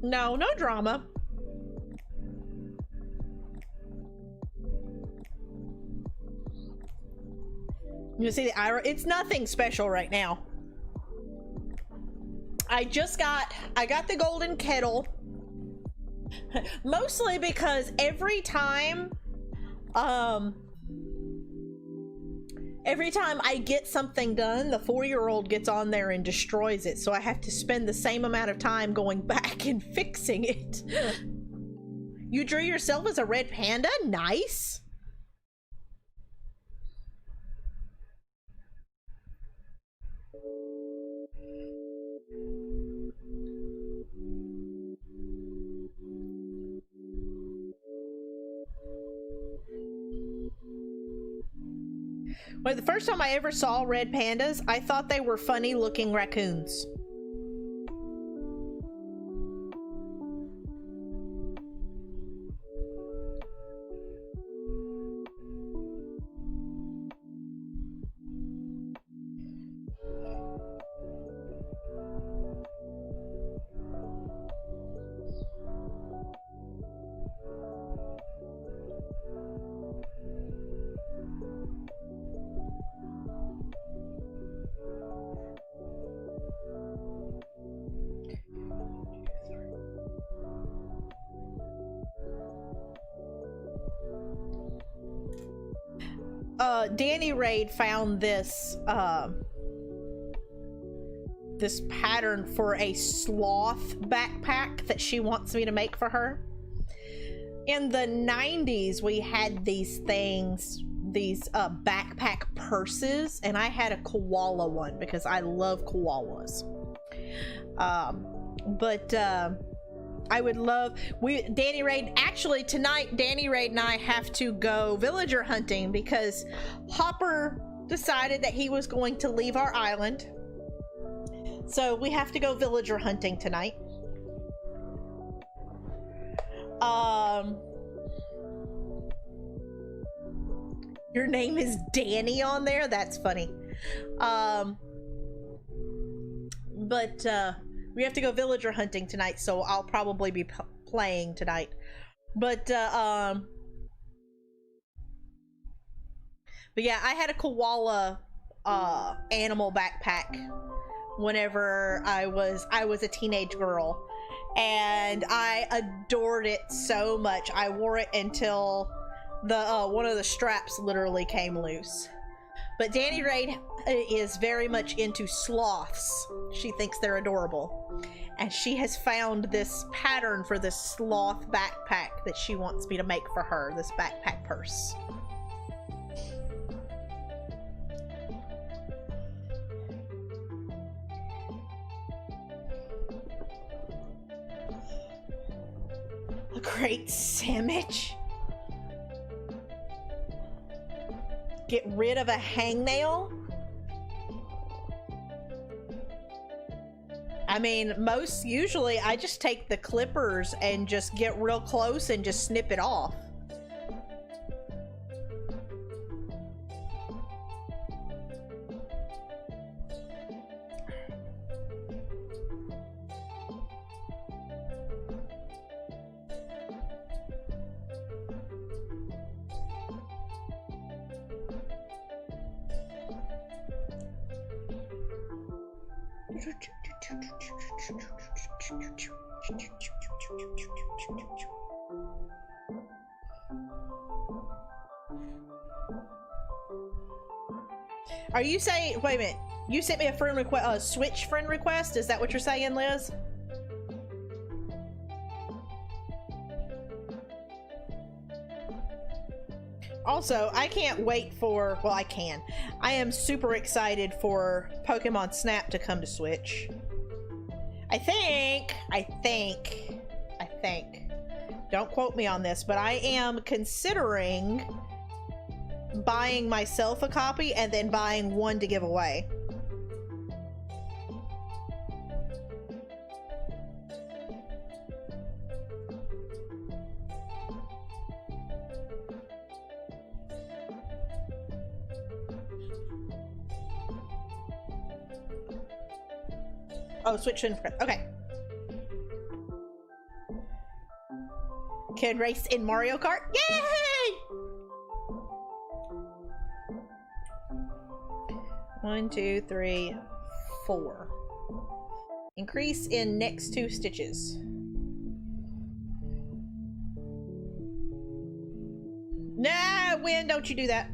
No, no drama. You see the Ira? It's nothing special right now. I got the golden kettle. Mostly because every time I get something done, the 4-year-old gets on there and destroys it, so I have to spend the same amount of time going back and fixing it. You drew yourself as a red panda? Nice. Well, the first time I ever saw red pandas, I thought they were funny looking raccoons. Danny Raid found this this pattern for a sloth backpack that she wants me to make for her. In the 90s, we had these things, these backpack purses, and I had a koala one because I love koalas. I would love, Danny Raid, actually tonight, Danny Raid and I have to go villager hunting because Hopper decided that he was going to leave our island. So we have to go villager hunting tonight. Your name is Danny on there? That's funny. We have to go villager hunting tonight, so I'll probably be playing tonight. But But yeah, I had a koala animal backpack whenever I was a teenage girl, and I adored it so much. I wore it until the one of the straps literally came loose. But Danny Raid is very much into sloths. She thinks they're adorable. And she has found this pattern for this sloth backpack that she wants me to make for her, this backpack purse. A great sandwich. Get rid of a hangnail? I mean, usually I just take the clippers and just get real close and just snip it off. Are you saying, wait a minute, you sent me a friend request, a Switch friend request? Is that what you're saying, Liz? Also, I can't wait for, well, I can. I am super excited for Pokemon Snap to come to Switch. I think, don't quote me on this, but I am considering buying myself a copy and then buying one to give away. Oh, Switch in. Okay. Kid race in Mario Kart. Yay! 1, 2, 3, 4. Increase in next 2 stitches. Nah, Win, don't you do that.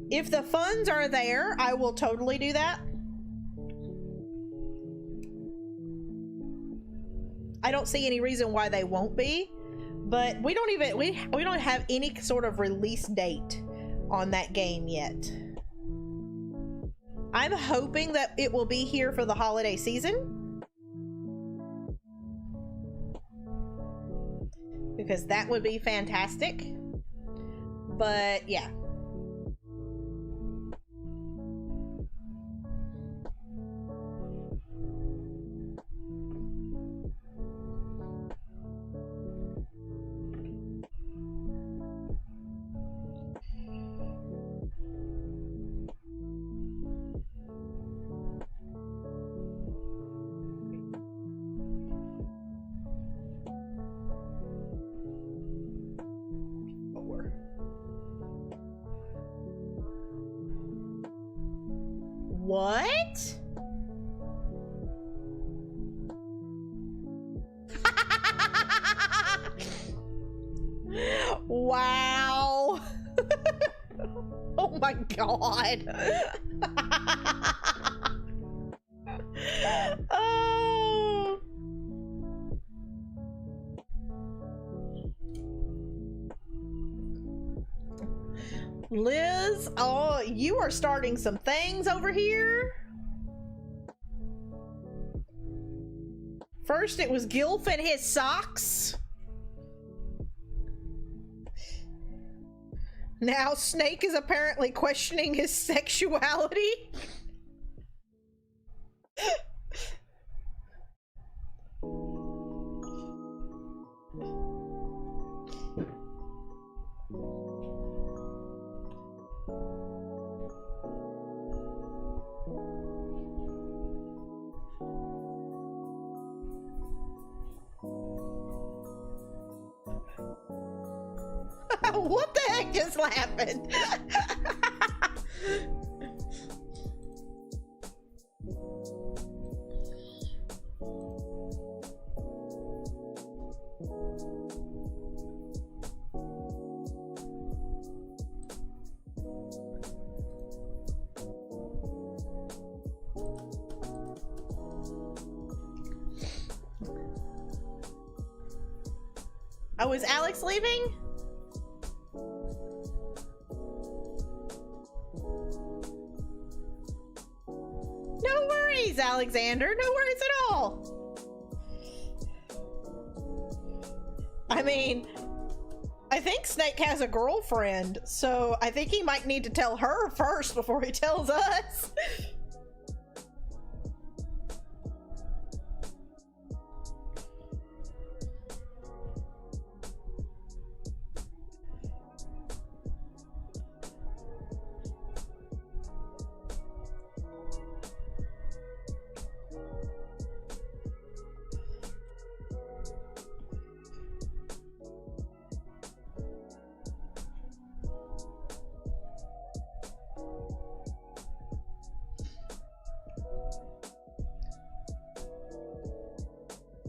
If the funds are there, I will totally do that. I don't see any reason why they won't be, but we don't even we don't have any sort of release date on that game yet. I'm hoping that it will be here for the holiday season, because that would be fantastic. But yeah. What? Wow. Oh my god. Oh. Liz, oh, you are starting some things over here. First it was Gilf and his socks. Now Snake is apparently questioning his sexuality. What the heck just happened? Oh, is Alex leaving? No worries, Alexander. No worries at all. I mean, I think Snake has a girlfriend, so I think he might need to tell her first before he tells us.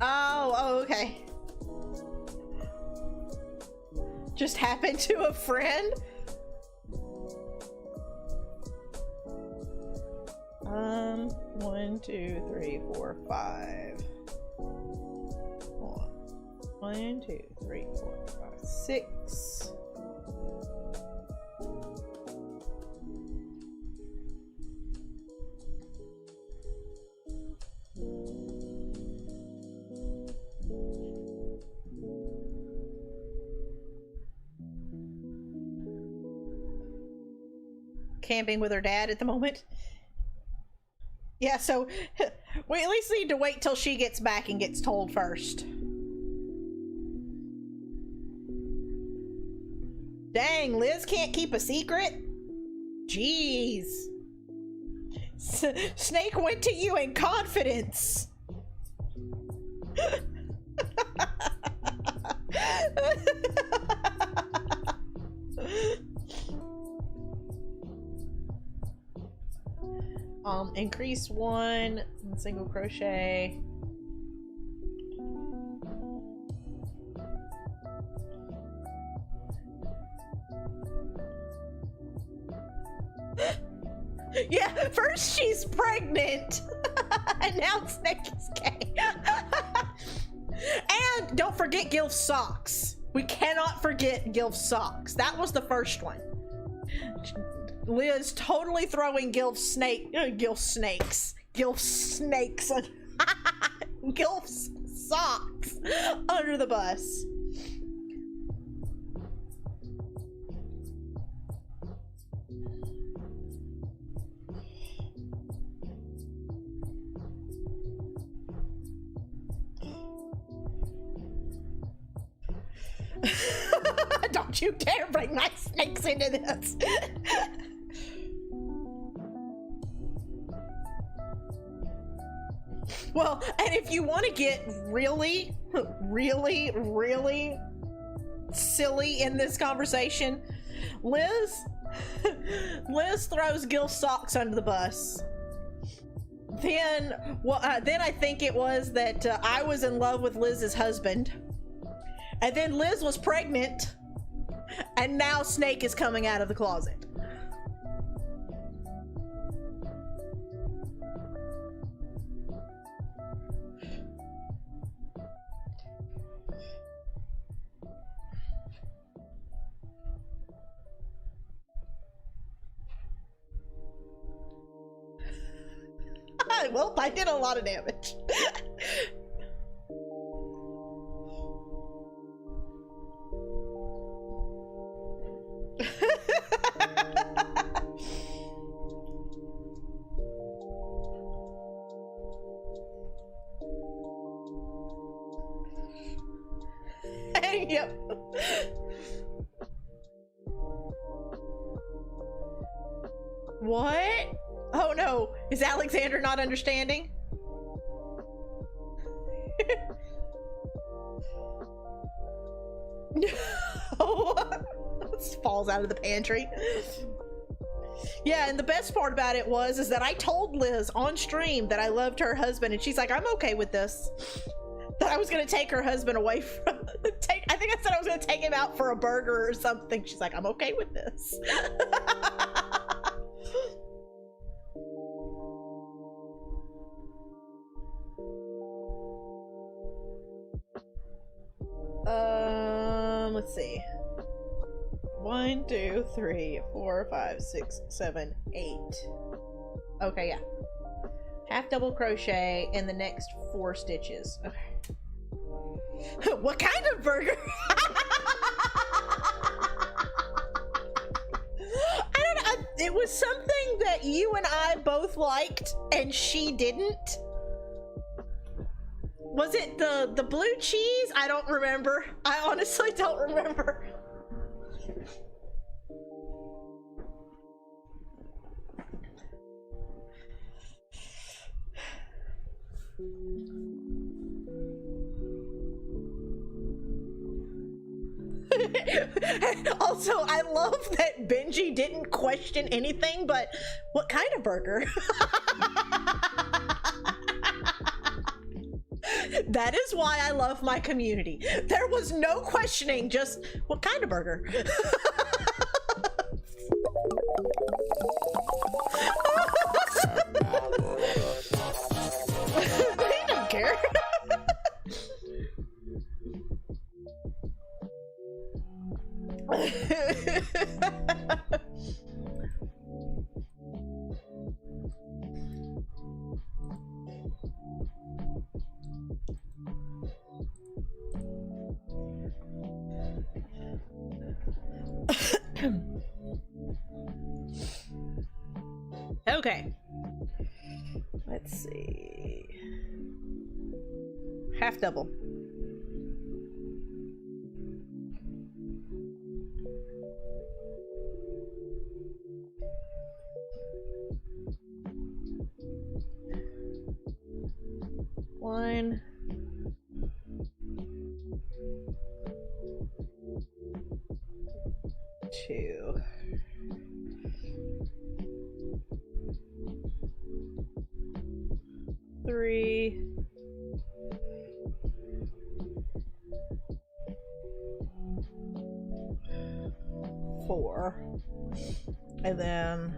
Oh, okay. Just happened to a friend? One, two, three, four, five. One, two, three, four, five, six. Camping with her dad at the moment. Yeah, so we at least need to wait till she gets back and gets told first. Dang, Liz can't keep a secret? Jeez. Snake went to you in confidence. Increase one single crochet. Yeah, first she's pregnant and now Snake is gay. And don't forget Gilf's socks. We cannot forget Gilf's socks. That was the first one. Liz totally throwing Gilf's snakes, Gilf's socks under the bus. Don't you dare bring my snakes into this. Well, and if you want to get really, really, really silly in this conversation, Liz throws Gil's socks under the bus. Then I think it was that I was in love with Liz's husband, and then Liz was pregnant, and now Snake is coming out of the closet. Well, I did a lot of damage. Yep. What? Oh no, is Alexander not understanding? No. Falls out of the pantry. Yeah, and the best part about it is that I told Liz on stream that I loved her husband, and she's like, I'm okay with this. That I was gonna take her husband away from I think I said I was gonna take him out for a burger or something. She's like, I'm okay with this. Let's see. 1, 2, 3, 4, 5, 6, 7, 8. Okay, yeah. Half double crochet in the next 4 stitches. Okay. What kind of burger? I don't know. It was something that you and I both liked and she didn't. Was it the blue cheese? I don't remember. I honestly don't remember. Also, I love that Benji didn't question anything but what kind of burger? That is why I love my community. There was no questioning, just what kind of burger? They don't care. Okay. Let's see. Half double. One. Two. Three. Four. And then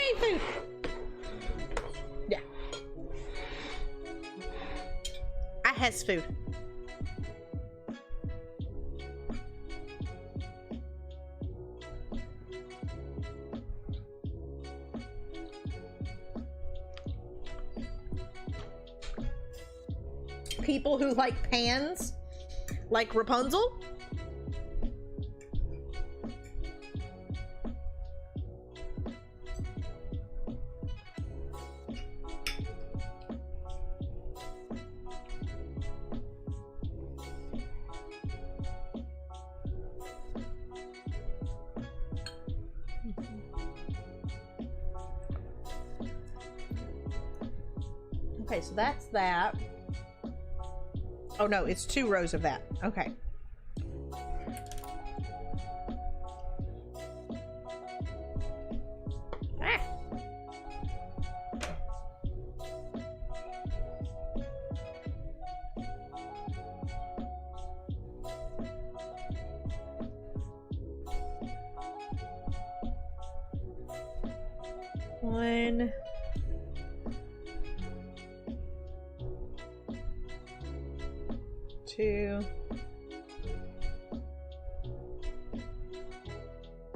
'Food. Has food. People who like pans, like Rapunzel. Okay, so that's that. Oh no, it's 2 rows of that. Okay. Ah. One. 2,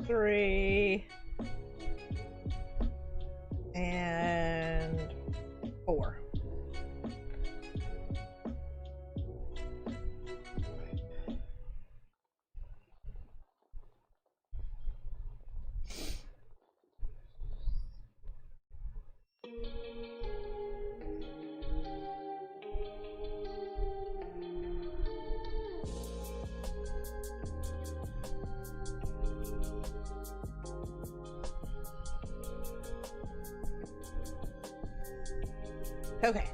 3 and 4. Okay.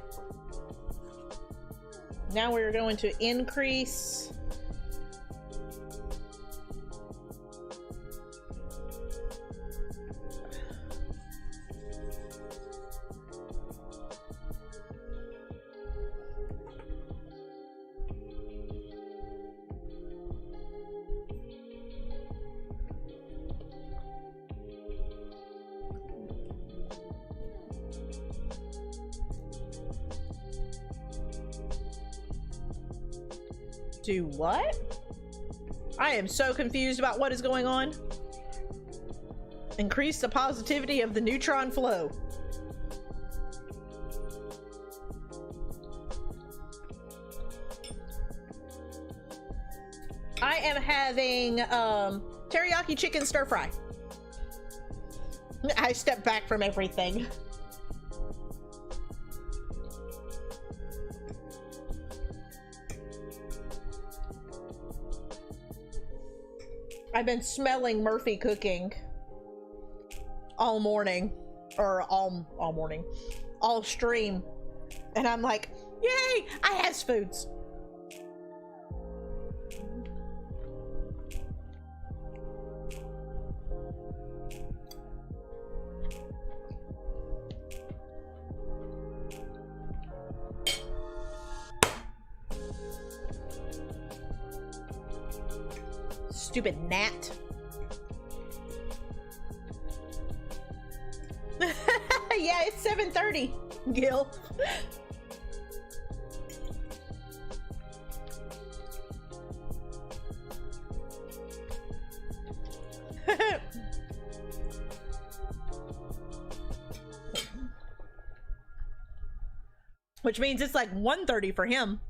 Now we're going to increase do what? I am so confused about what is going on. Increase the positivity of the neutron flow. I am having teriyaki chicken stir fry. I stepped back from everything. I've been smelling Murphy cooking all morning, or all morning, all stream, and I'm like, yay, I has foods. Stupid gnat. Yeah, it's 7:30, Gil. Which means it's like 1:30 for him.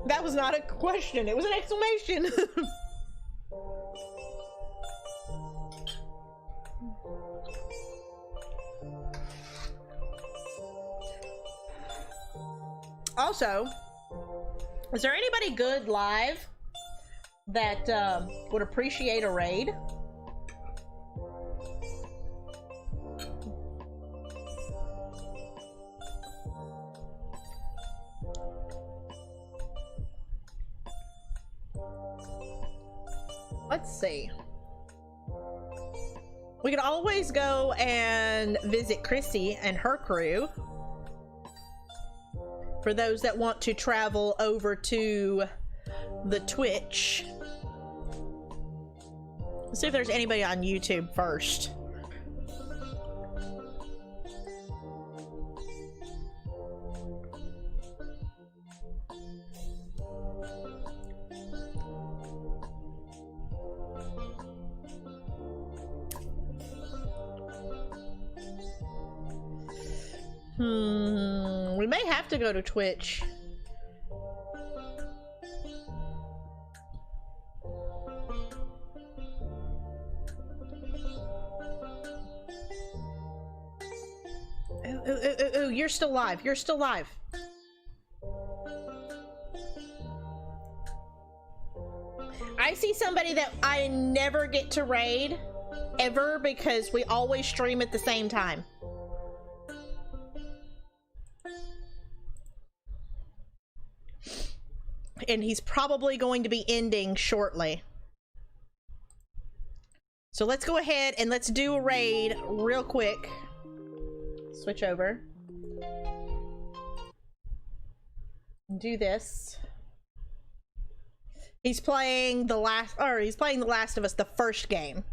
That was not a question, it was an exclamation. Also, is there anybody good live that would appreciate a raid? Let's see. We could always go and visit Chrissy and her crew. For those that want to travel over to the Twitch. Let's see if there's anybody on YouTube first. We may have to go to Twitch. Ooh, you're still live. You're still live. I see somebody that I never get to raid ever because we always stream at the same time. And he's probably going to be ending shortly. So let's go ahead and let's do a raid real quick. Switch over. Do this. He's playing The Last of Us, the first game.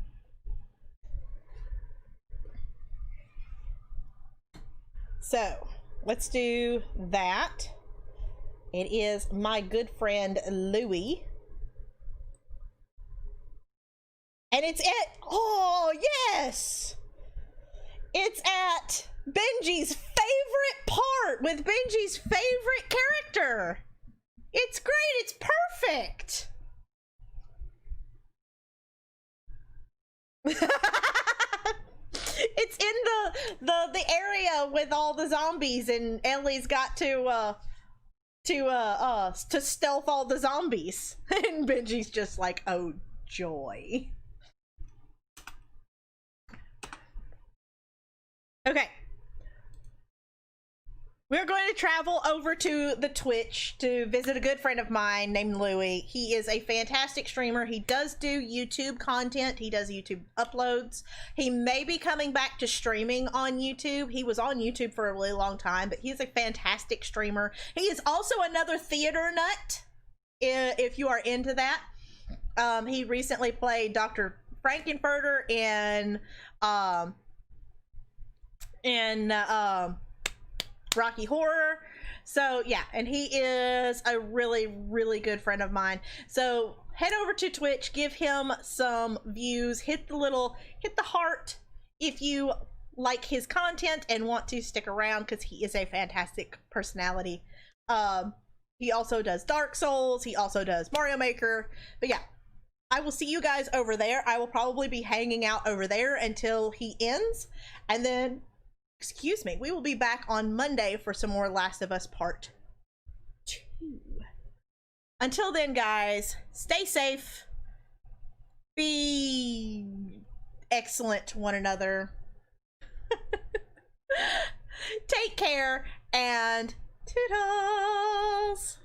So let's do that. It is my good friend Louie. And it's at, oh yes! It's at Benji's favorite part with Benji's favorite character. It's great, it's perfect. It's in the area with all the zombies, and Ellie's got to stealth all the zombies. And Benji's just like, oh joy. Okay. We're going to travel over to the Twitch to visit a good friend of mine named Louie. He is a fantastic streamer. He does do YouTube content. He does YouTube uploads. He may be coming back to streaming on YouTube. He was on YouTube for a really long time, but he's a fantastic streamer. He is also another theater nut, if you are into that. He recently played Dr. Frankenfurter in Rocky Horror. So yeah, and he is a really good friend of mine. So head over to Twitch, give him some views, hit the heart if you like his content and want to stick around, because he is a fantastic personality. He also does Dark Souls, he also does Mario Maker. But yeah, I will see you guys over there. I will probably be hanging out over there until he ends, and then, excuse me, we will be back on Monday for some more Last of Us Part 2. Until then, guys, stay safe, be excellent to one another, take care, and toodles!